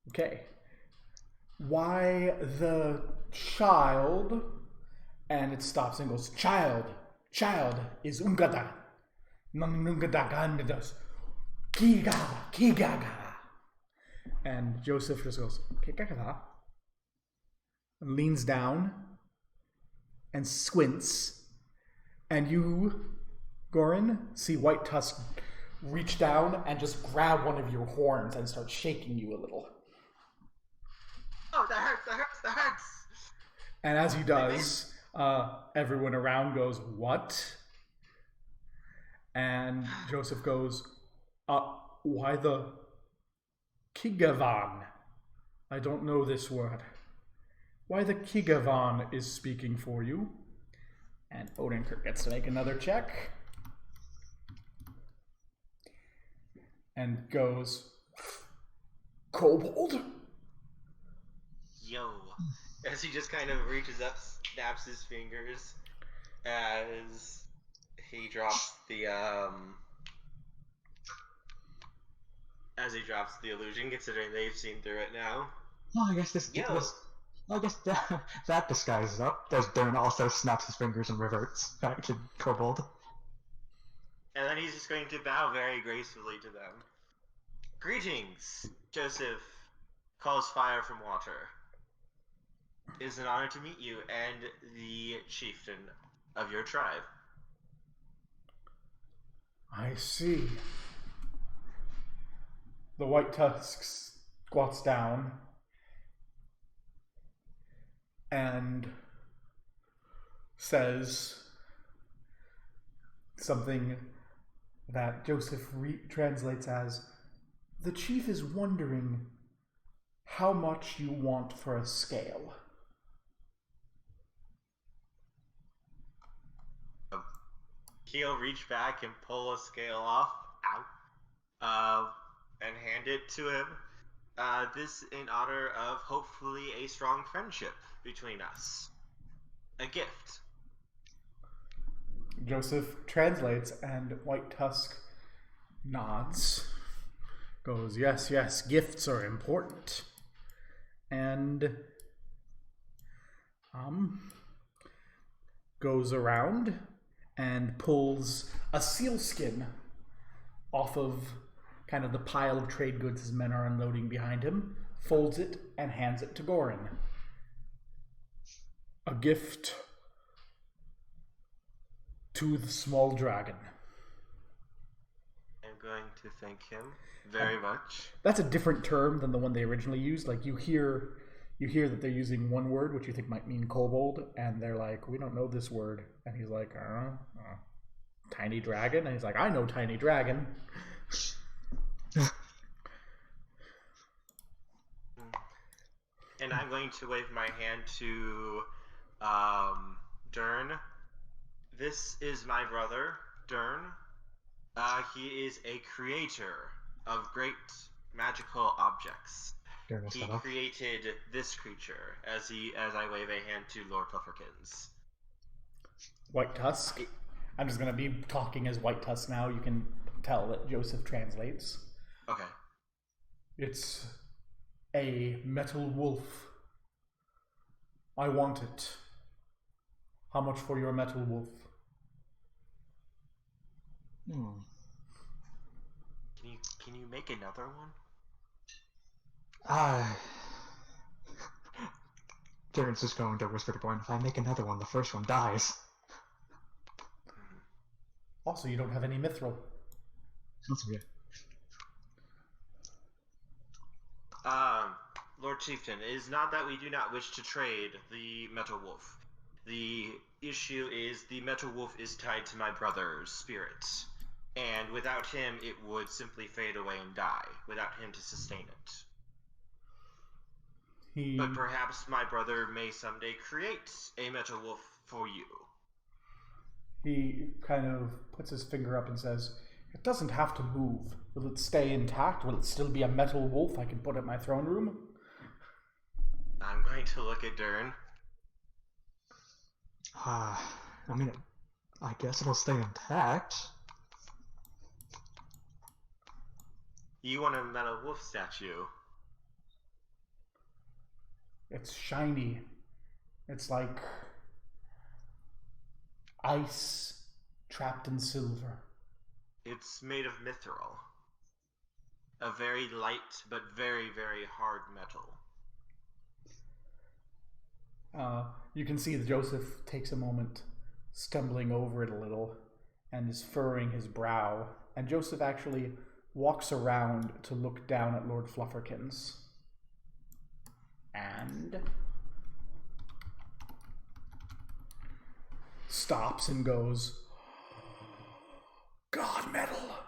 Okay. Why the child? And it stops and goes, child is ungada. Nungada gandas. Kigaga. And Joseph just goes, Kigaga. And leans down and squints. And you, Gorin, see White Tusk reach down and just grab one of your horns and start shaking you a little.
Oh, that hurts.
And as he does, everyone around goes, "What?" And Joseph goes, "Why the Kigavan? I don't know this word. Why the Kigavan is speaking for you." And Odenkirk gets to make another check. And goes, "Kobold?"
Yo. As he just kind of reaches up, snaps his fingers as he drops the illusion, considering they've seen through it now.
Well, I guess that disguises up. As Dern also snaps his fingers and reverts back to Kobold.
And then he's just going to bow very gracefully to them. "Greetings, Joseph calls fire from water. It is an honor to meet you and the chieftain of your tribe."
I see. The White Tusk squats down and says something that Joseph translates as, "The chief is wondering how much you want for a scale."
He'll reach back and pull a scale off, and hand it to him. This in honor of hopefully a strong friendship between us. a gift.
Joseph translates, and White Tusk nods. Goes, yes, yes, gifts are important. And goes around and pulls a sealskin off of kind of the pile of trade goods his men are unloading behind him, folds it, and hands it to Gorin. A gift to the small dragon.
I'm going to thank him very much.
That's a different term than the one they originally used. Like, you hear that they're using one word, which you think might mean kobold, and they're like, we don't know this word. And he's like, tiny dragon? And he's like, I know tiny dragon.
And I'm going to wave my hand to Dern. This is my brother, Dern. He is a creator of great magical objects. He created this creature as I wave a hand to Lord Flufferkins.
White Tusk. I'm just going to be talking as White Tusk now. You can tell that Joseph translates.
Okay.
It's a metal wolf. I want it. How much for your metal wolf?
Can you make another one?
Terrence is going to whisper to Gorin, if I make another one, the first one dies.
Also, you don't have any mithril.
That's weird.
Lord Chieftain, it is not that we do not wish to trade the Metal Wolf. The issue is the Metal Wolf is tied to my brother's spirit. And without him, it would simply fade away and die, without him to sustain it. But perhaps my brother may someday create a Metal Wolf for you.
He kind of puts his finger up and says, it doesn't have to move. Will it stay intact? Will it still be a metal wolf I can put in my throne room?
I'm going to look at Dern.
I mean, I guess it'll stay intact.
You want a Metal Wolf statue?
It's shiny. It's like ice trapped in silver.
It's made of mithril. A very light but very, very hard metal.
You can see that Joseph takes a moment, stumbling over it a little, and is furrowing his brow. And Joseph actually walks around to look down at Lord Flufferkins. And stops and goes, God metal.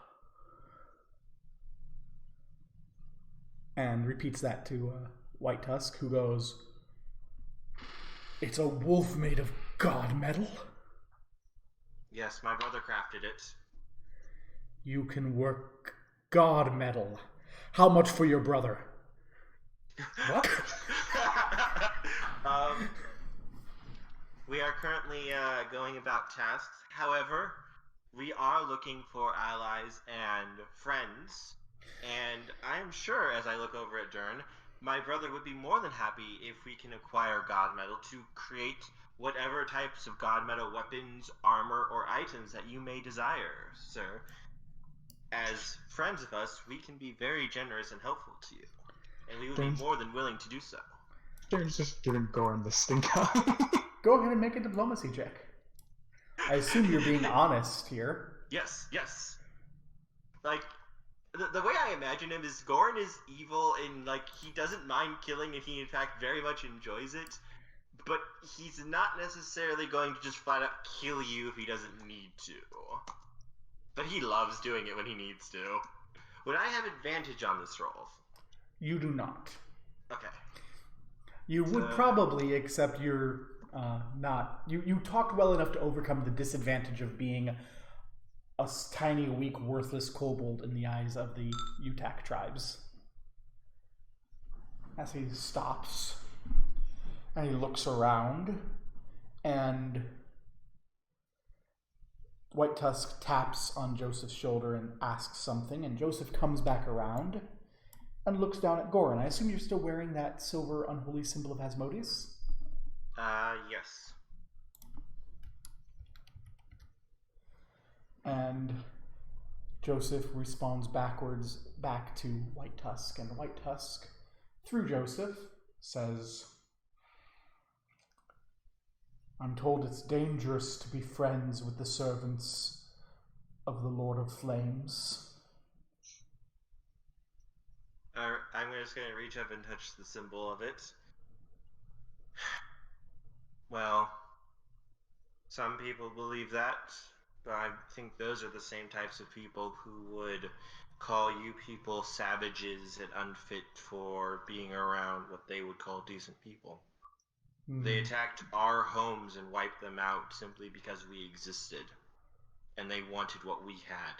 And repeats that to White Tusk, who goes, it's a wolf made of god metal?
Yes, my brother crafted it.
You can work god metal. How much for your brother? What?
We are currently going about tasks. However, we are looking for allies and friends. And I am sure, as I look over at Dern, my brother would be more than happy if we can acquire god metal to create whatever types of god metal weapons, armor, or items that you may desire, sir. As friends of us, we can be very generous and helpful to you. And we would be more than willing to do so.
There's just giving Gorin the stink eye.
Go ahead and make a diplomacy check. I assume you're being honest here.
Yes. Like, the way I imagine him is Gorin is evil and, like, he doesn't mind killing and he, in fact, very much enjoys it. But he's not necessarily going to just flat out kill you if he doesn't need to. But he loves doing it when he needs to. Would I have advantage on this roll?
You do not.
Okay.
You would probably, except you're not. You talked well enough to overcome the disadvantage of being a tiny, weak, worthless kobold in the eyes of the Utak tribes. As he stops and he looks around, and White Tusk taps on Joseph's shoulder and asks something, and Joseph comes back around and looks down at Goran. I assume you're still wearing that silver unholy symbol of Asmodeus?
Yes.
And Joseph responds backwards back to White Tusk, and White Tusk, through Joseph, says, I'm told it's dangerous to be friends with the servants of the Lord of Flames.
I'm just gonna reach up and touch the symbol of it. Well, some people believe that, but I think those are the same types of people who would call you people savages and unfit for being around what they would call decent people. They attacked our homes and wiped them out simply because we existed, and they wanted what we had.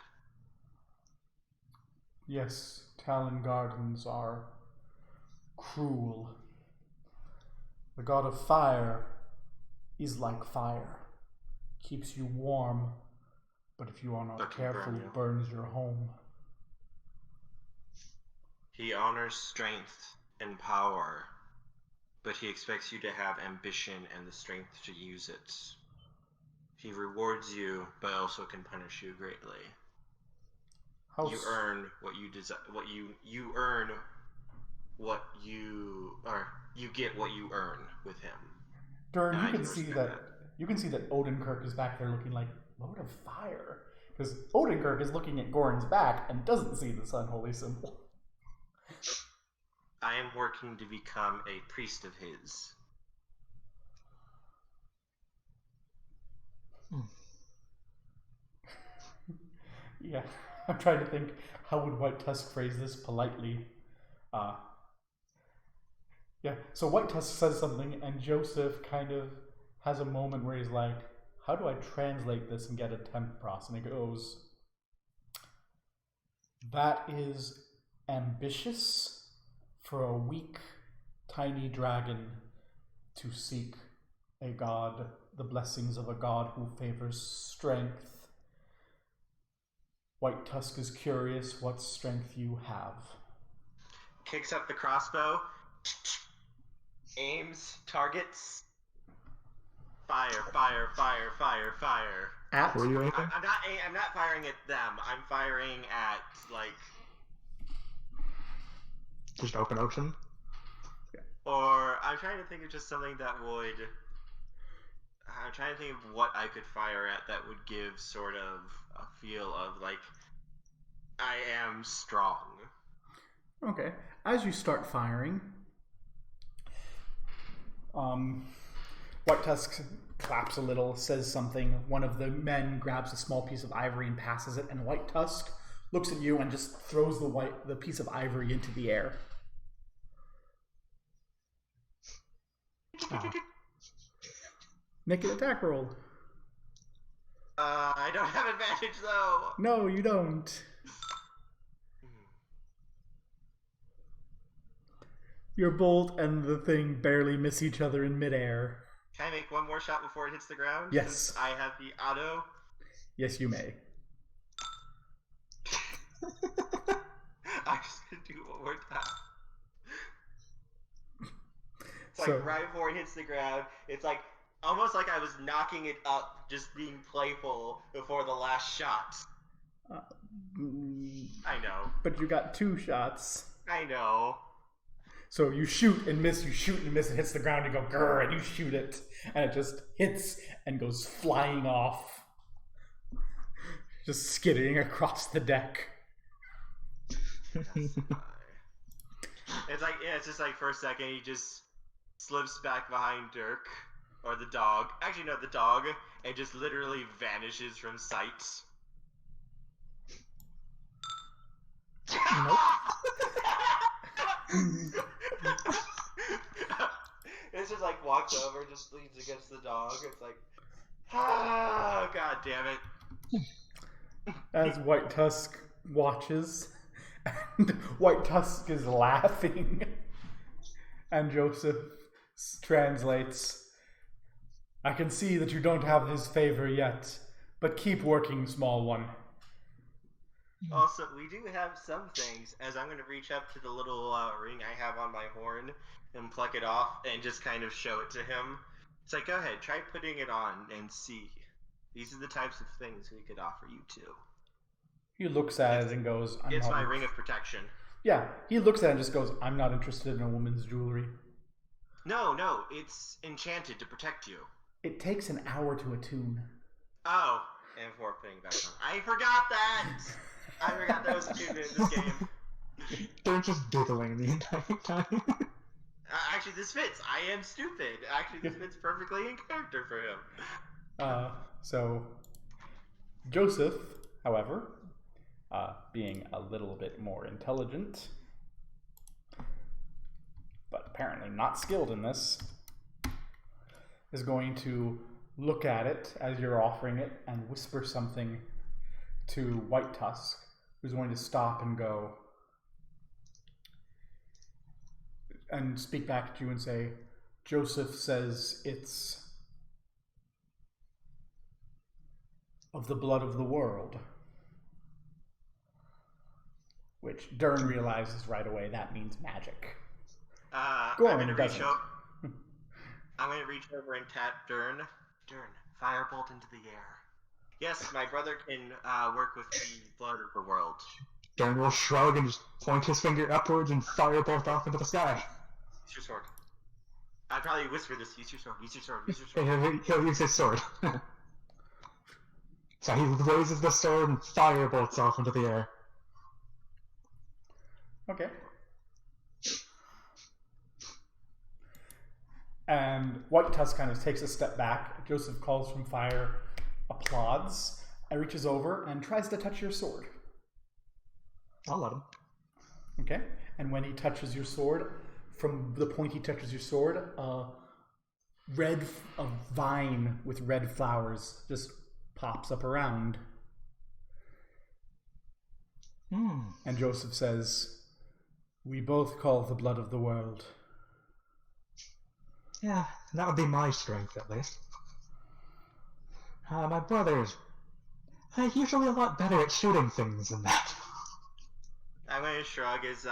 Yes, Talon Gardens are cruel. The god of fire is like fire. Keeps you warm, but if you are not careful, it burns your home.
He honors strength and power, but he expects you to have ambition and the strength to use it. He rewards you, but also can punish you greatly. You earn what you desire. You earn what you get what you earn with him.
Dern, you can see that Odenkirk is back there looking like Lord of Fire, because Odenkirk is looking at Goran's back and doesn't see this unholy symbol.
I am working to become a priest of his.
Yeah, I'm trying to think, how would White Tusk phrase this politely? Yeah, so White Tusk says something, and Joseph kind of has a moment where he's like, how do I translate this and get a temp pros? And he goes, that is ambitious for a weak, tiny dragon to seek a god, the blessings of a god who favors strength. White Tusk is curious what strength you have.
Kicks up the crossbow, aims, targets. Fire, fire, fire, fire, fire.
At?
Were you aiming?
I'm not firing at them. I'm firing at, like...
Just open ocean?
Or I'm trying to think of just something that would... I'm trying to think of what I could fire at that would give sort of a feel of, like, I am strong.
Okay. As you start firing, White Tusk claps a little, says something. One of the men grabs a small piece of ivory and passes it, and White Tusk looks at you and just throws the piece of ivory into the air. Make an attack roll.
I don't have advantage, though.
No, you don't. Your bolt and the thing barely miss each other in midair.
Can I make one more shot before it hits the ground?
Yes.
Since I have the auto.
Yes, you may.
I'm just gonna do it one more time. It's like right before it hits the ground, it's like almost like I was knocking it up, just being playful before the last shot. I know.
But you got 2 shots.
I know.
So you shoot and miss, it hits the ground, you go grrr, and you shoot it, and it just hits and goes flying off. Just skidding across the deck.
It's like, yeah, it's just like for a second he just slips back behind Dirk, or the dog. Actually, no, the dog, and just literally vanishes from sight.
Nope.
It's just like walks over, just leans against the dog. It's like, ah, god damn it.
As White Tusk watches, and White Tusk is laughing, and Joseph translates, I can see that you don't have his favor yet, But keep working, small one.
Also, we do have some things, as I'm going to reach up to the little ring I have on my horn and pluck it off and just kind of show it to him. It's like, go ahead, try putting it on and see. These are the types of things we could offer you too.
He looks at it and goes,
It's my ring of protection.
Yeah, he looks at it and just goes, I'm not interested in a woman's jewelry.
No, it's enchanted to protect you.
It takes an hour to attune.
Oh, and for putting it back on. I forgot that! I forgot that was attunement in this game.
They're just giggling the entire time.
Actually, this fits. I am stupid. Actually, this fits perfectly in character for him.
So, Joseph, however, being a little bit more intelligent, but apparently not skilled in this, is going to look at it as you're offering it and whisper something to White Tusk, who's going to stop and go and speak back to you and say, Joseph says it's of the blood of the world. Which Dern realizes right away that means magic.
I'm
Goran
going to
doesn't.
I'm going to reach over and tap Dern. Dern, firebolt into the air. Yes, my brother can work with the blood of the world.
Dern will shrug and just point his finger upwards and firebolt off into the sky.
Use your sword. I'd probably whisper this. Use your sword. Use your sword. Use your sword.
He'll use his sword. So he raises the sword and firebolts off into the air.
Okay. And White Tusk kind of takes a step back. Joseph calls from fire, applauds, and reaches over and tries to touch your sword.
I'll let him.
Okay. And when he touches your sword, from the point he touches your sword, a vine with red flowers just pops up around. And Joseph says, we both call the blood of the world.
Yeah, that would be my strength, at least. My brother's usually a lot better at shooting things than that.
I'm going to shrug as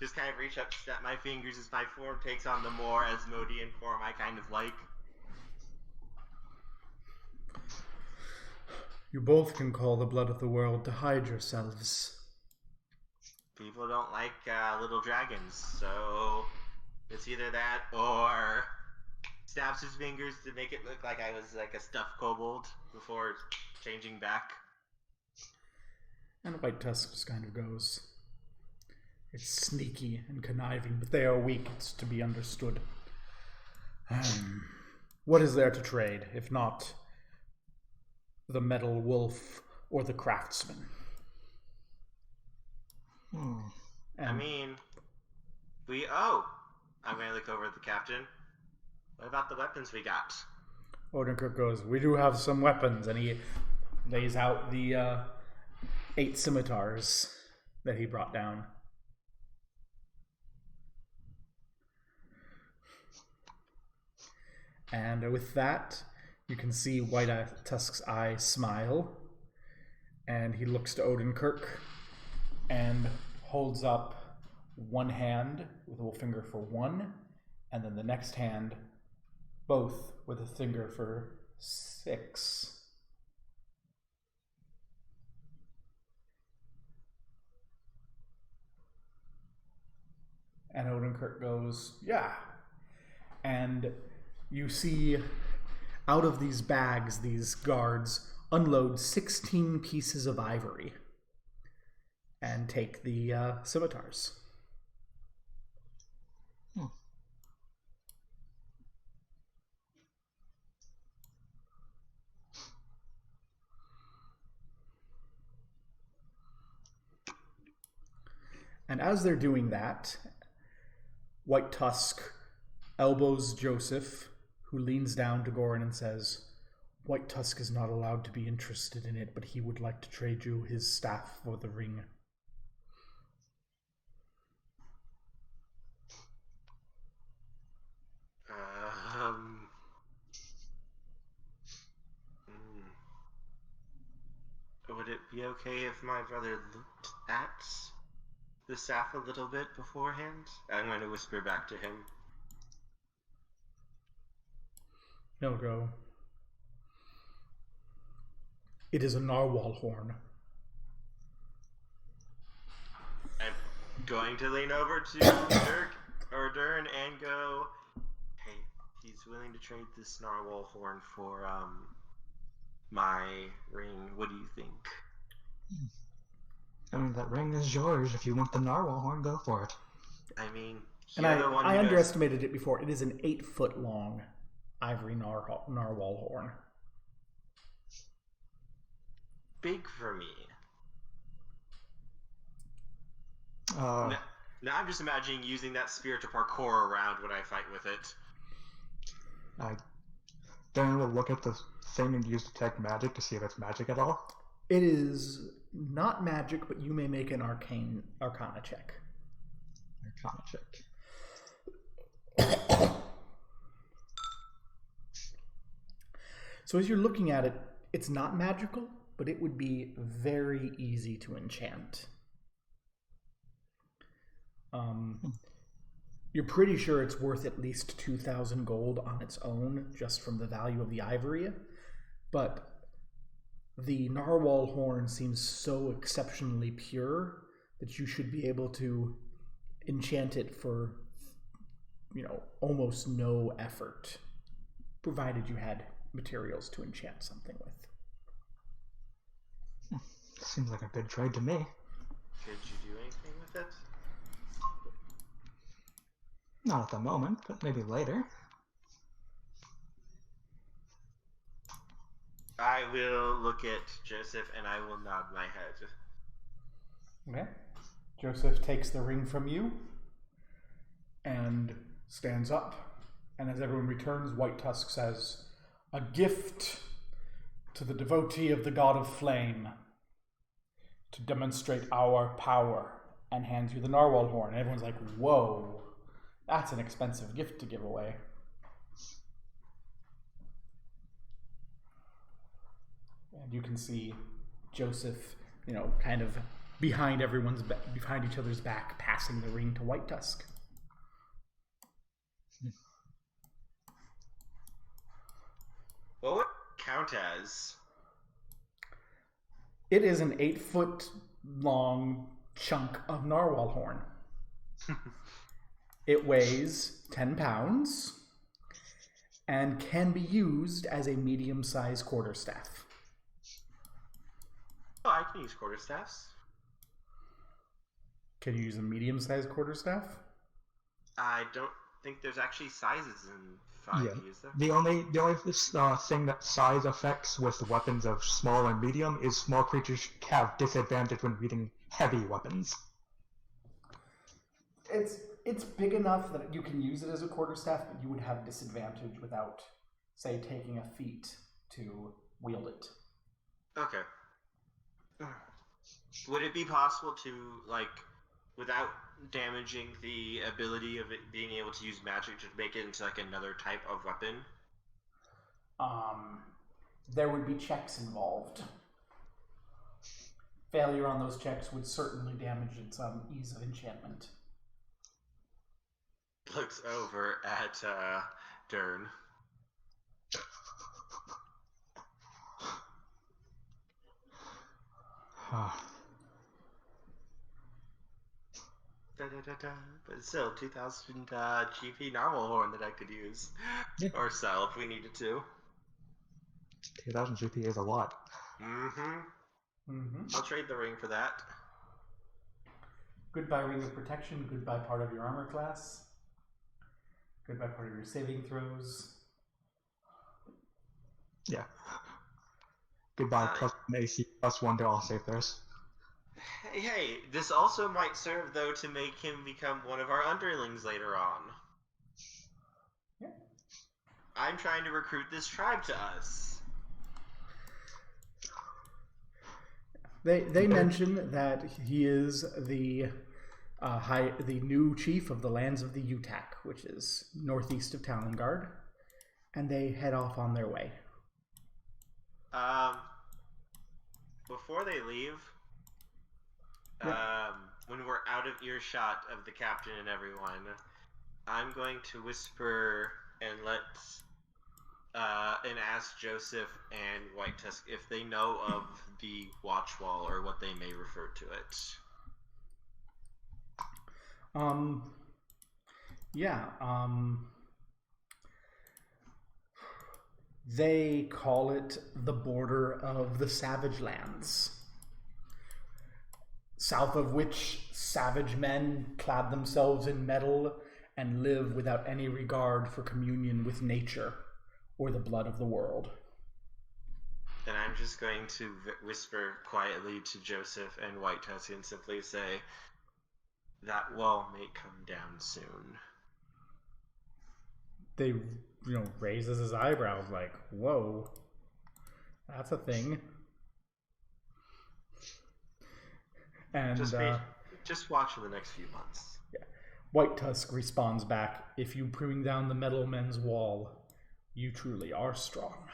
just kind of reach up, snap my fingers as my form takes on the more Asmodean form I kind of like.
You both can call the blood of the world to hide yourselves.
People don't like little dragons, so it's either that or snaps his fingers to make it look like I was like a stuffed kobold before changing back.
And White Tusk just kind of goes, it's sneaky and conniving, but they are weak, it's to be understood. What is there to trade, if not the metal wolf or the craftsman?
I mean, I'm going to look over at the captain. What about the weapons we got?
Odenkirk goes, we do have some weapons, and he lays out the 8 scimitars that he brought down. And with that, you can see White Tusk's eye smile, and he looks to Odenkirk and holds up one hand with a little finger for 1, and then the next hand both with a finger for 6. And Odenkirk goes, yeah. And you see out of these bags, these guards unload 16 pieces of ivory and take the scimitars. And as they're doing that, White Tusk elbows Joseph, who leans down to Goran and says, White Tusk is not allowed to be interested in it, but he would like to trade you his staff for the ring.
be okay if my brother looked at the staff a little bit beforehand? I'm going to whisper back to him.
He'll go. It is a narwhal horn.
I'm going to lean over to Dern and go, hey, he's willing to trade this narwhal horn for my ring. What do you think?
I mean, that ring is yours. If you want the narwhal horn, go for it.
I mean,
And I underestimated it before. It is an 8-foot long ivory narwhal horn.
Big for me.
Uh,
Now I'm just imagining using that spear to parkour around when I fight with it.
Darren will look at the thing and use detect magic to see if it's magic at all.
It is not magic, but you may make an arcana check.
Arcana check.
So as you're looking at it, it's not magical, but it would be very easy to enchant. You're pretty sure it's worth at least 2,000 gold on its own, just from the value of the ivory. But the narwhal horn seems so exceptionally pure that you should be able to enchant it for, almost no effort, provided you had materials to enchant something with.
Seems like a good trade to me.
Could you do anything with it?
Not at the moment, but maybe later.
I will look at Joseph and I will nod my head.
Okay. Joseph takes the ring from you and stands up. And as everyone returns, White Tusk says, "A gift to the devotee of the god of flame to demonstrate our power," and hands you the narwhal horn. And everyone's like, whoa, that's an expensive gift to give away. And you can see Joseph, kind of behind behind each other's back, passing the ring to White Tusk.
What would it count as?
It is an 8-foot long chunk of narwhal horn. It weighs 10 pounds and can be used as a medium-sized quarterstaff.
Oh, I can use quarterstaffs.
Can you use a medium-sized quarterstaff?
I don't think there's actually sizes in 5e, is there?
The only thing that size affects with weapons of small and medium is small creatures have disadvantage when wielding heavy weapons.
It's big enough that you can use it as a quarterstaff, but you would have disadvantage without, say, taking a feat to wield it.
Okay. Would it be possible to, without damaging the ability of it being able to use magic, to make it into, another type of weapon?
There would be checks involved. Failure on those checks would certainly damage its ease of enchantment.
Looks over at Dern. But still, 2,000 GP narwhal horn that I could use.
Yeah.
Or sell if we needed to.
2,000 GP is a lot.
I'll trade the ring for that.
Goodbye ring of protection, goodbye part of your armor class. Goodbye part of your saving throws.
Yeah. Goodbye plus an AC plus 1 to all save throws.
Hey, this also might serve, though, to make him become one of our underlings later on.
Yeah.
I'm trying to recruit this tribe to us.
They mention that he is the new chief of the lands of the Utak, which is northeast of Talongard, and they head off on their way.
before they leave,
Yeah.
when we're out of earshot of the captain and everyone, I'm going to whisper and and ask Joseph and White Tusk if they know of the watch wall or what they may refer to it.
Yeah, they call it the border of the Savage Lands, south of which savage men clad themselves in metal and live without any regard for communion with nature or the blood of the world.
And I'm just going to whisper quietly to Joseph and White Tusk and simply say, that wall may come down soon.
They, raises his eyebrows like, whoa, that's a thing. And
just watch for the next few months.
Yeah. White Tusk responds back, if you bring down the metal men's wall, you truly are strong.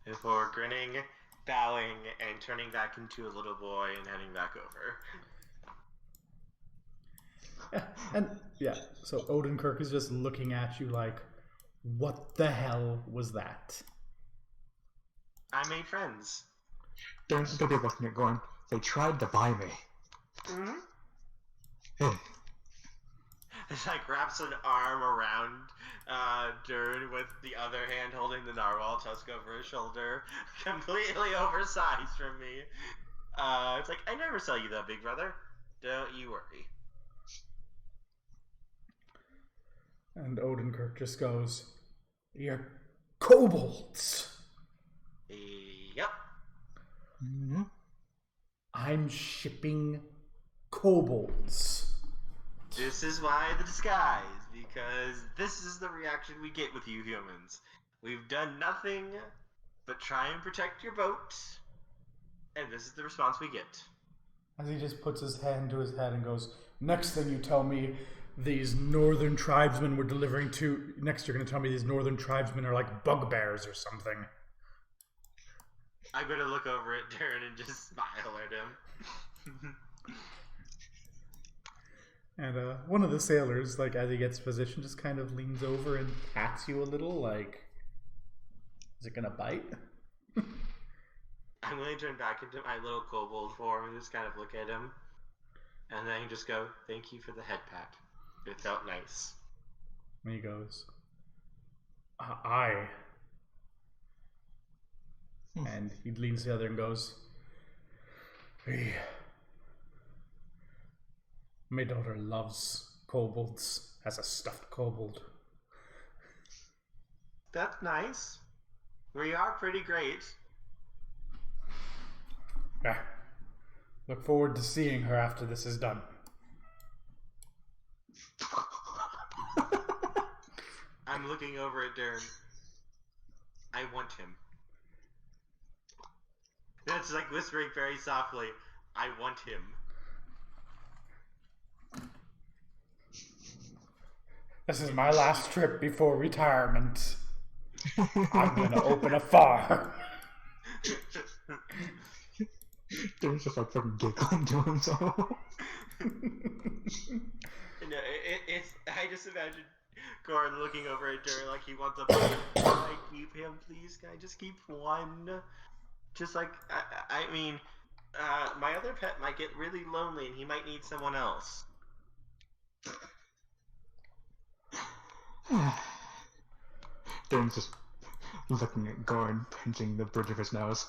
Before grinning, bowing, and turning back into a little boy and heading back over.
So Odenkirk is just looking at you like, what the hell was that?
I made friends.
They're looking at going, they tried to buy me.
Mm-hmm. It's like wraps an arm around Dern with the other hand holding the narwhal tusk over his shoulder. Completely oversized from me. It's like, I never saw you that, big brother. Don't you worry.
And Odenkirk just goes, you're kobolds.
Yep.
Mm-hmm.
I'm shipping kobolds.
This is why the disguise, because this is the reaction we get with you humans. We've done nothing but try and protect your boat, and this is the response we get.
As he just puts his hand to his head and goes, next thing you tell me these northern tribesmen we're delivering to, next you're going to tell me these northern tribesmen are like bugbears or something.
I'm going to look over at Darren and just smile at him.
And one of the sailors, like as he gets positioned, just kind of leans over and pats you a little, like, is it gonna bite?
I'm going to turn back into my little kobold form and just kind of look at him. And then just go, thank you for the head pat. It felt nice.
And he goes, aye. And he leans to the other and goes, hey. My daughter loves kobolds as a stuffed kobold.
That's nice. We are pretty great.
Yeah. Look forward to seeing her after this is done.
I'm looking over at Darren. I want him. That's like whispering very softly, I want him.
This is my last trip before retirement. I'm gonna open a farm.
There's just like fucking giggling to himself.
No, it's. I just imagine Gordon looking over at Darren like he wants a puppy. Can I keep him, please? Can I just keep one? Just like I mean, my other pet might get really lonely and he might need someone else.
Darren's just looking at Gorn, pinching the bridge of his nose.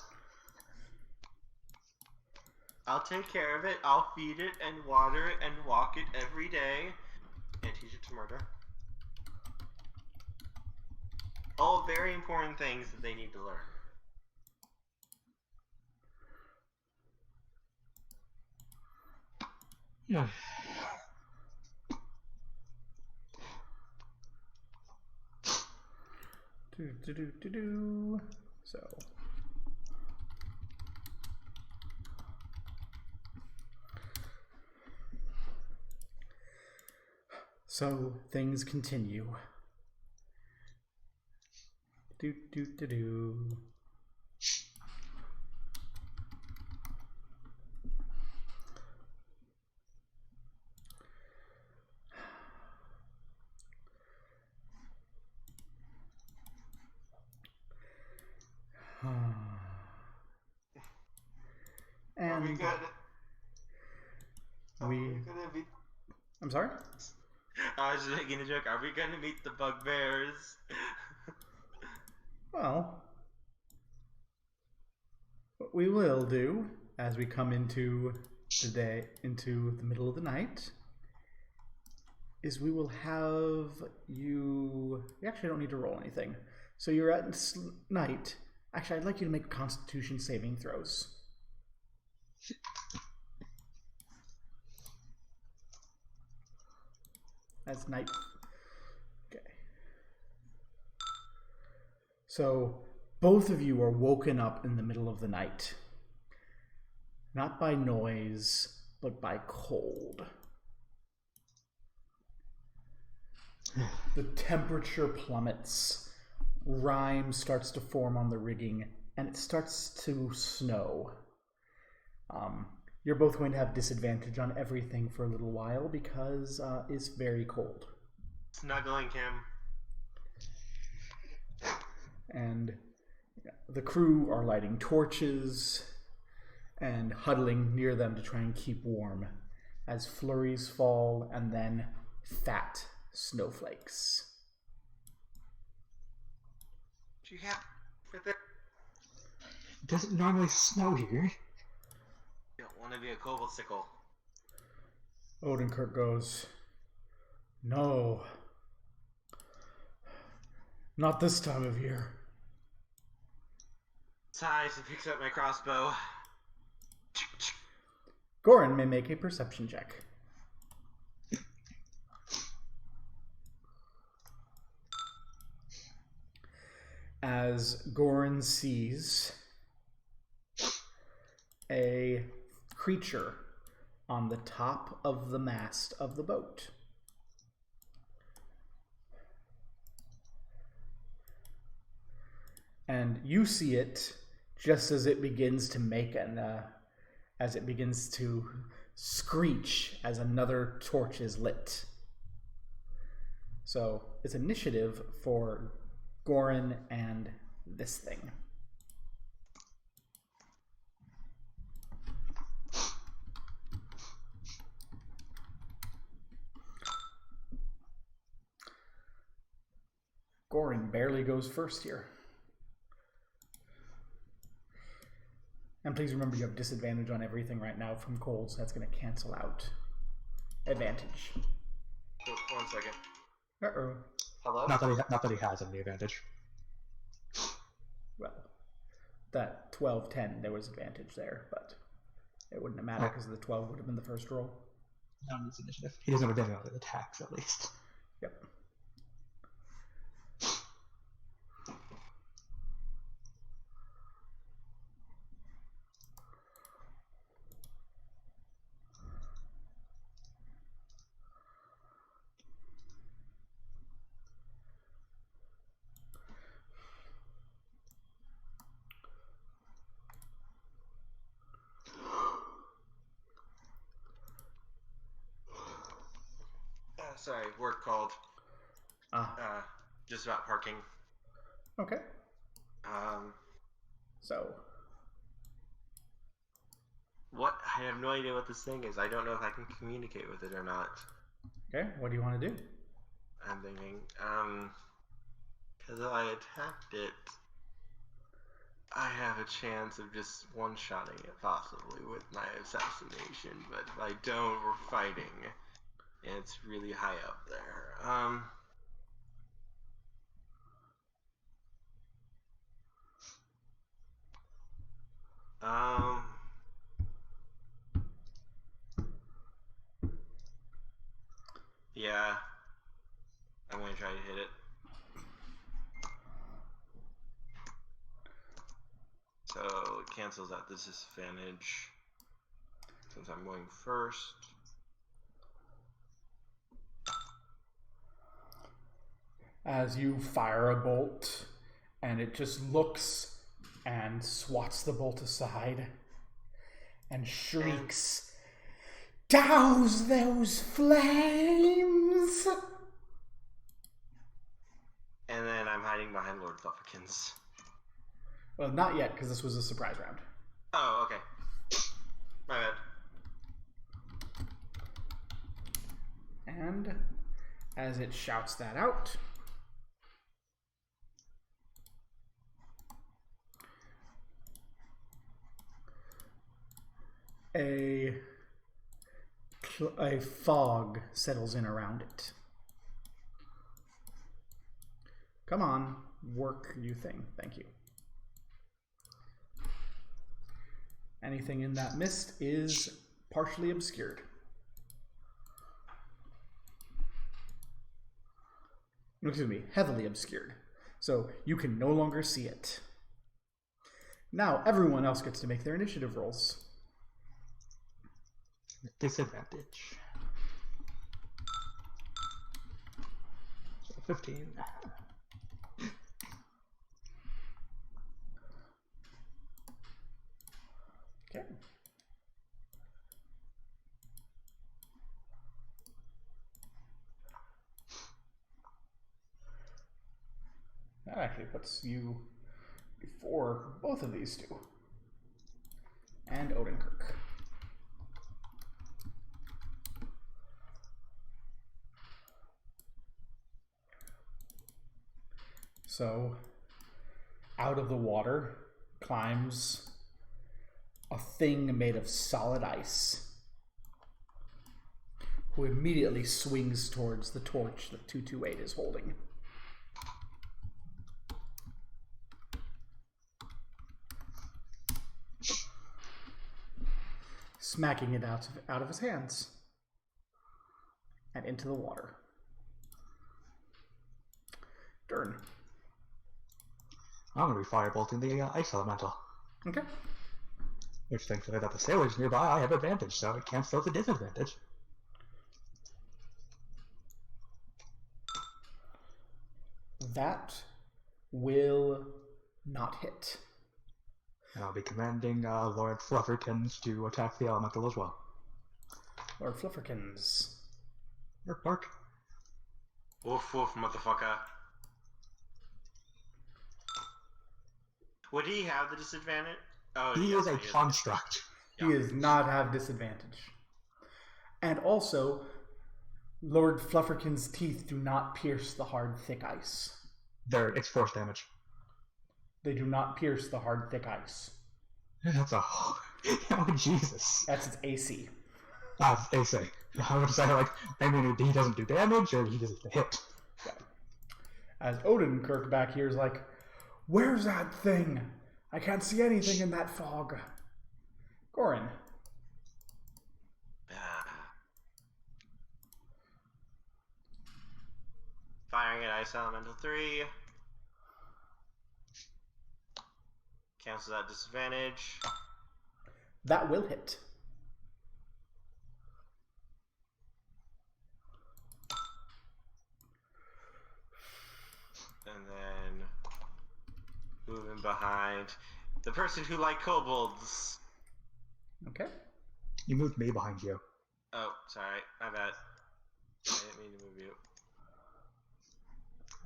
I'll take care of it. I'll feed it and water it and walk it every day and teach it to murder. All very important things that they need to learn.
Yeah.
So things continue.
Are we gonna? Are we
we.
gonna meet?
I'm sorry.
I was just making a joke. Are we gonna meet the bugbears?
Well, what we will do as we come into the middle of the night, is we will have you. You actually don't need to roll anything. So you're at night. Actually, I'd like you to make Constitution saving throws. That's night. Okay. So both of you are woken up in the middle of the night. Not by noise, but by cold. The temperature plummets. Rime starts to form on the rigging, and it starts to snow. You're both going to have disadvantage on everything for a little while because it's very cold.
Snuggling him.
And the crew are lighting torches and huddling near them to try and keep warm as flurries fall and then fat snowflakes.
Do you have with it?
Does it normally snow here?
You don't want to be a kobold-sickle.
Odenkirk goes, "No. Not this time of year."
Sighs and picks up my crossbow.
Goran may make a perception check. As Goran sees a creature on the top of the mast of the boat. And you see it just as it begins to make as it begins to screech as another torch is lit. So it's initiative for Goran and this thing. Goran barely goes first here. And please remember you have disadvantage on everything right now from cold, so that's going to cancel out advantage.
So, 1 second.
Uh-oh.
Hello?
Not that he has any advantage.
Well, that 12-10, there was advantage there, but it wouldn't have mattered because the 12 would have been the first roll.
Not his initiative. He doesn't have advantage on the attacks, at least.
Yep.
Sorry, work called.
Ah,
Just about parking.
okay.
Um,
So,
what? I have no idea what this thing is. I don't know if I can communicate with it or not.
okay, what do you want to do?
I'm thinking, because if I attacked it, I have a chance of just one-shotting it, possibly, with my assassination, but if I don't, we're fighting. And it's really high up there. Yeah. I'm gonna try to hit it. So it cancels out the disadvantage since I'm going first.
As you fire a bolt, and it just looks and swats the bolt aside and shrieks, "Douse those flames!"
And then I'm hiding behind Lord Flufferkins.
Well, not yet, because this was a surprise round.
Oh, okay. My bad.
And as it shouts that out, a fog settles in around it. Come on, work you thing. Thank you. Anything in that mist is partially obscured. Excuse me, heavily obscured. So you can no longer see it. Now everyone else gets to make their initiative rolls.
Disadvantage. So 15.
Okay. That actually puts you before both of these two. And Odenkirk. So, out of the water climbs a thing made of solid ice, who immediately swings towards the torch that 228 is holding. Smacking it out of his hands and into the water. Dern.
I'm going to be firebolting the ice elemental.
Okay.
Which, thankfully, that the sailor's nearby, I have advantage, so it cancels the disadvantage.
That will not hit.
And I'll be commanding Lord Flufferkins to attack the elemental as well.
Lord Flufferkins.
Bark, bark.
Woof woof, motherfucker. Would he have the disadvantage? Oh,
He
yes,
is a
he
construct.
He does not have disadvantage. And also, Lord Flufferkin's teeth do not pierce the hard, thick ice.
It's force damage.
They do not pierce the hard, thick ice.
That's a... Oh, Jesus.
That's its AC.
They say. I would say, like, I mean, he doesn't do damage, or he doesn't hit.
Yeah. As Odenkirk back here is like, where's that thing? I can't see anything in that fog. Gorin.
Firing at Ice Elemental 3. Cancel that disadvantage.
That will hit.
And then moving behind the person who liked kobolds.
Okay.
You moved me behind you.
Oh, sorry. My bad. I didn't mean to move you.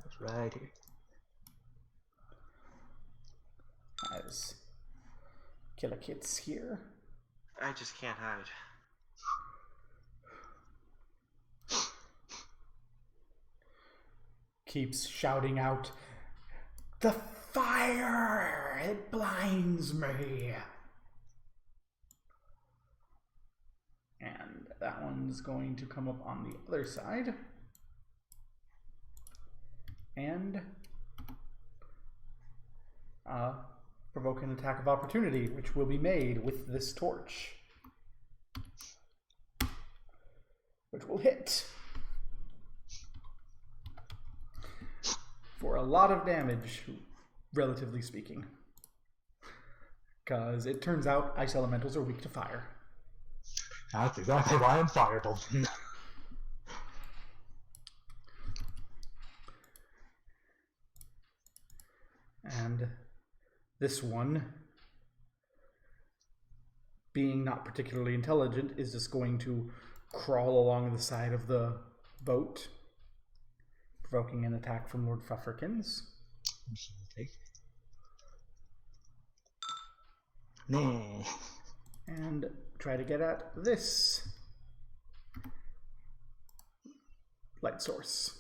That's right here.
As Killer Kit's here.
I just can't hide.
Keeps shouting out, the fire! It blinds me! And that one's going to come up on the other side. And provoke an attack of opportunity, which will be made with this torch. Which will hit. For a lot of damage, relatively speaking. Because it turns out ice elementals are weak to fire.
That's exactly why I'm firebolting.
And this one, being not particularly intelligent, is just going to crawl along the side of the boat, provoking an attack from Lord Flufferkins.
Nah.
And try to get at this light source.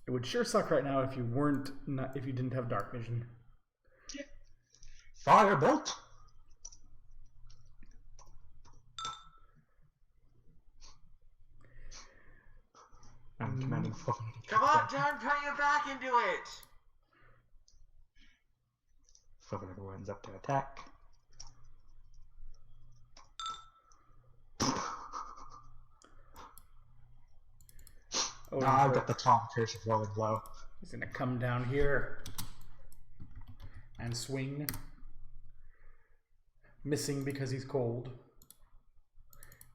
It would sure suck right now if you if you didn't have dark vision.
Firebolt. I'm commanding fucking.
Come on, John, put your back into it!
Fucking everyone's up to attack.
Oh,
Nah, I've got the Tom Curse of rolling low.
he's gonna come down here and swing. Missing because he's cold.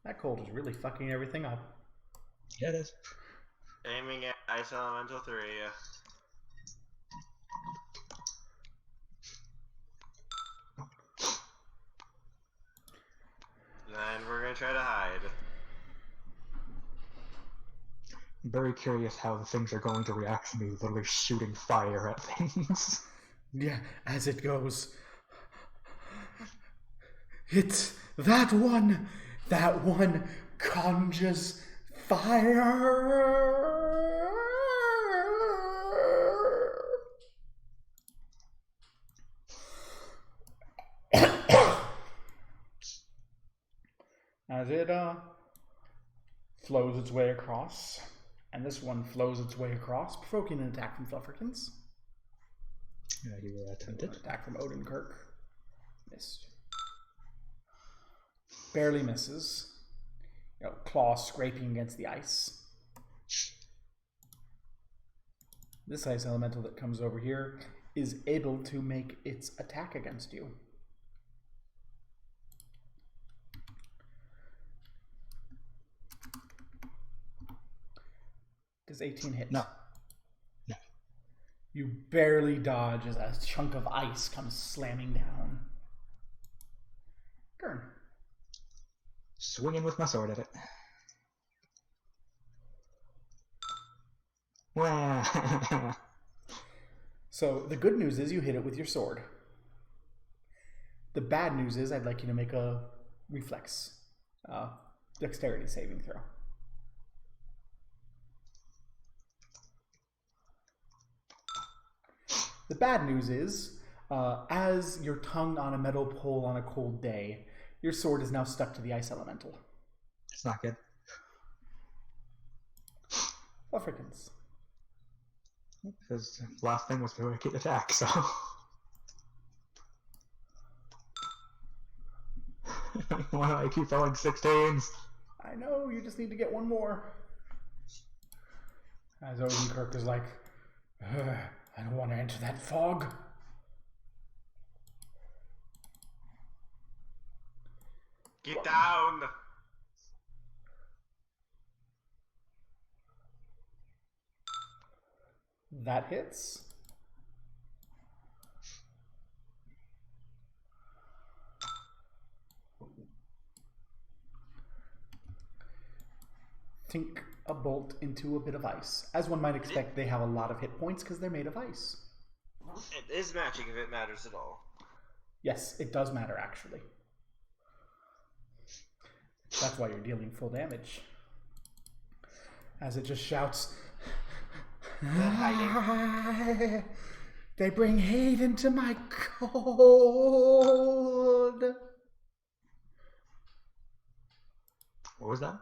That cold is really fucking everything up.
Yeah, it is.
Aiming at Ice Elemental 3. Then we're gonna try to hide.
I'm very curious how the things are going to react to me literally shooting fire at things.
Yeah, as it goes. It's that one! That one conjures fire! As it flows its way across, and this one flows its way across, provoking an attack from Flufferkins.
Yeah, you attempted.
An attack from Odenkirk. Missed. Barely misses. You know, claw scraping against the ice. This ice elemental that comes over here is able to make its attack against you. Does 18 hit?
No. No.
You barely dodge as a chunk of ice comes slamming down. Turn.
Swinging with my sword at it. Wah.
So the good news is you hit it with your sword. The bad news is I'd like you to make a reflex, dexterity saving throw. The bad news is, as your tongue on a metal pole on a cold day, your sword is now stuck to the ice elemental.
It's not good.
Flufferkins.
Because the last thing was the wicked attack, so. Why do I keep rolling 16s?
I know, you just need to get one more. As Odenkirk is like, I don't want to enter that fog.
Get down!
That hits. Tink a bolt into a bit of ice. As one might expect, they have a lot of hit points because they're made of ice.
It is magic if it matters at all.
Yes, it does matter, actually. That's why you're dealing full damage. As it just shouts,
Hiding.
They bring hate into my cold.
What was that?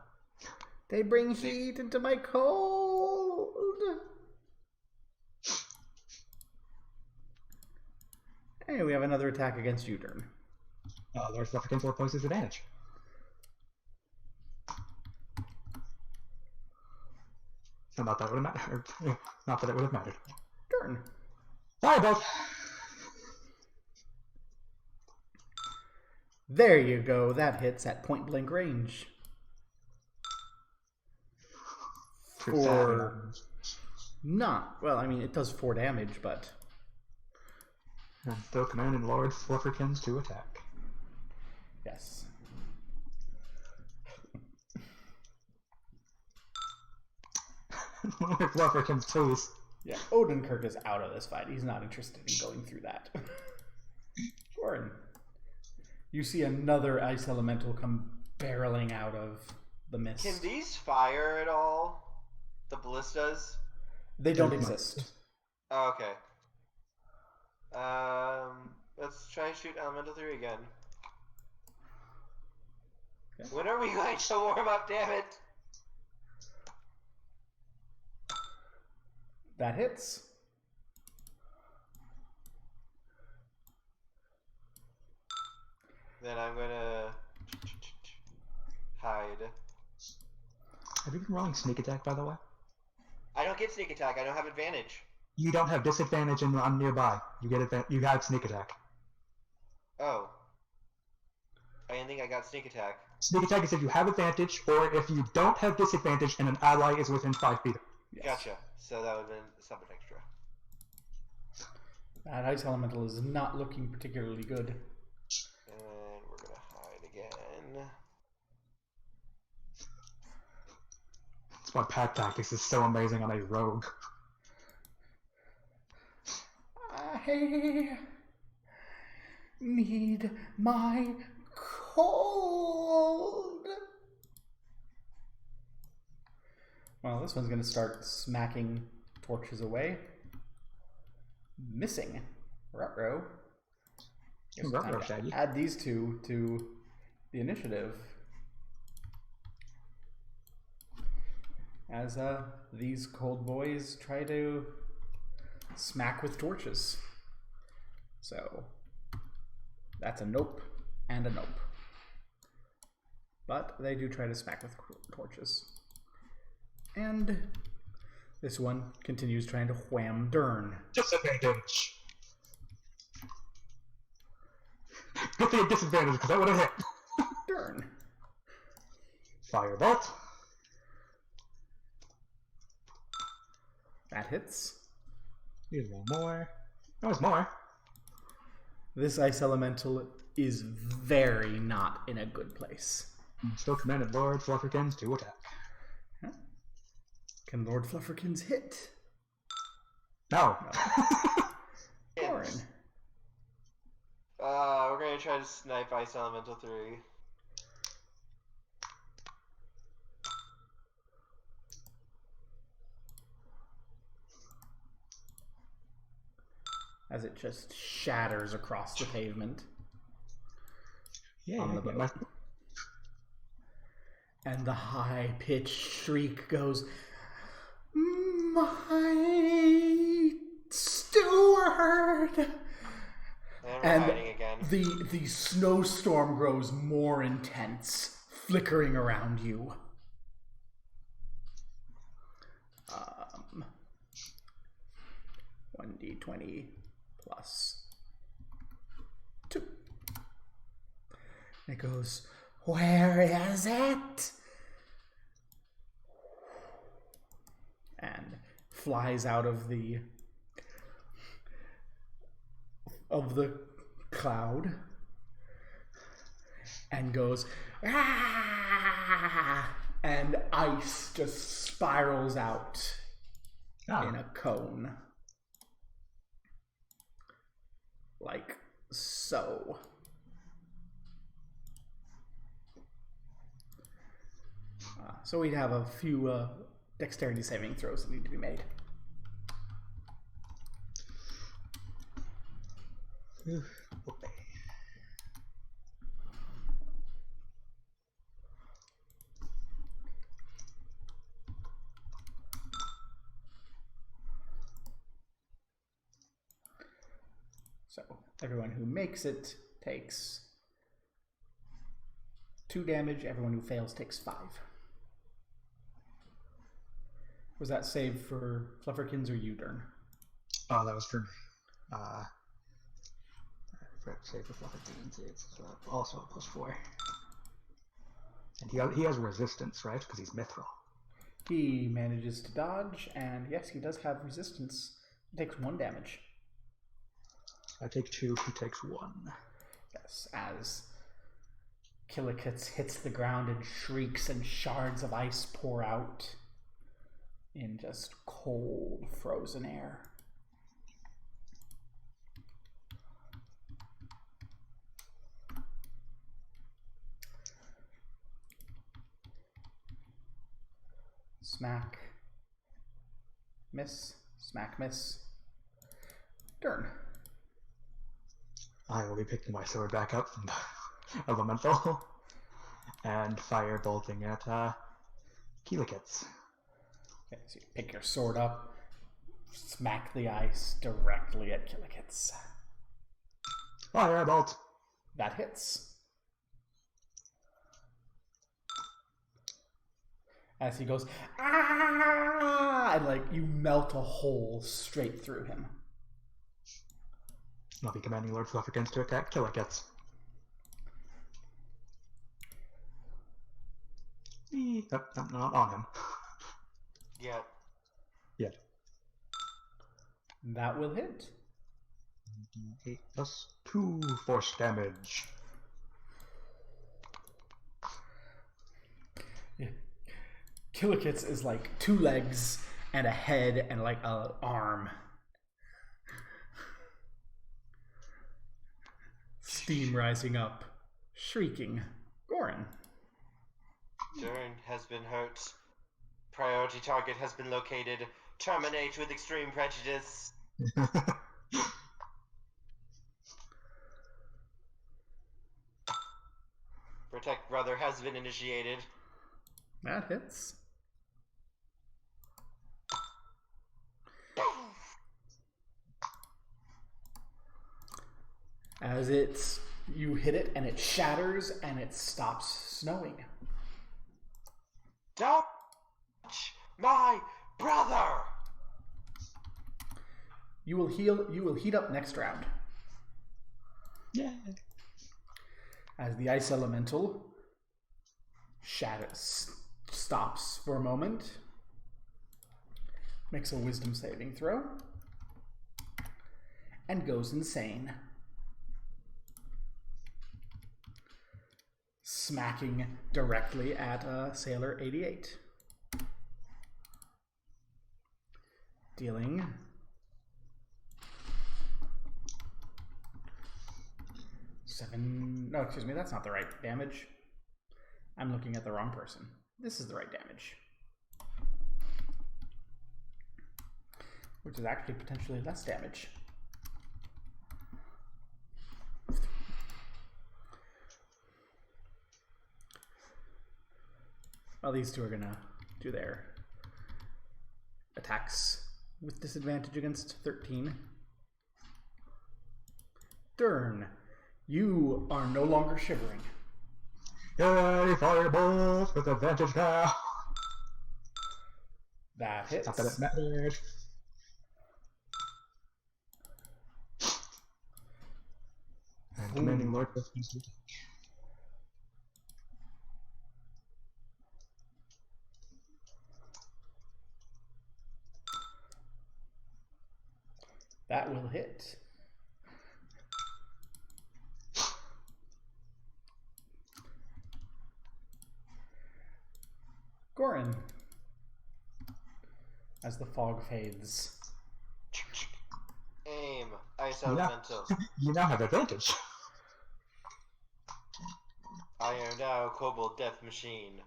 They bring heat into my cold. Hey, we have another attack against you, Dern.
Lord Flufferkins will oppose his advantage. So not that it would have mattered. Not that it would have mattered.
Dern.
Firebolt!
There you go. That hits at point blank range. For not well, I mean it does 4 damage, but
I'm still commanding Lord Flufferkins to attack.
yes.
Lord Flufferkins, please.
Yeah, Odenkirk is out of this fight. He's not interested in going through that. Gorin. You see another ice elemental come barreling out of the mist.
Can these fire at all? The ballistas?
They don't exist.
Oh, okay. Let's try and shoot Elemental 3 again.
Okay.
When are we going to warm up, damn it?
That hits.
Then I'm gonna hide.
Have you been rolling sneak attack, by the way?
I don't get sneak attack, I don't have advantage.
You don't have disadvantage on nearby. You get you have sneak attack.
Oh. I didn't think I got sneak attack.
Sneak attack is if you have advantage, or if you don't have disadvantage and an ally is within 5 feet.
Yes.
Gotcha. So that would have been something extra.
That ice elemental is not looking particularly good.
And we're gonna hide again.
That's why pack tactics is so amazing on a rogue.
I need my cold. Well, this one's gonna start smacking torches away. Missing. Ruh-roh. Guess it's time to
Shaggy.
add these two to the initiative. As these cold boys try to smack with torches. So that's a nope and a nope. But they do try to smack with torches. And this one continues trying to wham Dern.
Disadvantage. Good thing disadvantage, because that would have hit.
Dern.
Firebolt.
That hits.
Here's one more. Oh, there's more.
This ice elemental is very not in a good place.
Still commanded Lord Flufferkins to attack.
Huh? Can Lord Flufferkins hit?
No.
Gorin.
We're gonna try to snipe Ice Elemental 3.
As it just shatters across the pavement.
Yeah,
On the boat. And the high-pitched shriek goes, "My steward!"
And we're hiding again.
the snowstorm grows more intense, flickering around you. 1d20 plus 2. And it goes, "Where is it?" And flies out of the cloud and goes, "Ah!" And ice just spirals out in a cone. Like so. So we'd have a few dexterity saving throws that need to be made.
Okay.
So everyone who makes it takes 2 damage. Everyone who fails takes 5. Was that saved for Flufferkins or you, Dern?
Oh, that was for save for Flufferkins. It's also a +4. And he has resistance, right? Because he's mithril.
He manages to dodge, and yes, he does have resistance. He takes 1 damage.
I take 2, he takes 1.
Yes, as Killikitz hits the ground and shrieks and shards of ice pour out in just cold, frozen air. Smack. Miss. Smack, miss. Dern.
I will be picking my sword back up from the elemental and fire bolting at Keelikits.
Okay, so you pick your sword up, smack the ice directly at Killikits.
Firebolt!
That hits. As he goes, ah! And like you melt a hole straight through him.
I'll be commanding Lord Flufferkins to attack Killikits. Nope, not on him.
Yeah.
Yeah.
That will hit.
8 plus 2 force damage.
Yeah. Killikits is like 2 legs and a head and like an arm. Steam rising up, shrieking. Gorin.
Dern has been hurt. Priority target has been located. Terminate with extreme prejudice. Protect brother has been initiated.
That hits. As you hit it and it shatters and it stops snowing.
Don't touch my brother!
You will heat up next round.
Yeah.
As the ice elemental stops for a moment, makes a wisdom saving throw, and goes insane. Smacking directly at Sailor 88. Dealing 7. No, excuse me, that's not the right damage. I'm looking at the wrong person. This is the right damage. Which is actually potentially less damage. Well, these two are gonna do their attacks with disadvantage against 13. Dern, you are no longer shivering.
Yay, fireballs with advantage now!
That hits.
Not that it matters. And commanding Lord Flufferkins to attack.
That will hit. Gorin. As the fog fades.
Aim. Ice
Yeah.
elemental.
You now have advantage.
I am now Kobold Death Machine.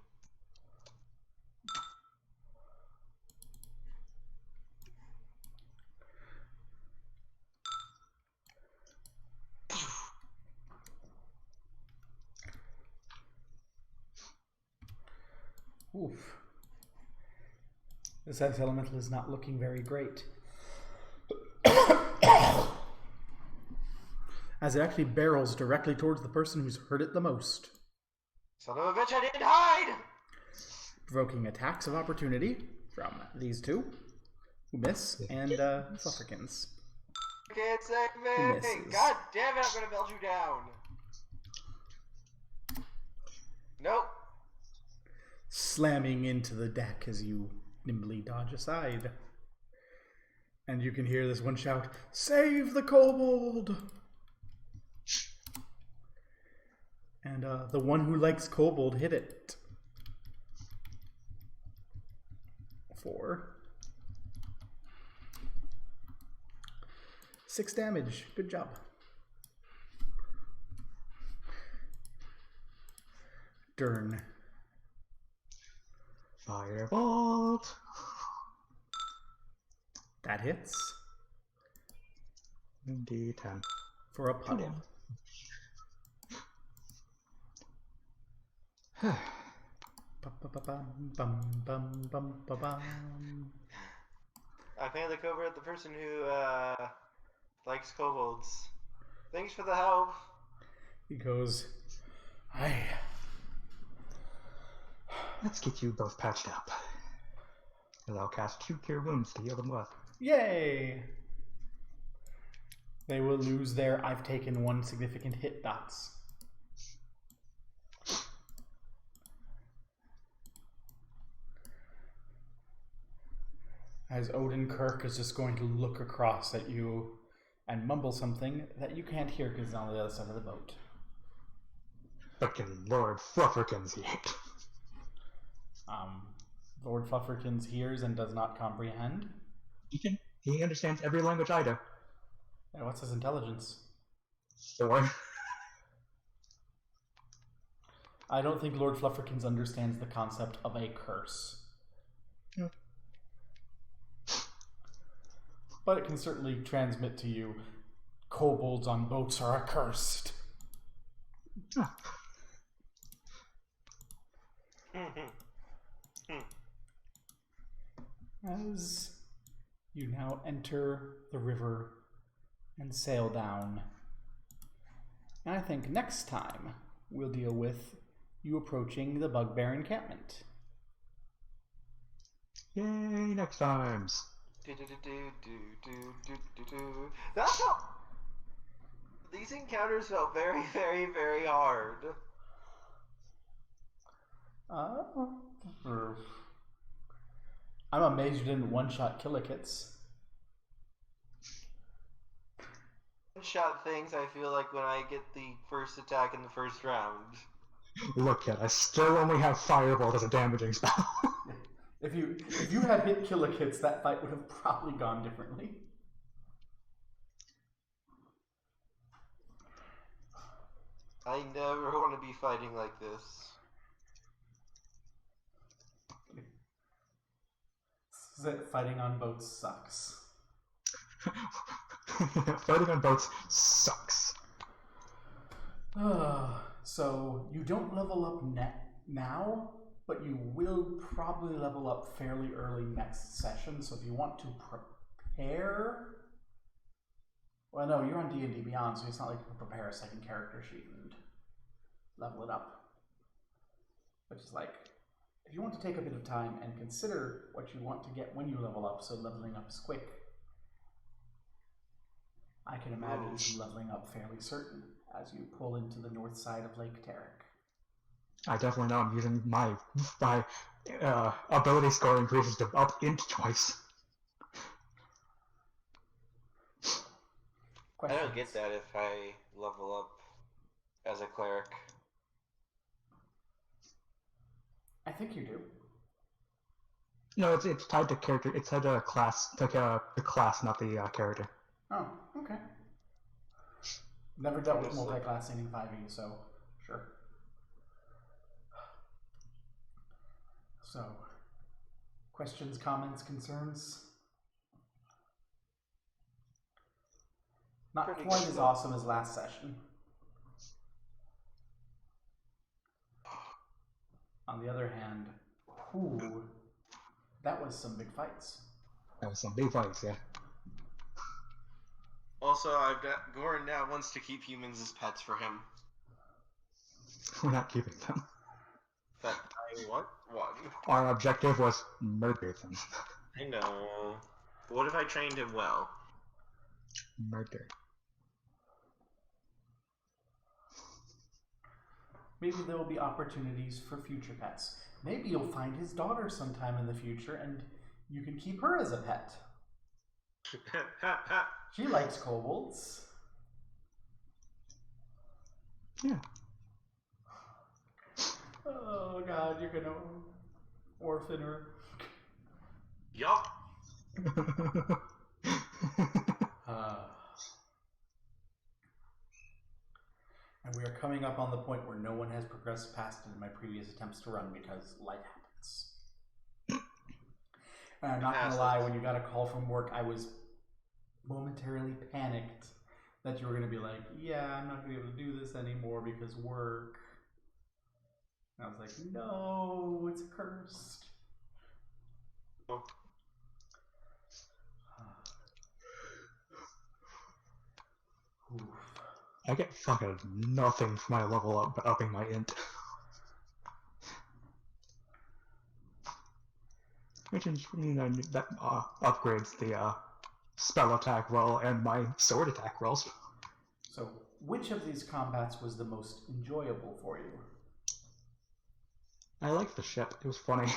Oof. This ice elemental is not looking very great. As it actually barrels directly towards the person who's hurt it the most.
Son of a bitch, I didn't hide!
Provoking attacks of opportunity from these two, who miss, and Flufferkins.
Can't save
Who
me!
misses.
God damn it, I'm gonna melt you down! Nope.
Slamming into the deck as you nimbly dodge aside. And you can hear this one shout, "Save the kobold!" And the one who likes kobold hit it. 4. 6 damage. Good job. Dern.
Firebolt.
That hits
D10.
for a
2
puddle.
damage.
Bum-bum-bum-bum-bum-bum-bum.
I'm gonna look over at the person who likes kobolds. Thanks for the help.
He goes,
Let's get you both patched up. And I'll cast 2 Cure Wounds to heal them left.
Yay! They will lose their I've taken 1 significant hit dots. As Odin Kirk is just going to look across at you and mumble something that you can't hear because it's on the other side of the boat.
Fucking Lord Flufferkins yet.
Lord Flufferkins hears and does not comprehend.
He understands every language I do.
And what's his intelligence?
4.
I don't think Lord Flufferkins understands the concept of a curse.
Hmm.
But it can certainly transmit to you, kobolds on boats are accursed.
Huh.
As you now enter the river and sail down. And I think next time we'll deal with you approaching the Bugbear encampment.
Yay, next times.
That's how. These encounters felt very, very, very hard.
I'm amazed you didn't one-shot Killikits.
Shot things I feel like when I get the first attack in the first round.
Look, kid, I still only have Firebolt as a damaging spell.
If you had hit Killikits, that fight would have probably gone differently.
I never want to be fighting like this.
Fighting on boats sucks.
Fighting on boats sucks.
So you don't level up now, but you will probably level up fairly early next session. So if you want to prepare, well, no, you're on D&D Beyond, so it's not like you can prepare a second character sheet and level it up. Which is like, if you want to take a bit of time and consider what you want to get when you level up, so leveling up is quick, I can imagine you leveling up fairly certain as you pull into the north side of Lake Tarek.
I definitely know I'm using my ability score increases to up int twice.
I don't get that if I level up as a cleric.
I think you do.
No, it's tied to character. It's tied to class, the class, not the character.
Oh, okay. Never dealt with
Honestly.
multi-classing in 5e, so sure. So, questions, comments, concerns? Not
Pretty
quite
good.
as awesome as last session. On the other hand, ooh, that was some big fights.
That was some big fights, yeah.
Also, I've got Goran now wants to keep humans as pets for him.
We're not keeping them.
But I want one.
Our objective was murder them.
I know. What if I trained him well?
Murder.
Maybe there will be opportunities for future pets. Maybe you'll find his daughter sometime in the future and you can keep her as a pet. She likes kobolds.
Yeah.
Oh god, you're gonna orphan her.
Yup.
And we are coming up on the point where no one has progressed past it in my previous attempts to run because life happens. And I'm not gonna lie, when you got a call from work, I was momentarily panicked that you were gonna be like, yeah, I'm not gonna be able to do this anymore because work. And I was like, no, it's cursed.
Oh.
Oof.
I get fucking nothing for my level up upping my int. Which is, that upgrades the spell attack roll and my sword attack rolls.
So, which of these combats was the most enjoyable for you?
I liked the ship. It was funny.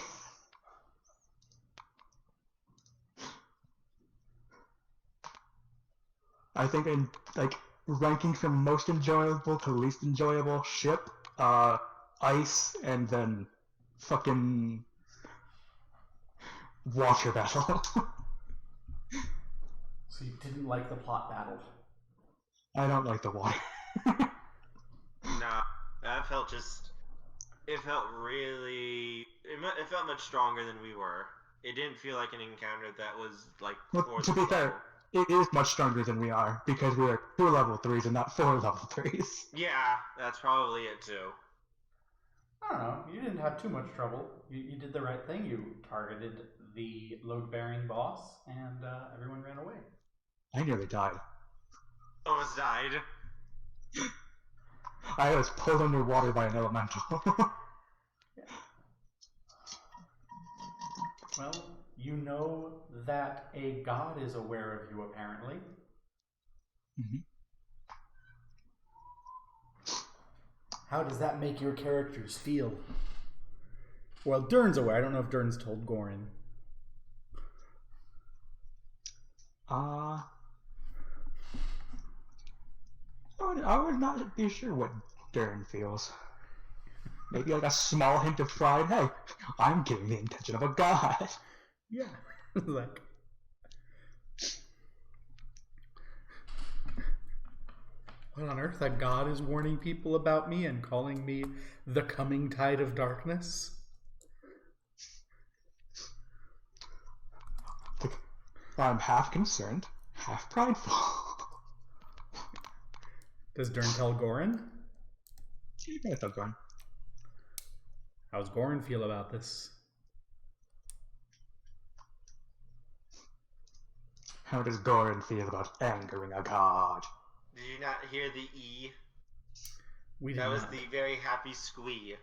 I think in ranking from most enjoyable to least enjoyable ship, ice, and then fucking water battle.
So you didn't like the plot battle?
I don't like the water.
Nah, that felt just. It felt really. It felt much stronger than we were. It didn't feel like an encounter that was like.
Well, to be fair, it is much stronger than we are because we are 2 level 3s and not 4 level 3s.
Yeah, that's probably it too.
I don't know. You didn't have too much trouble. You did the right thing. You targeted the load-bearing boss, and everyone ran away.
I nearly died.
Almost died.
I was pulled underwater by an elemental.
Well, you know that a god is aware of you, apparently.
Mhm.
How does that make your characters feel? Well, Dern's aware. I don't know if Dern's told Gorin.
I would not be sure what Dern feels. Maybe like a small hint of pride. Hey, I'm getting the intention of a god.
Yeah. Like, what on earth? A god is warning people about me and calling me the coming tide of darkness?
I'm half concerned, half prideful.
Does Dern tell Gorin?
I thought Gorin.
How's Gorin feel about this?
How does Gorin feel about angering a god?
Did you not hear the E?
We did
That was
not.
the very happy squee.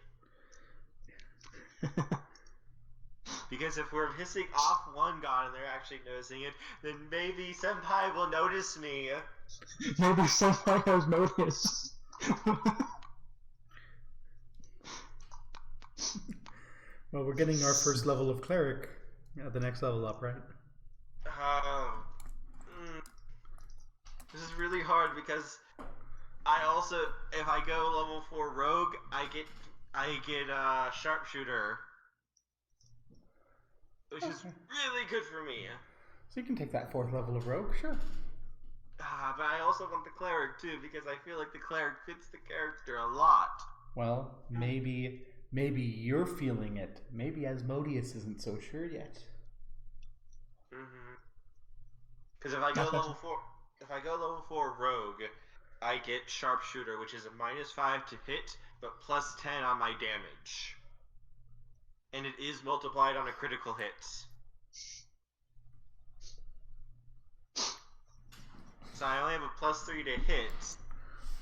Because if we're pissing off one god and they're actually noticing it, then maybe Senpai will notice me.
Maybe somebody has noticed.
Well, we're getting our first level of cleric at the next level up, right?
This is really hard because I also, if I go level 4 rogue, I get sharpshooter, which is really good for me.
So you can take that 4th level of rogue, sure.
But I also want the cleric too because I feel like the cleric fits the character a lot.
Well, maybe you're feeling it. Maybe Asmodeus isn't so sure yet.
Because if I go level 4 rogue, I get sharpshooter, which is a -5 to hit, but +10 on my damage, and it is multiplied on a critical hit. So I only have a +3 to hit,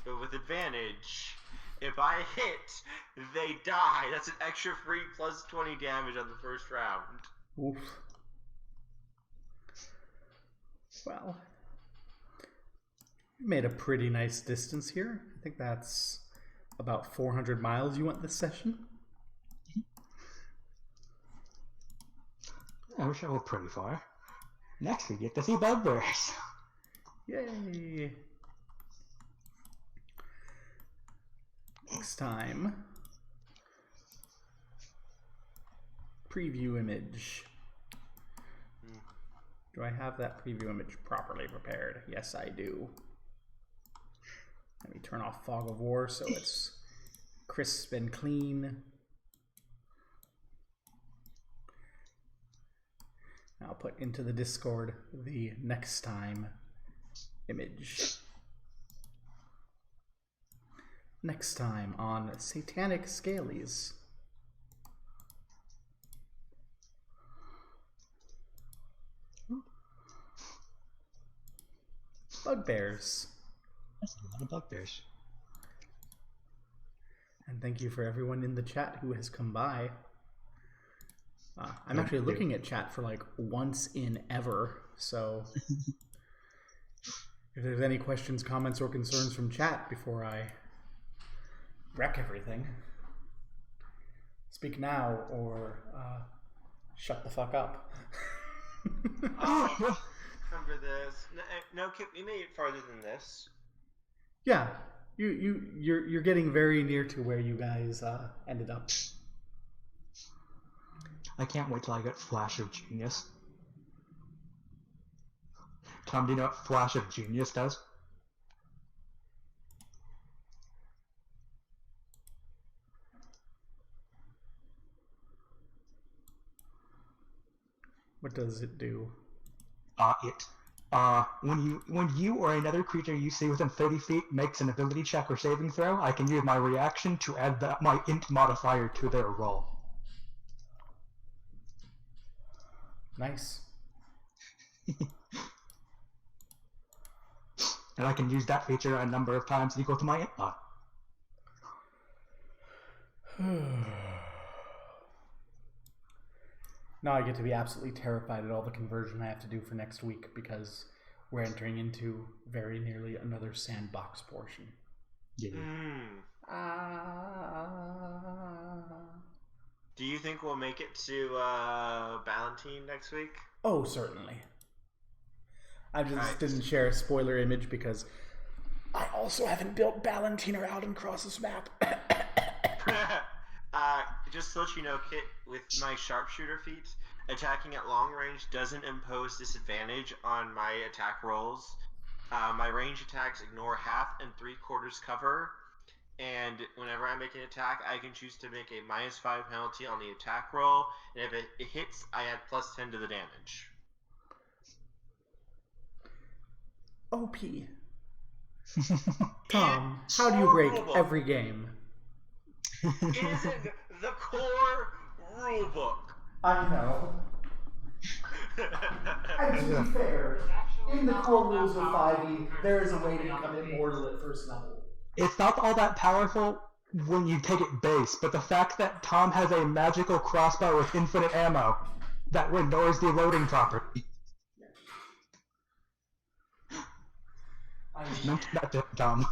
but with advantage. If I hit, they die. That's an extra free +20 damage on the first round.
Oof. Well, we made a pretty nice distance here. I think that's about 400 miles you went this session.
I wish I were pretty far. Next we get to see bugbears.
Yay! Next time, preview image. Do I have that preview image properly prepared? Yes, I do. Let me turn off Fog of War so it's crisp and clean. I'll put into the Discord the next time image. Next time on Satanic Scalies. Bugbears.
That's a lot of bugbears.
And thank you for everyone in the chat who has come by. I'm actually looking at chat for like once in ever, so if there's any questions, comments, or concerns from chat before I wreck everything, speak now or shut the fuck up.
Oh, remember this? No, Kip, we made it farther than this.
Yeah, you're getting very near to where you guys ended up.
I can't wait till I get Flash of Genius. Tom, do you know what Flash of Genius does?
What does it do?
When you or another creature you see within 30 feet makes an ability check or saving throw, I can use my reaction to add my int modifier to their roll.
Nice.
And I can use that feature a number of times equal to my int mod.
Now I get to be absolutely terrified at all the conversion I have to do for next week because we're entering into very nearly another sandbox portion.
Yeah.
Do you think we'll make it to Ballantine next week?
Oh, certainly. I just
Right.
didn't share a spoiler image because I also haven't built Ballantine or Alden Cross's map.
Just to let you know, Kit, with my sharpshooter feat, attacking at long range doesn't impose disadvantage on my attack rolls. My range attacks ignore half and 3/4 cover, and whenever I make an attack, I can choose to make a -5 penalty on the attack roll, and if it hits, I add +10 to the damage.
OP. Tom, how do you break
Horrible.
every game?
It is in the core rulebook.
I know. And to be fair, in the core rules of 5e, there is a way to become immortal at first level.
It's not all that powerful when you take it base, but the fact that Tom has a magical crossbow with infinite ammo that ignores the loading property.
I
Mention that to Tom.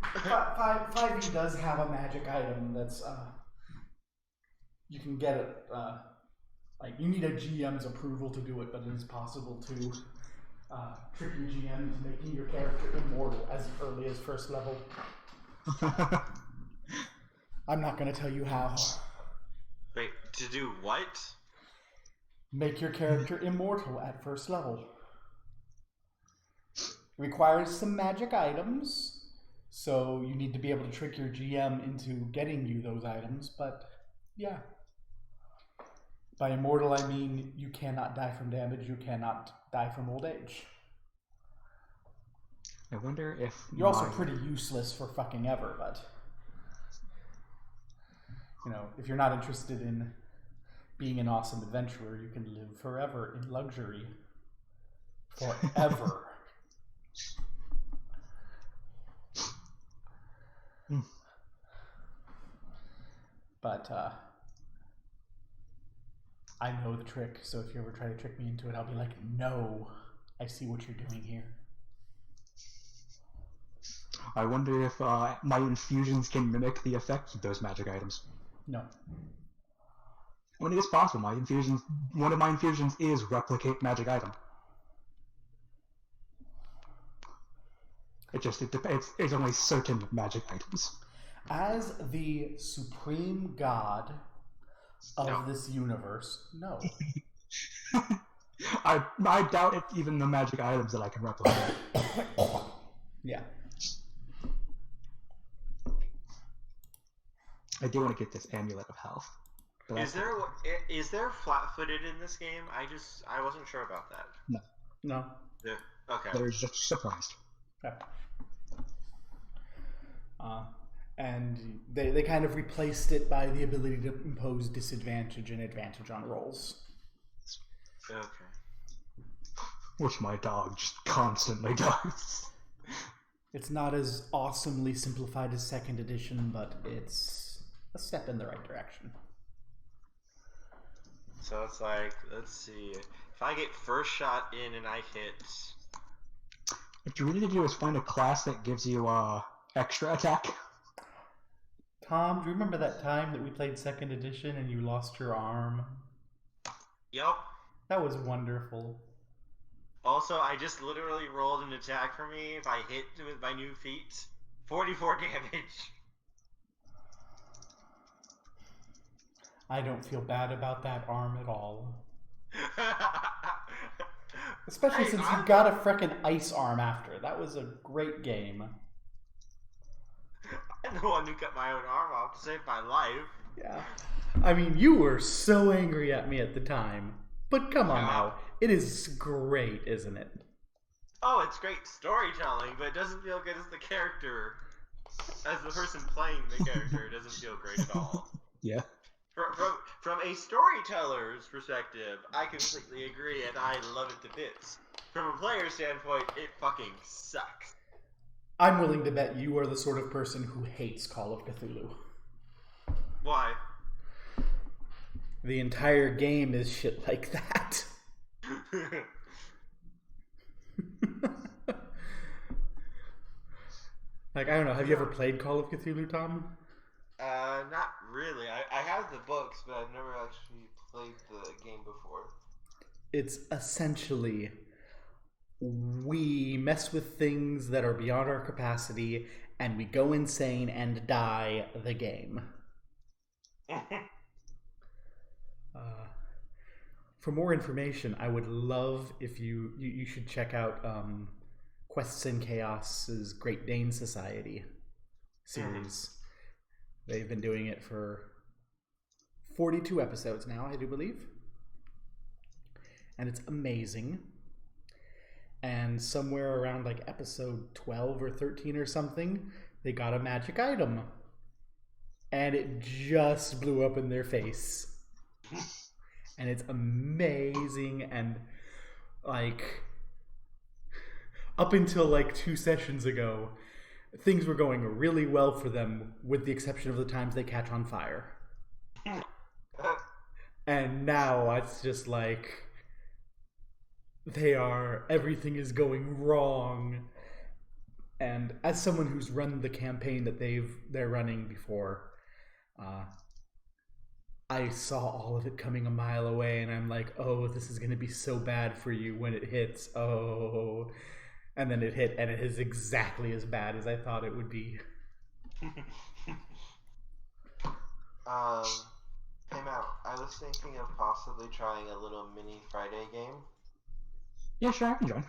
5e does have a magic item that's you can get it like you need a GM's approval to do it, but it is possible to trick your GM into making your character immortal as early as first level. I'm not going to tell you how.
Wait, to do what?
Make your character immortal at first level. Requires some magic items, so you need to be able to trick your GM into getting you those items, but yeah. By immortal, I mean you cannot die from damage, you cannot die from old age.
I wonder if
You're also pretty useless for fucking ever, but you know, if you're not interested in being an awesome adventurer, you can live forever in luxury. Forever. But I know the trick, so if you ever try to trick me into it, I'll be like, no, I see what you're doing here.
I wonder if my infusions can mimic the effects of those magic items.
No.
When it is possible, one of my infusions is replicate magic item. It depends. It's only certain magic items.
As the supreme god of this universe, no.
I doubt it's even the magic items that I can replicate.
Yeah.
I do want to get this Amulet of Health.
Is there flat-footed in this game? I wasn't sure about that.
No.
Okay.
There's just surprised.
Okay. And they kind of replaced it by the ability to impose disadvantage and advantage on rolls.
Okay.
Which my dog just constantly does.
It's not as awesomely simplified as 2nd edition, but it's a step in the right direction.
So it's like, let's see. If I get first shot in and I hit...
What you really need to do is find a class that gives you extra attack.
Tom, do you remember that time that we played 2nd edition and you lost your arm?
Yup.
That was wonderful.
Also, I just literally rolled an attack for me. If I hit with my new feat, 44 damage.
I don't feel bad about that arm at all. Especially since you got a frickin' ice arm after. That was a great game.
I'm the one who cut my own arm off to save my life.
Yeah. I mean, you were so angry at me at the time. But come on now. It is great, isn't it?
Oh, it's great storytelling, but it doesn't feel good as the character. As the person playing the character, it doesn't feel great at all.
Yeah.
From a storyteller's perspective, I completely agree, and I love it to bits. From a player standpoint, it fucking sucks.
I'm willing to bet you are the sort of person who hates Call of Cthulhu.
Why?
The entire game is shit like that. Like, I don't know, have you ever played Call of Cthulhu, Tom?
Not really. I have the books, but I've never actually played the game before.
It's essentially, we mess with things that are beyond our capacity, and we go insane and die the game. For more information, I would love if you should check out Quests in Chaos's Great Dane Society series. They've been doing it for 42 episodes now, I do believe. And it's amazing. And somewhere around like episode 12 or 13 or something, they got a magic item. And it just blew up in their face. And it's amazing, and like up until like 2 sessions ago, things were going really well for them, with the exception of the times they catch on fire. And now it's just like everything is going wrong. And as someone who's run the campaign that they're running before, I saw all of it coming a mile away, and I'm like, oh, this is going to be so bad for you when it hits. Oh. And then it hit, and it is exactly as bad as I thought it would be.
Hey Matt, I was thinking of possibly trying a little mini Friday game.
Yeah, sure, I can join.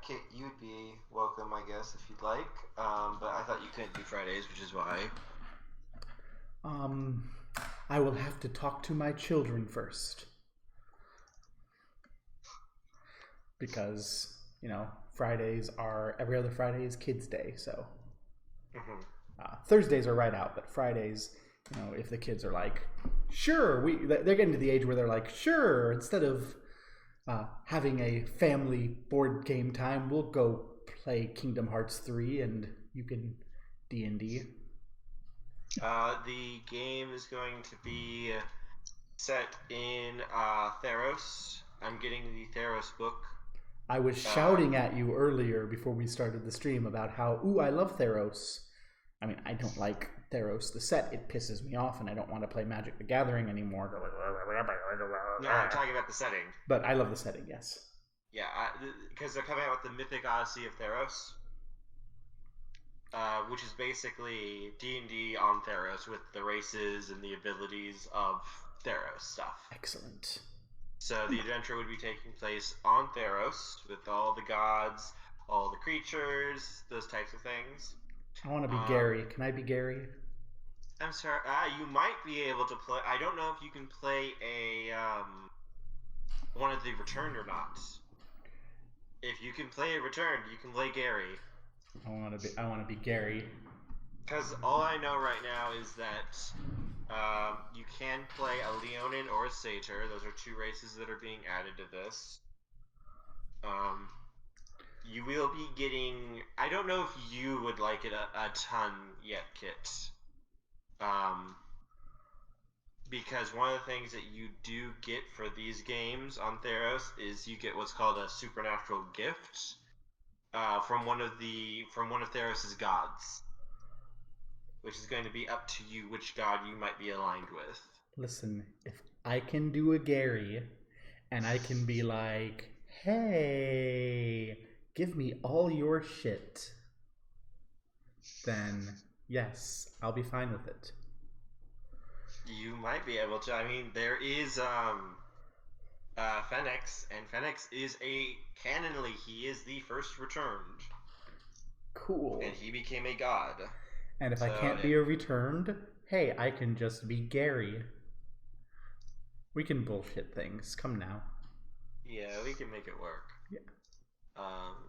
Kit, you'd be welcome, I guess, if you'd like. But I thought you couldn't do Fridays, which is why.
I will have to talk to my children first. Because, Fridays are, every other Friday is Kids Day, so. Thursdays are right out, but Fridays, if the kids are like, sure, they're getting to the age where they're like, sure, instead of having a family board game time, we'll go play Kingdom Hearts 3 and you can D&D.
The game is going to be set in Theros. I'm getting the Theros book.
I was shouting at you earlier before we started the stream about how, I love Theros. I mean, I don't like Theros the set. It pisses me off, and I don't want to play Magic the Gathering anymore.
No, I'm talking about the setting.
But I love the setting, yes.
Yeah, because they're coming out with the Mythic Odyssey of Theros, which is basically D&D on Theros with the races and the abilities of Theros stuff.
Excellent.
So the adventure would be taking place on Theros with all the gods, all the creatures, those types of things.
I want to be Gary. Can I be Gary?
I'm sorry. You might be able to play. I don't know if you can play a one of the returned or not. If you can play a returned, you can play Gary.
I want to be Gary.
Because all I know right now is that you can play a Leonin or a Satyr. Those are two races that are being added to this. You will be getting... I don't know if you would like it a ton yet, Kit. Because one of the things that you do get for these games on Theros is you get what's called a supernatural gift from one of Theros' gods, which is going to be up to you which god you might be aligned with.
Listen, if I can do a Gary, and I can be like, hey, give me all your shit, then yes, I'll be fine with it.
You might be able to. I mean, there is Fenix, and Fenix is canonly, he is the first returned.
Cool.
And he became a god.
And if I can't be a returned, hey, I can just be Gary. We can bullshit things. Come now.
Yeah, we can make it work.
Yeah.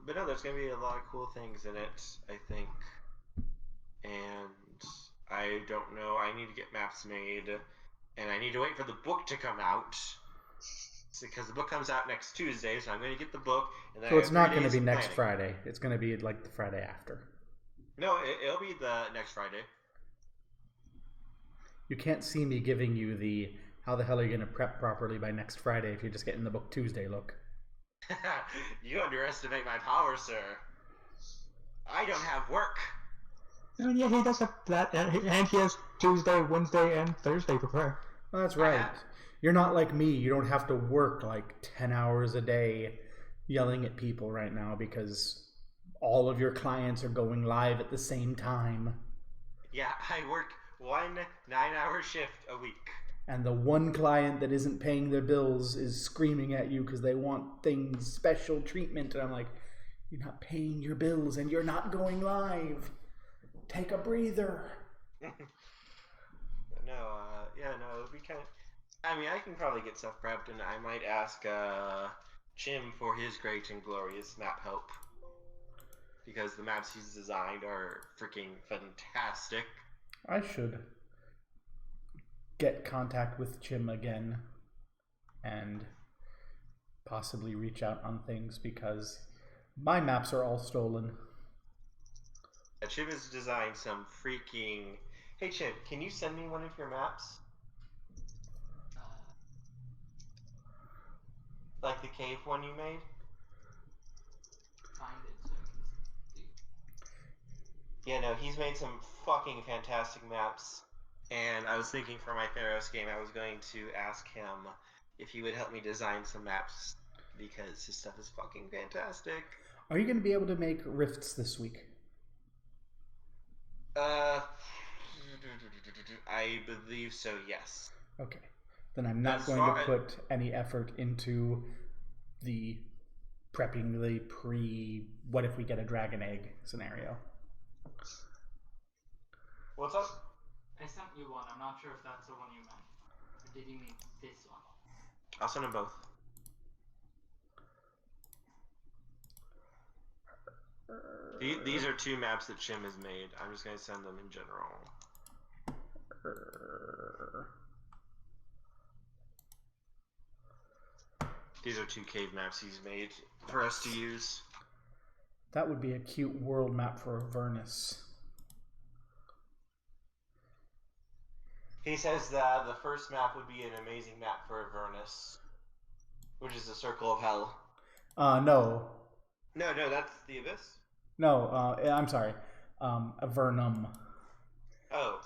But no, there's going to be a lot of cool things in it, I think. And I don't know. I need to get maps made, and I need to wait for the book to come out. Because the book comes out next Tuesday, so I'm going to get the book. And then
So it's not going to be next Friday. It's going to be like the Friday after.
No, it'll be the next Friday.
You can't see me giving you the how the hell are you going to prep properly by next Friday if you're just getting the book Tuesday look.
You underestimate my power, sir. I don't have work.
And yeah, he does have that, and he has Tuesday, Wednesday, and Thursday to prepare.
Well, that's right. You're not like me. You don't have to work like 10 hours a day yelling at people right now because all of your clients are going live at the same time.
Yeah, I work one 9-hour shift a week.
And the one client that isn't paying their bills is screaming at you because they want things, special treatment. And I'm like, you're not paying your bills and you're not going live. Take a breather.
No, it'll be kind of... I mean, I can probably get stuff prepped, and I might ask Chim for his great and glorious map help. Because the maps he's designed are freaking fantastic.
I should get contact with Chim again and possibly reach out on things because my maps are all stolen.
Chim has designed some freaking... Hey Chim, can you send me one of your maps? Like the cave one you made?
Find it so I can see.
Yeah, no, he's made some fucking fantastic maps. And I was thinking for my Theros game, I was going to ask him if he would help me design some maps because his stuff is fucking fantastic.
Are you going to be able to make rifts this week?
I believe so, yes.
Okay. Then I'm not going to put any effort into the prepping the what if we get a dragon egg scenario.
What's up?
I sent you one. I'm not sure if that's the one you meant. Or did you mean this one?
I'll send them both. These are two maps that Chim has made. I'm just going to send them in general. These are two cave maps he's made for us to use.
That would be a cute world map for Avernus.
He says that the first map would be an amazing map for Avernus, which is the Circle of Hell.
No.
No, that's the Abyss?
No, I'm sorry. Avernum.
Oh.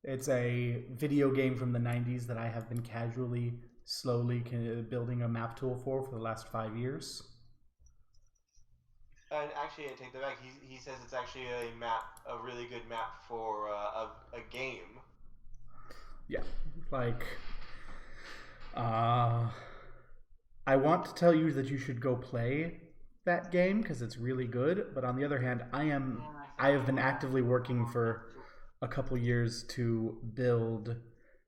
It's a video game from the 90s that I have been slowly building a map tool for the last 5 years.
And actually, I take that back. He says it's actually a really good map for a game.
Yeah, like, I want to tell you that you should go play that game because it's really good. But on the other hand, I have been actively working for a couple years to build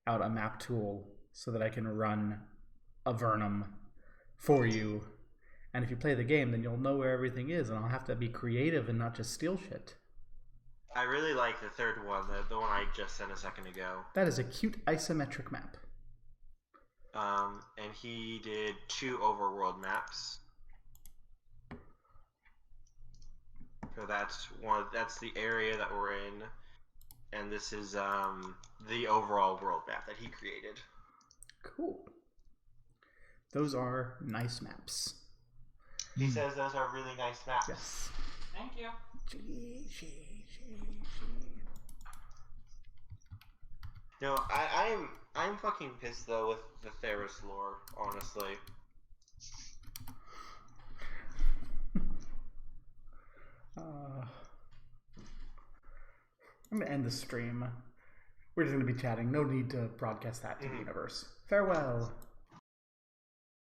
out a map tool so that I can run a Vernum for you. And if you play the game, then you'll know where everything is, and I'll have to be creative and not just steal shit.
I really like the third one, the one I just sent a second ago.
That is a cute isometric map.
And he did 2 overworld maps. So that's the area that we're in, and this is the overall world map that he created.
Cool. Those are nice maps.
He says those are really nice maps.
Yes.
Thank you.
No, I'm fucking pissed though with the Theros lore, honestly.
I'm gonna end the stream. We're just gonna be chatting. No need to broadcast that to the universe. Farewell.